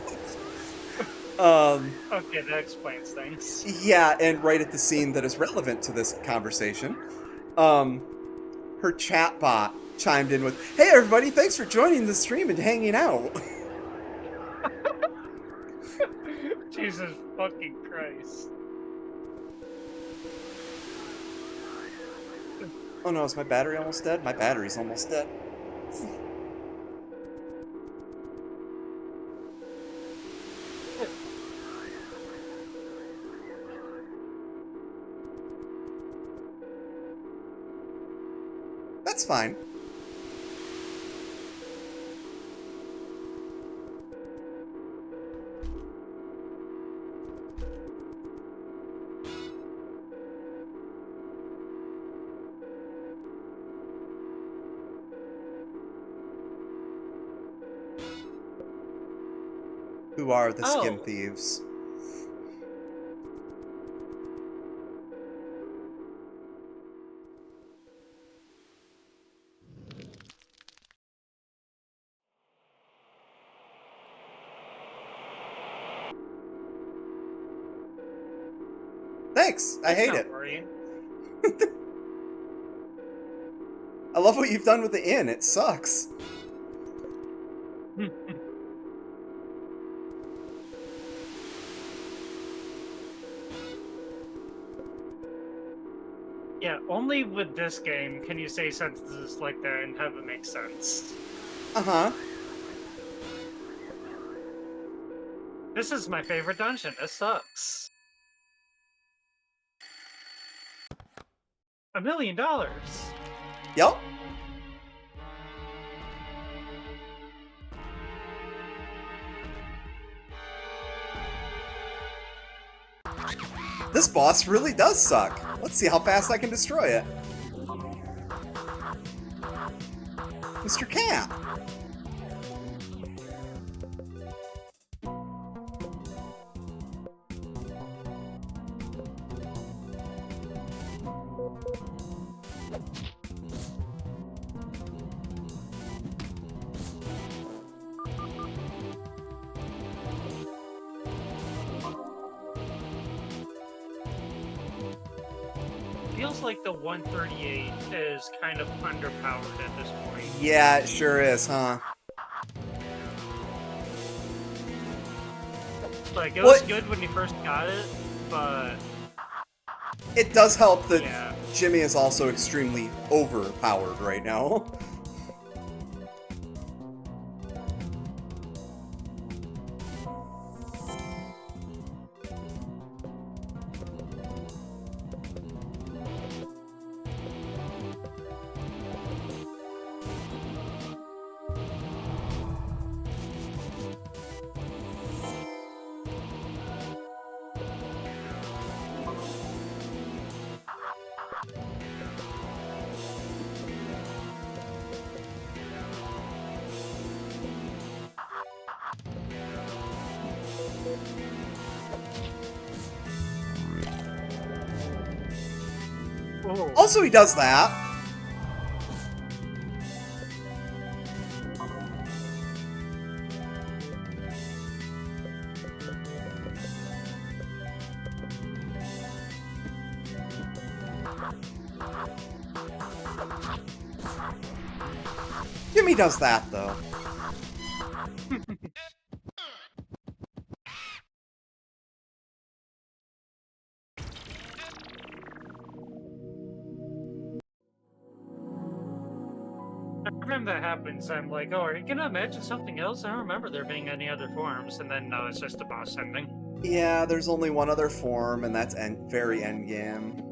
Okay, that explains things. Yeah, and right at the scene that is relevant to this conversation, her chat bot chimed in with, "Hey everybody, thanks for joining the stream and hanging out." Jesus fucking Christ. Oh no, is my battery almost dead? My battery's almost dead. That's fine. Who are the skin thieves? Thanks. I hate it. I love what you've done with the inn. It sucks. Yeah, only with this game can you say sentences like that and have it make sense. Uh-huh. This is my favorite dungeon. This sucks. $1 million. Yup. This boss really does suck. Let's see how fast I can destroy it. Mr. Cat. Feels like the 138 is kind of underpowered at this point. Yeah, it sure is, huh? Like, it was good when you first got it, but... It does help that Jimmy is also extremely overpowered right now. Also, he does that. Jimmy does that, though. Every time that happens, I'm like, oh, are you gonna imagine something else? I don't remember there being any other forms. And then, no, it's just a boss ending. Yeah, there's only one other form, and that's very endgame.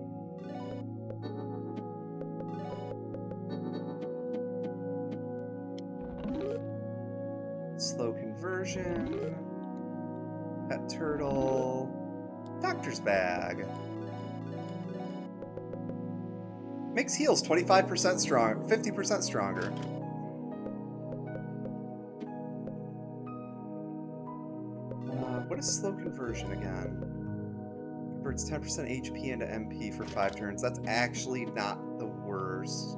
Slow conversion. Pet turtle. Doctor's bag. Makes heals 25% strong, 50% stronger. What is slow conversion again? Converts 10% HP into MP for 5 turns. That's actually not the worst.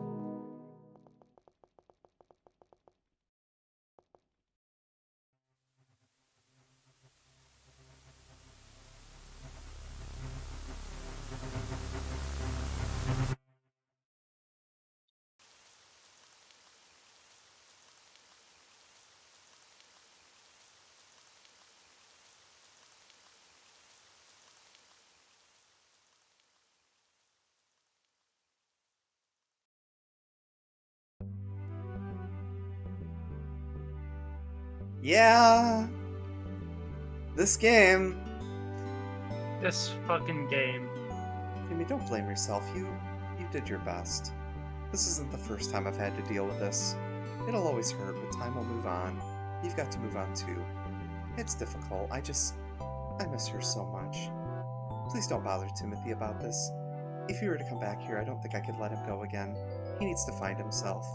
Yeah! This game! This fucking game. Jimmy, don't blame yourself. You did your best. This isn't the first time I've had to deal with this. It'll always hurt, but time will move on. You've got to move on too. It's difficult. I miss her so much. Please don't bother Timothy about this. If he were to come back here, I don't think I could let him go again. He needs to find himself.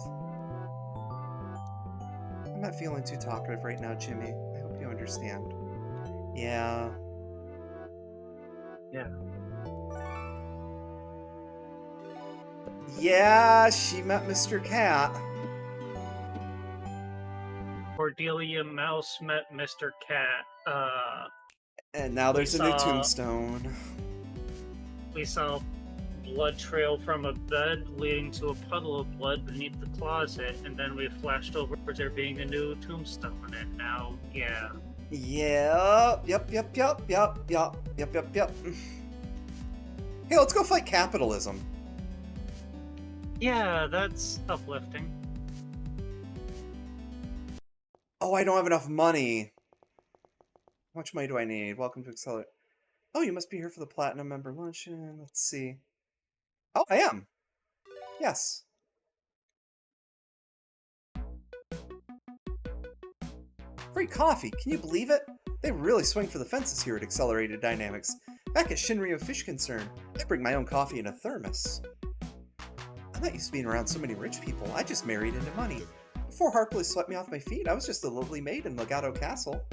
I'm not feeling too talkative right now, Jimmy. I hope you understand. Yeah. Yeah. Yeah, she met Mr. Cat. Cordelia Mouse met Mr. Cat. And now there's a new tombstone. We saw blood trail from a bed leading to a puddle of blood beneath the closet, and then we flashed over there being a new tombstone, and now, yeah. Yep. Hey, let's go fight capitalism. Yeah, that's uplifting. Oh, I don't have enough money. How much money do I need? Welcome to Accelerate. Oh, you must be here for the Platinum member luncheon. Let's see. Oh, I am. Yes. Free coffee. Can you believe it? They really swing for the fences here at Accelerated Dynamics. Back at Shinryu Fish Concern, I bring my own coffee in a thermos. I'm not used to being around so many rich people. I just married into money. Before Harpley swept me off my feet, I was just a lovely maid in Legato Castle.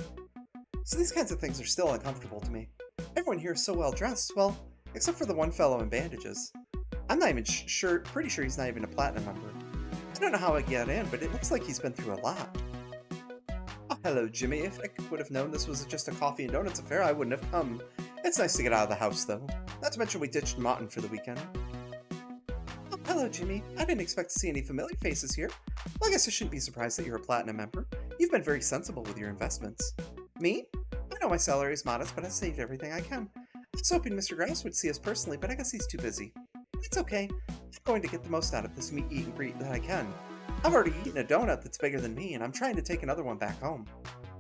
So these kinds of things are still uncomfortable to me. Everyone here is so well dressed, well, except for the one fellow in bandages. I'm not even pretty sure he's not even a Platinum member. I don't know how I get in, but it looks like he's been through a lot. Oh, hello, Jimmy. If I would have known this was just a coffee and donuts affair, I wouldn't have come. It's nice to get out of the house, though. Not to mention we ditched Martin for the weekend. Oh, hello, Jimmy. I didn't expect to see any familiar faces here. Well, I guess I shouldn't be surprised that you're a Platinum member. You've been very sensible with your investments. Me? I know my salary is modest, but I've saved everything I can. I was hoping Mr. Grouse would see us personally, but I guess he's too busy. It's okay. I'm going to get the most out of this meet, eat, and greet that I can. I've already eaten a donut that's bigger than me, and I'm trying to take another one back home.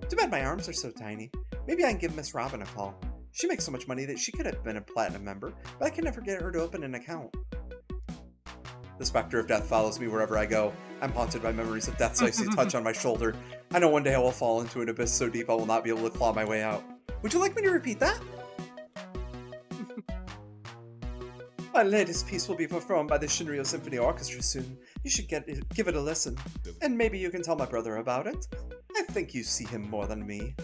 Too bad my arms are so tiny. Maybe I can give Miss Robin a call. She makes so much money that she could have been a Platinum member, but I can never get her to open an account. The specter of death follows me wherever I go. I'm haunted by memories of death's icy touch on my shoulder. I know one day I will fall into an abyss so deep I will not be able to claw my way out. Would you like me to repeat that? My latest piece will be performed by the Shinryu Symphony Orchestra soon. You should give it a listen. And maybe you can tell my brother about it. I think you see him more than me.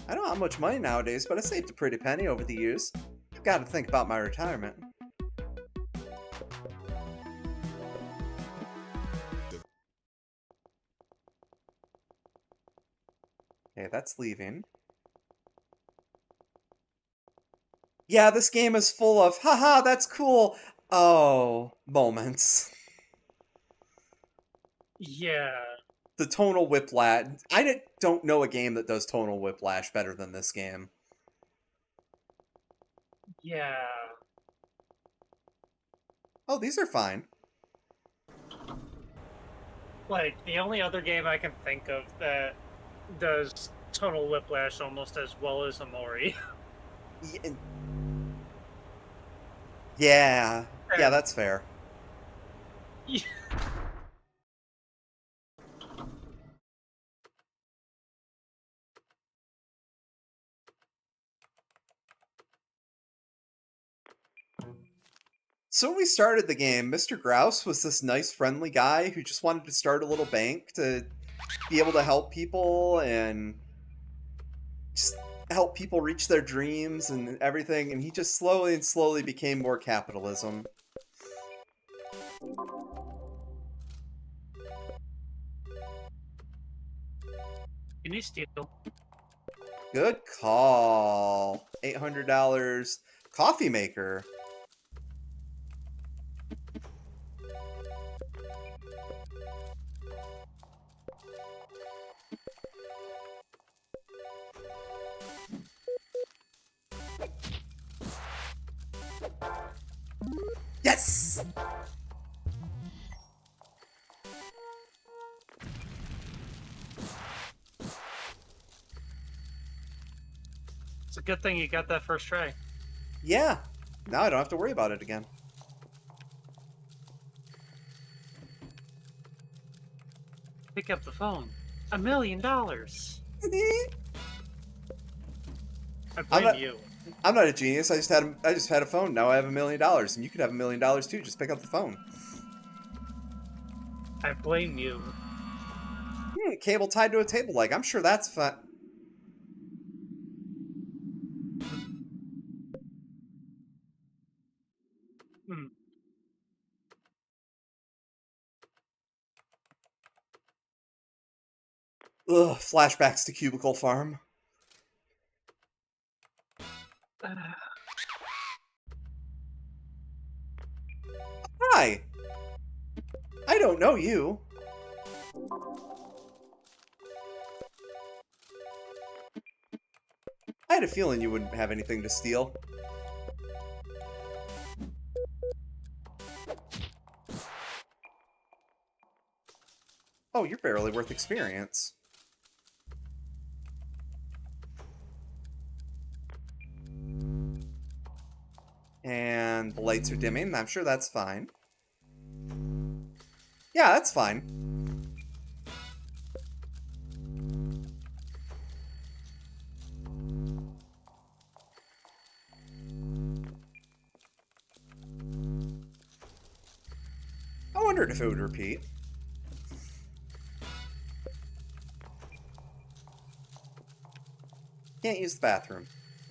I don't have much money nowadays, but I saved a pretty penny over the years. I've got to think about my retirement. Okay, that's leaving. Yeah, this game is full of, haha, that's cool, oh, moments. Yeah, The tonal whiplash. Don't know a game that does tonal whiplash better than this game. yeah. Oh, these are fine. Like, the only other game I can think of that does tonal whiplash almost as well as Amori. Y- Yeah, yeah, And that's fair. So when we started the game, Mr. Grouse was this nice, friendly guy who just wanted to start a little bank to be able to help people and just help people reach their dreams and everything, and he just slowly and slowly became more capitalism. Can you steal? Good call. $800 coffee maker. Yes! It's a good thing you got that first try. Yeah. Now I don't have to worry about it again. Pick up the phone. $1 million. I I'm blame not you. I'm not a genius. I just had a phone. Now I have $1 million, and you could have $1 million too. Just pick up the phone. I blame you. Cable tied to a table leg. I'm sure that's fun. Hmm. Ugh, flashbacks to Cubicle Farm. Hi. I don't know you. I had a feeling you wouldn't have anything to steal. Oh, you're barely worth experience. And the lights are dimming. I'm sure that's fine. Yeah, that's fine. I wondered if it would repeat. Can't use the bathroom.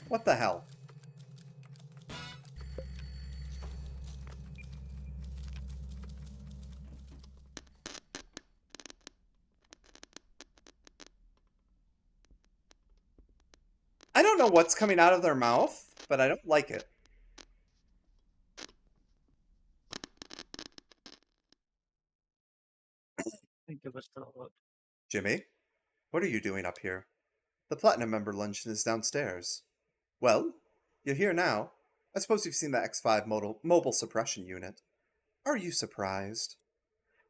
What the hell? I don't know what's coming out of their mouth, but I don't like it. I think it was still look. Jimmy, what are you doing up here? The Platinum member luncheon is downstairs. Well, you're here now. I suppose you've seen the X5 mobile suppression unit. Are you surprised?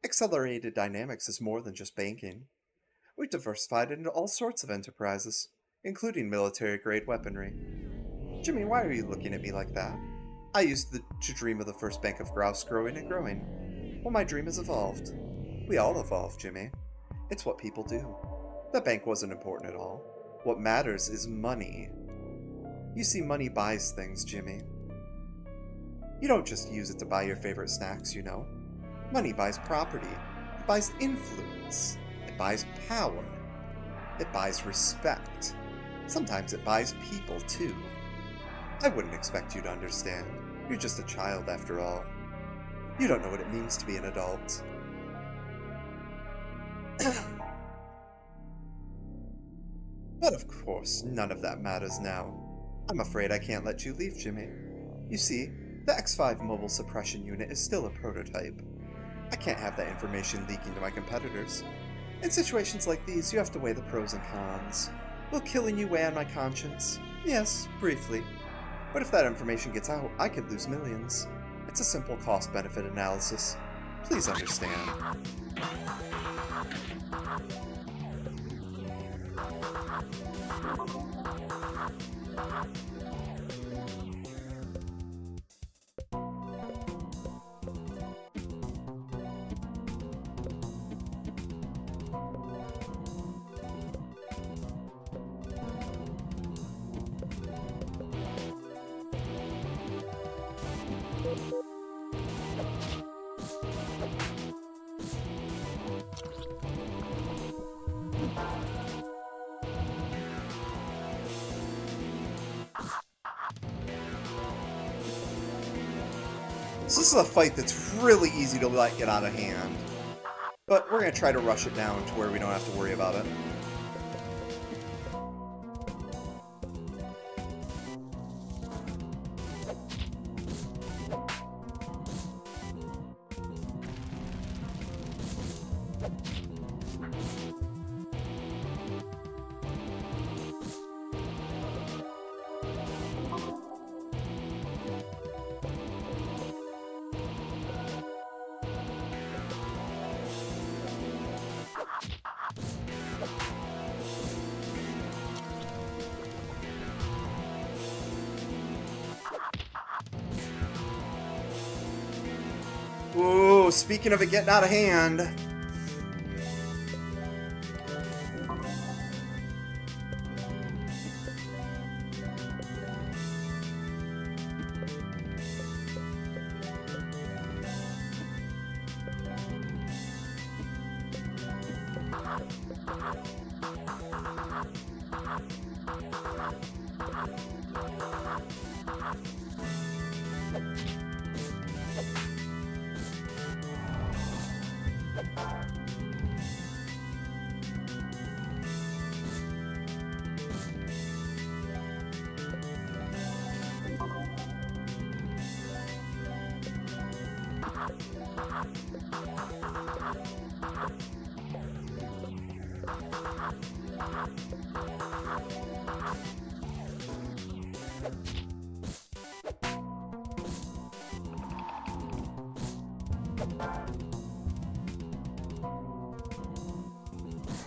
Accelerated Dynamics is more than just banking. We've diversified into all sorts of enterprises, including military-grade weaponry. Jimmy, why are you looking at me like that? I used to dream of the first bank of grouse growing and growing. Well, my dream has evolved. We all evolve, Jimmy. It's what people do. The bank wasn't important at all. What matters is money. You see, money buys things, Jimmy. You don't just use it to buy your favorite snacks, you know. Money buys property. It buys influence. It buys power. It buys respect. Sometimes it buys people, too. I wouldn't expect you to understand. You're just a child, after all. You don't know what it means to be an adult. But of course, none of that matters now. I'm afraid I can't let you leave, Jimmy. You see, the X5 mobile suppression unit is still a prototype. I can't have that information leaking to my competitors. In situations like these, you have to weigh the pros and cons. Will killing you weigh on my conscience? Yes, briefly. But if that information gets out, I could lose millions. It's a simple cost-benefit analysis. Please understand. So this is a fight that's really easy to let get out of hand. But we're going to try to rush it down to where we don't have to worry about it. Ooh, speaking of it getting out of hand.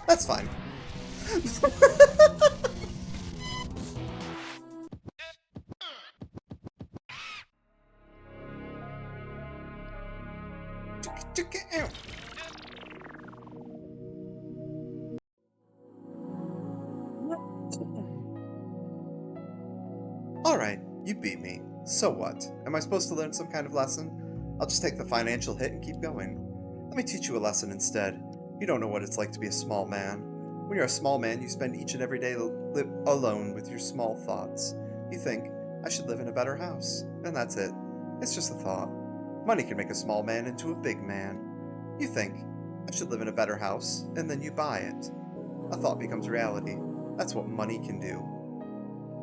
That's fine. Alright, you beat me. So what? Am I supposed to learn some kind of lesson? I'll just take the financial hit and keep going. Let me teach you a lesson instead. You don't know what it's like to be a small man. When you're a small man, you spend each and every day alone with your small thoughts. You think, I should live in a better house. And that's it. It's just a thought. Money can make a small man into a big man. You think, I should live in a better house, and then you buy it. A thought becomes reality. That's what money can do.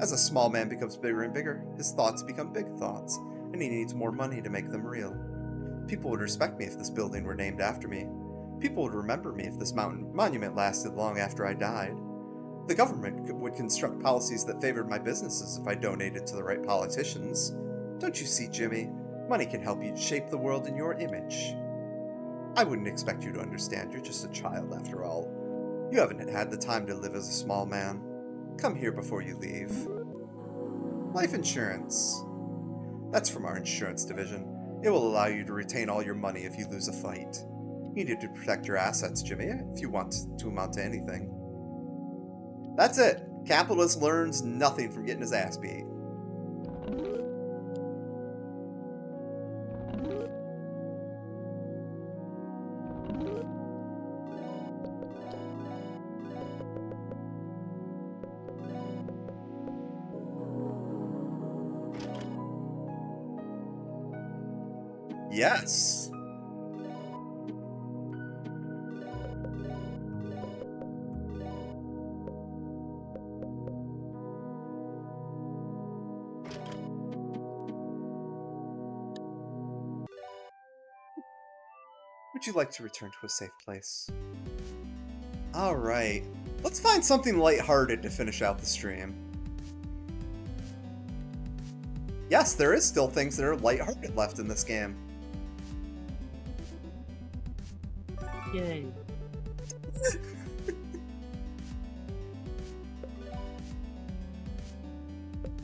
As a small man becomes bigger and bigger, his thoughts become big thoughts, and he needs more money to make them real. People would respect me if this building were named after me. People would remember me if this monument lasted long after I died. The government would construct policies that favored my businesses if I donated to the right politicians. Don't you see, Jimmy? Money can help you shape the world in your image. I wouldn't expect you to understand. You're just a child, after all. You haven't had the time to live as a small man. Come here before you leave. Life insurance. That's from our insurance division. It will allow you to retain all your money if you lose a fight. You need to protect your assets, Jimmy, if you want to amount to anything. That's it. Capitalist learns nothing from getting his ass beat. Yes. Would you like to return to a safe place? Alright. Let's find something lighthearted to finish out the stream. Yes, there is still things that are lighthearted left in this game. Yay.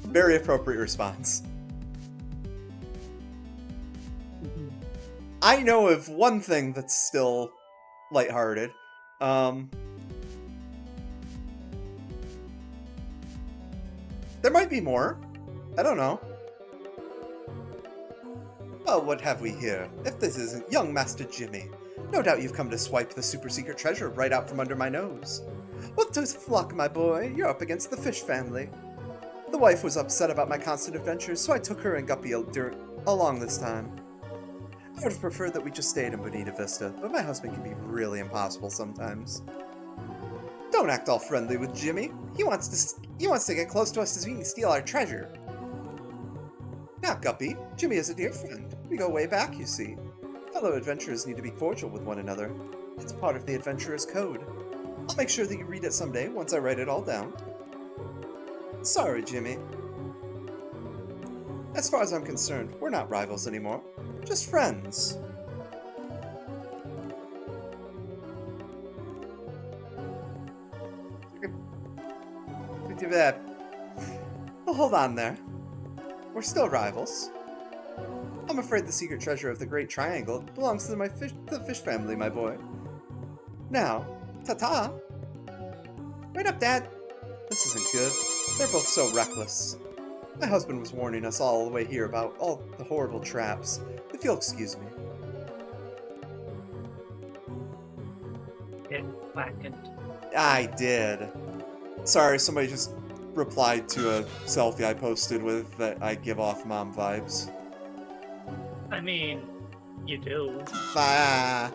Very appropriate response. I know of one thing that's still lighthearted. There might be more. I don't know. Well, what have we here? If this isn't young Master Jimmy. No doubt you've come to swipe the super secret treasure right out from under my nose. What does flock, my boy? You're up against the fish family. The wife was upset about my constant adventures, so I took her and Guppy along this time. I would have preferred that we just stayed in Bonita Vista, but my husband can be really impossible sometimes. Don't act all friendly with Jimmy. He wants to get close to us so he can steal our treasure. Now, Guppy, Jimmy is a dear friend. We go way back, you see. Fellow adventurers need to be cordial with one another. It's part of the adventurer's code. I'll make sure that you read it someday once I write it all down. Sorry, Jimmy. As far as I'm concerned, we're not rivals anymore. Just friends. Well, hold on there. We're still rivals. I'm afraid the secret treasure of the Great Triangle belongs to the fish family, my boy. Now, ta-ta! Wait up, Dad! This isn't good. They're both so reckless. My husband was warning us all the way here about all the horrible traps. If you'll excuse me. Get blackened. I did. Sorry, somebody just replied to a selfie I posted with that I give off mom vibes. I mean, you do. Ah.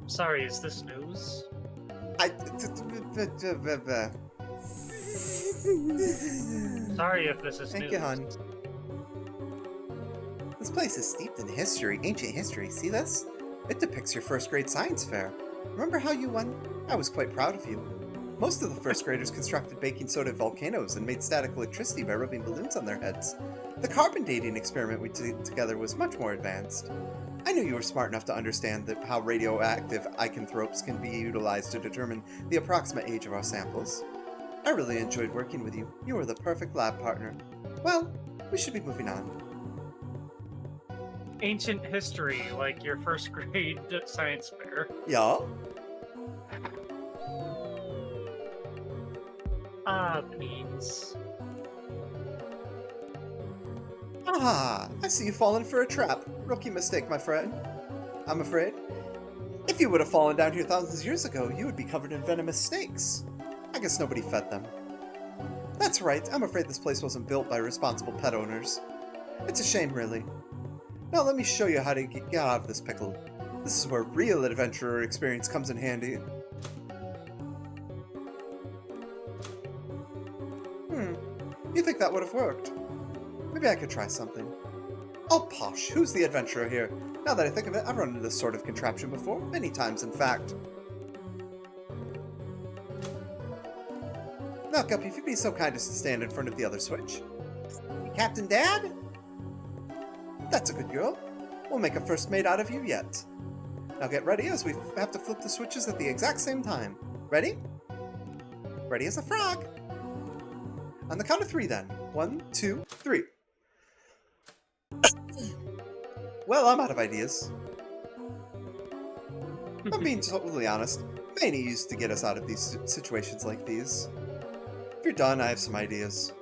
Sorry, is this news? Sorry if this is Thank news. you, hon. This place is steeped in history, ancient history. See this? It depicts your first grade science fair. Remember how you won? I was quite proud of you. Most of the first graders constructed baking soda volcanoes and made static electricity by rubbing balloons on their heads. The carbon dating experiment we did together was much more advanced. I knew you were smart enough to understand how radioactive icanthropes can be utilized to determine the approximate age of our samples. I really enjoyed working with you. You were the perfect lab partner. Well, we should be moving on. Ancient history, like your first grade science fair. Yeah? Beans. Ah, I see you've fallen for a trap. Rookie mistake, my friend. I'm afraid. If you would have fallen down here thousands of years ago, you would be covered in venomous snakes. I guess nobody fed them. That's right, I'm afraid this place wasn't built by responsible pet owners. It's a shame, really. Now let me show you how to get out of this pickle. This is where real adventurer experience comes in handy. You think that would have worked? Maybe I could try something. Oh, posh, who's the adventurer here? Now that I think of it, I've run into this sort of contraption before, many times in fact. Now, Guppy, if you'd be so kind as to stand in front of the other switch. Captain Dad? That's a good girl. We'll make a first mate out of you yet. Now get ready, as we have to flip the switches at the exact same time. Ready? Ready as a frog. On the count of three, then. 1, 2, 3. Well, I'm out of ideas. I'm being totally honest. Manny used to get us out of these situations like these. If you're done, I have some ideas.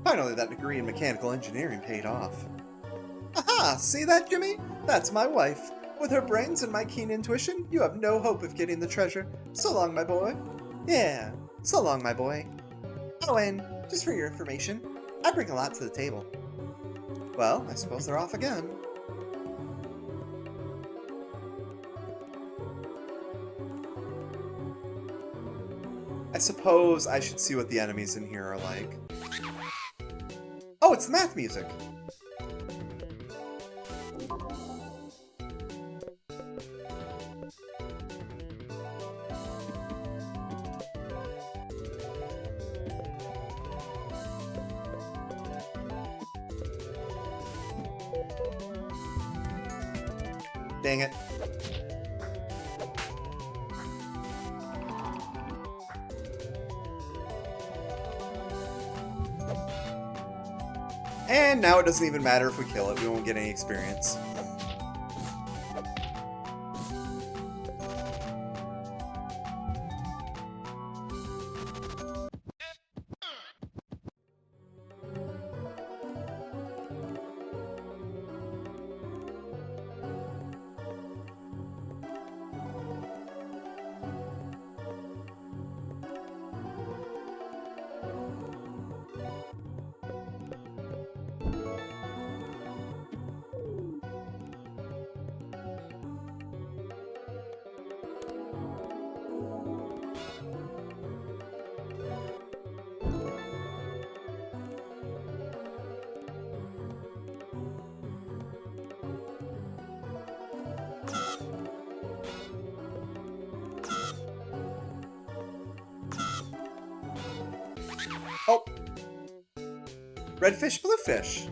Finally, that degree in mechanical engineering paid off. Aha! See that, Jimmy? That's my wife. With her brains and my keen intuition, you have no hope of getting the treasure. So long, my boy. Yeah, so long, my boy. Oh, and just for your information, I bring a lot to the table. Well, I suppose they're off again. I suppose I should see what the enemies in here are like. Oh, it's the math music! Dang it. And now it doesn't even matter if we kill it, we won't get any experience. Oh! Red fish, blue fish.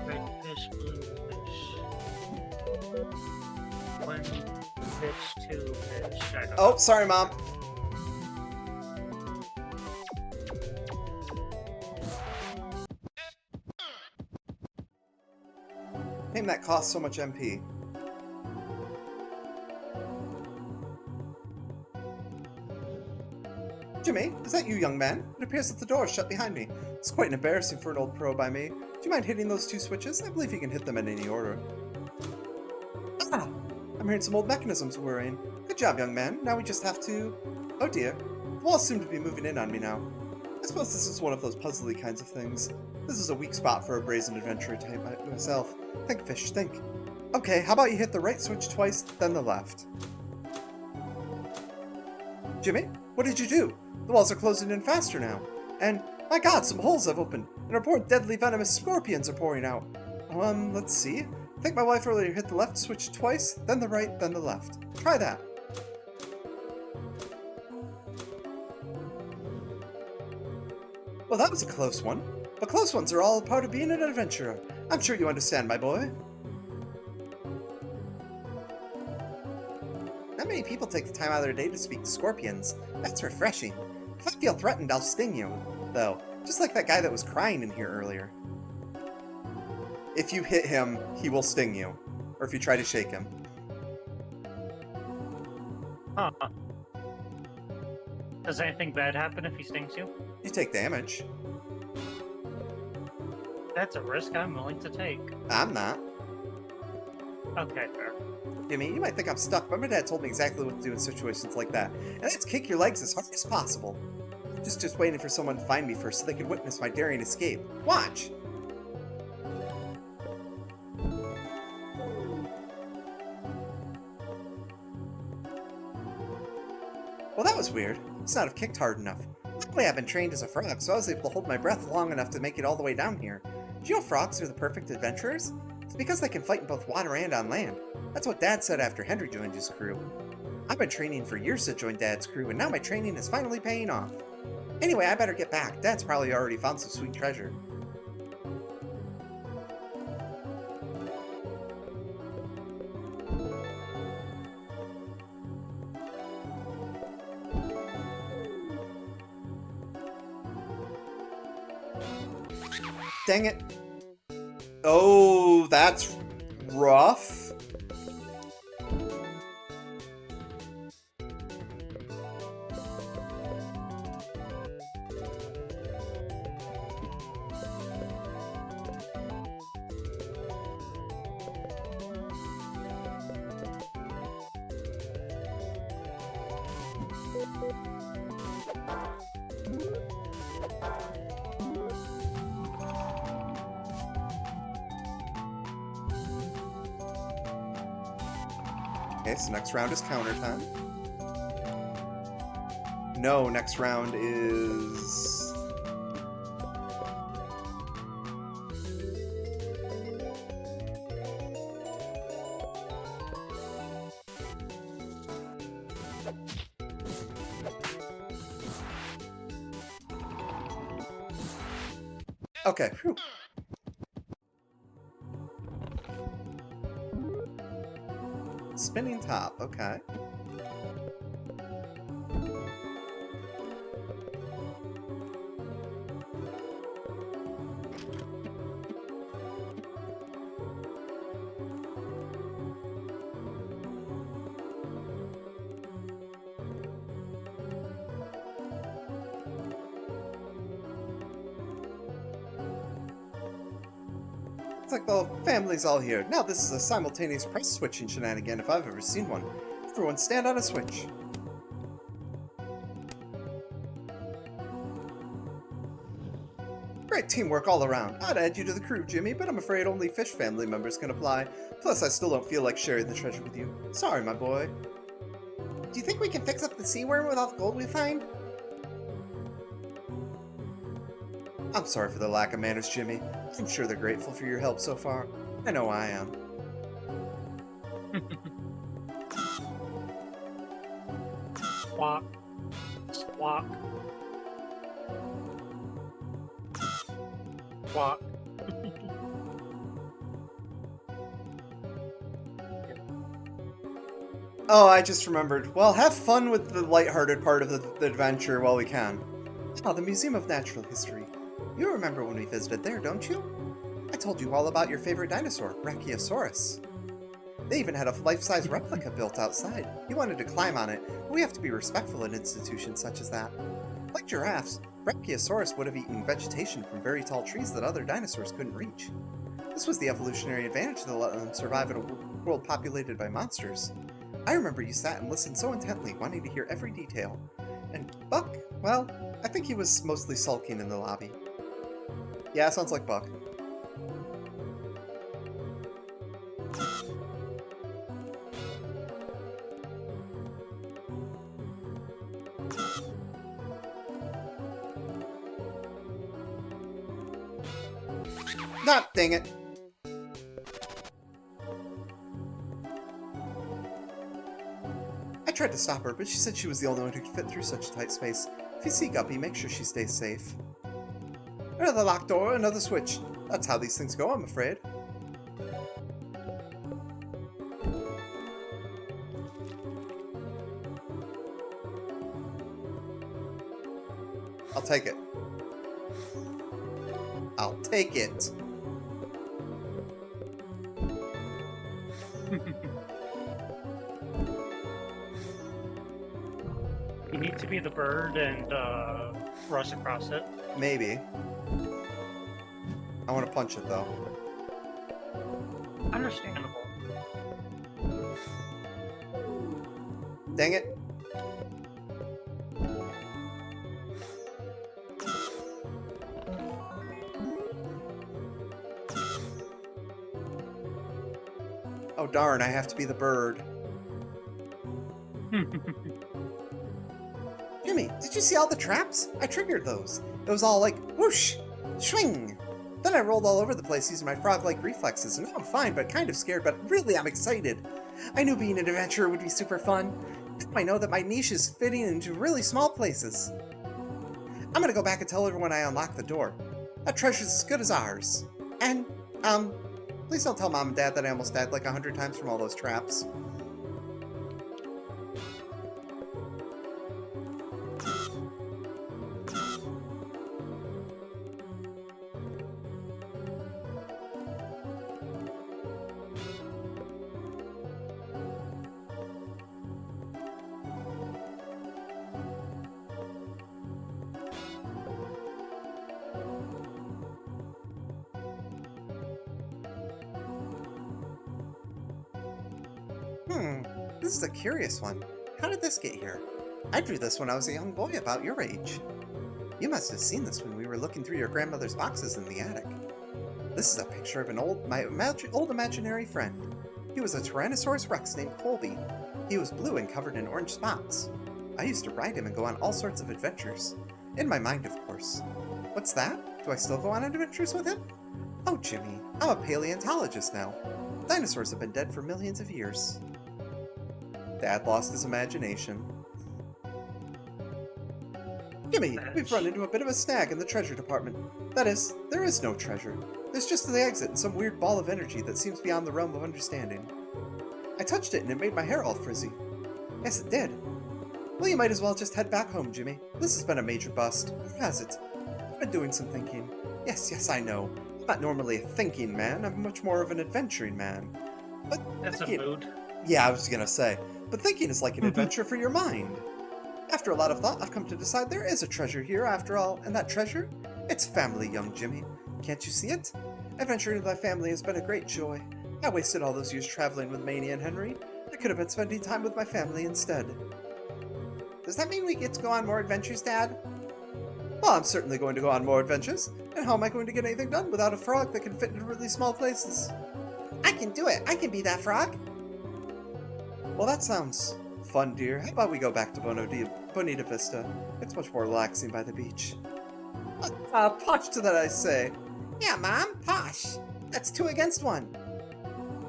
Red fish, blue fish. One fish, two fish. I don't Oh, know. sorry, Mom. Damn, that costs so much MP. Jimmy, is that you, young man? It appears that the door is shut behind me. It's quite embarrassing for an old pro by me. Do you mind hitting those two switches? I believe you can hit them in any order. Ah! I'm hearing some old mechanisms whirring. Good job, young man. Now we just have to... Oh dear. The walls seem to be moving in on me now. I suppose this is one of those puzzly kinds of things. This is a weak spot for a brazen adventurer type like myself. Think, fish, think. Okay, how about you hit the right switch twice, then the left. Jimmy, what did you do? The walls are closing in faster now. And, my god, some holes have opened, and our poor deadly venomous scorpions are pouring out. Let's see. I think my wife earlier hit the left switch twice, then the right, then the left. Try that. Well, that was a close one. But close ones are all a part of being an adventurer. I'm sure you understand, my boy. Not many people take the time out of their day to speak to scorpions. That's refreshing. If I feel threatened, I'll sting you, though. Just like that guy that was crying in here earlier. If you hit him, he will sting you. Or if you try to shake him. Huh. Does anything bad happen if he stings you? You take damage. That's a risk I'm willing to take. I'm not. Okay, fair. Jimmy, you might think I'm stuck, but my dad told me exactly what to do in situations like that. And that's kick your legs as hard as possible. Just waiting for someone to find me first so they can witness my daring escape. Watch! Well, that was weird. Must not have kicked hard enough. Luckily, I've been trained as a frog, so I was able to hold my breath long enough to make it all the way down here. Do you know frogs are the perfect adventurers? It's because they can fight in both water and on land. That's what Dad said after Henry joined his crew. I've been training for years to join Dad's crew, and now my training is finally paying off. Anyway, I better get back. Dad's probably already found some sweet treasure. Dang it. Oh, that's rough. Okay, so next round is counter time. No, next round is... Okay, whew. Spinning top, okay. It's like the family's all here. Now this is a simultaneous press switching shenanigan if I've ever seen one. Everyone stand on a switch. Great teamwork all around. I'd add you to the crew, Jimmy, but I'm afraid only fish family members can apply. Plus, I still don't feel like sharing the treasure with you. Sorry, my boy. Do you think we can fix up the sea worm with all the gold we find? I'm sorry for the lack of manners, Jimmy. I'm sure they're grateful for your help so far. I know I am. Squawk. Squawk. Squawk. Oh, I just remembered. Well, have fun with the lighthearted part of the adventure while we can. Oh, the Museum of Natural History. You remember when we visited there, don't you? I told you all about your favorite dinosaur, Brachiosaurus. They even had a life-size replica built outside. You wanted to climb on it, but we have to be respectful in institutions such as that. Like giraffes, Brachiosaurus would have eaten vegetation from very tall trees that other dinosaurs couldn't reach. This was the evolutionary advantage that let them survive in a world populated by monsters. I remember you sat and listened so intently, wanting to hear every detail. And Buck, well, I think he was mostly sulking in the lobby. Yeah, sounds like Buck. Not, dang it. I tried to stop her, but she said she was the only one who could fit through such a tight space. If you see Guppy, make sure she stays safe. Another locked door, another switch. That's how these things go, I'm afraid. I'll take it. I'll take it. You need to be the bird and rush across it. Maybe. I want to punch it, though. Understandable. Dang it. Oh darn, I have to be the bird. Jimmy, did you see all the traps? I triggered those. It was all like, whoosh, swing. Then I rolled all over the place using my frog-like reflexes, and now I'm fine, but kind of scared, but really I'm excited. I knew being an adventurer would be super fun. Now I know that my niche is fitting into really small places. I'm gonna go back and tell everyone I unlocked the door. That treasure's as good as ours. And, please don't tell Mom and Dad that I almost died like 100 times from all those traps. This is a curious one. How did this get here? I drew this when I was a young boy about your age. You must have seen this when we were looking through your grandmother's boxes in the attic. This is a picture of an old imaginary friend. He was a Tyrannosaurus Rex named Colby. He was blue and covered in orange spots. I used to ride him and go on all sorts of adventures. In my mind, of course. What's that? Do I still go on adventures with him? Oh, Jimmy, I'm a paleontologist now. Dinosaurs have been dead for millions of years. Dad lost his imagination. Jimmy, we've run into a bit of a snag in the treasure department. That is, there is no treasure. There's just the exit and some weird ball of energy that seems beyond the realm of understanding. I touched it and it made my hair all frizzy. Yes, it did. Well, you might as well just head back home, Jimmy. This has been a major bust, has it? I've been doing some thinking. Yes, I know. I'm not normally a thinking man. I'm much more of an adventuring man. But That's thinking... a mood. Yeah, I was gonna say. But thinking is like an adventure for your mind. After a lot of thought, I've come to decide there is a treasure here after all, and that treasure? It's family, young Jimmy. Can't you see it? Adventuring with my family has been a great joy. I wasted all those years traveling with Mania and Henry. I could have been spending time with my family instead. Does that mean we get to go on more adventures, Dad? Well, I'm certainly going to go on more adventures. And how am I going to get anything done without a frog that can fit into really small places? I can do it. I can be that frog. Well, that sounds fun, dear. How about we go back to Bonita Vista? It's much more relaxing by the beach. Posh to that, I say. Yeah, Mom, posh. That's 2 against 1.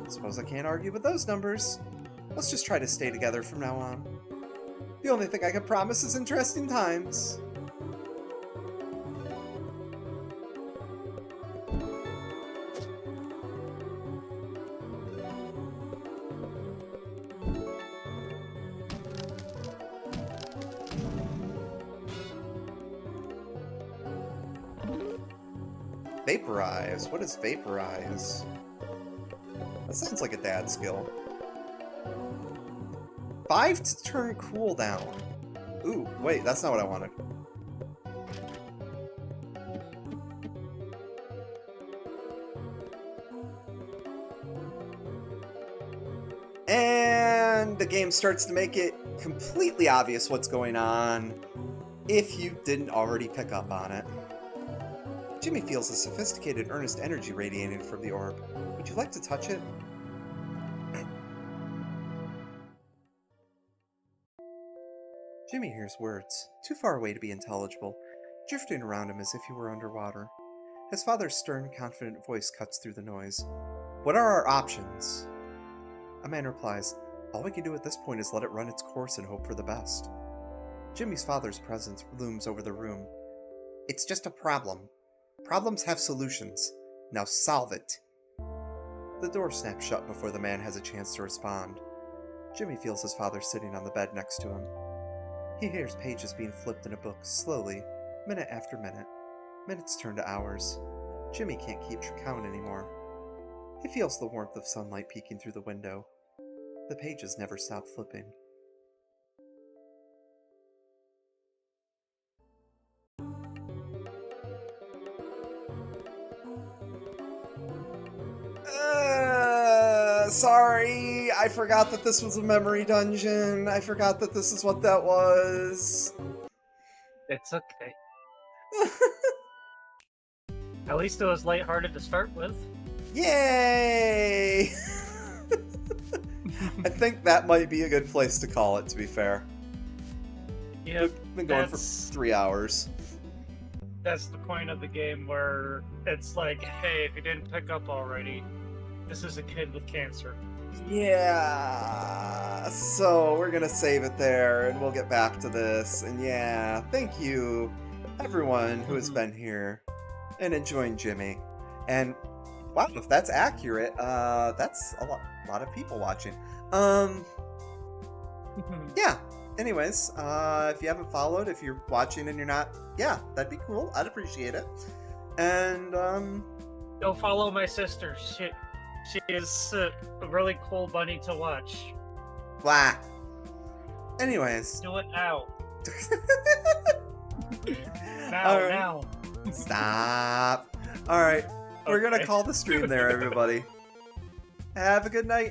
Suppose I can't argue with those numbers. Let's just try to stay together from now on. The only thing I can promise is interesting times. Vaporize? What is vaporize? That sounds like a dad skill. 5 turn cooldown. Ooh, wait, that's not what I wanted. And the game starts to make it completely obvious what's going on if you didn't already pick up on it. Jimmy feels a sophisticated, earnest energy radiating from the orb. Would you like to touch it? Jimmy hears words, too far away to be intelligible, drifting around him as if he were underwater. His father's stern, confident voice cuts through the noise. What are our options? A man replies, all we can do at this point is let it run its course and hope for the best. Jimmy's father's presence looms over the room. It's just a problem. Problems have solutions. Now solve it. The door snaps shut before the man has a chance to respond. Jimmy feels his father sitting on the bed next to him. He hears pages being flipped in a book, slowly, minute after minute. Minutes turn to hours. Jimmy can't keep count anymore. He feels the warmth of sunlight peeking through the window. The pages never stop flipping. Sorry, I forgot that this was a memory dungeon. I forgot that this is what that was. It's okay. At least it was lighthearted to start with. Yay! I think that might be a good place to call it, to be fair. Yeah, we've been going for 3 hours. That's the point of the game where it's like, hey, if you didn't pick up already, this is a kid with cancer. Yeah, so we're gonna save it there and we'll get back to this. And yeah, thank you everyone who has been here and enjoying Jimmy. And wow, if that's accurate, that's a lot of people watching. Yeah, anyways, if you haven't followed, if you're watching and you're not, yeah, that'd be cool. I'd appreciate it. And go follow my sister. She is a really cool bunny to watch. Blah. Anyways. Do it now. Right. Now. Stop. Alright. We're gonna call the stream there, everybody. Have a good night.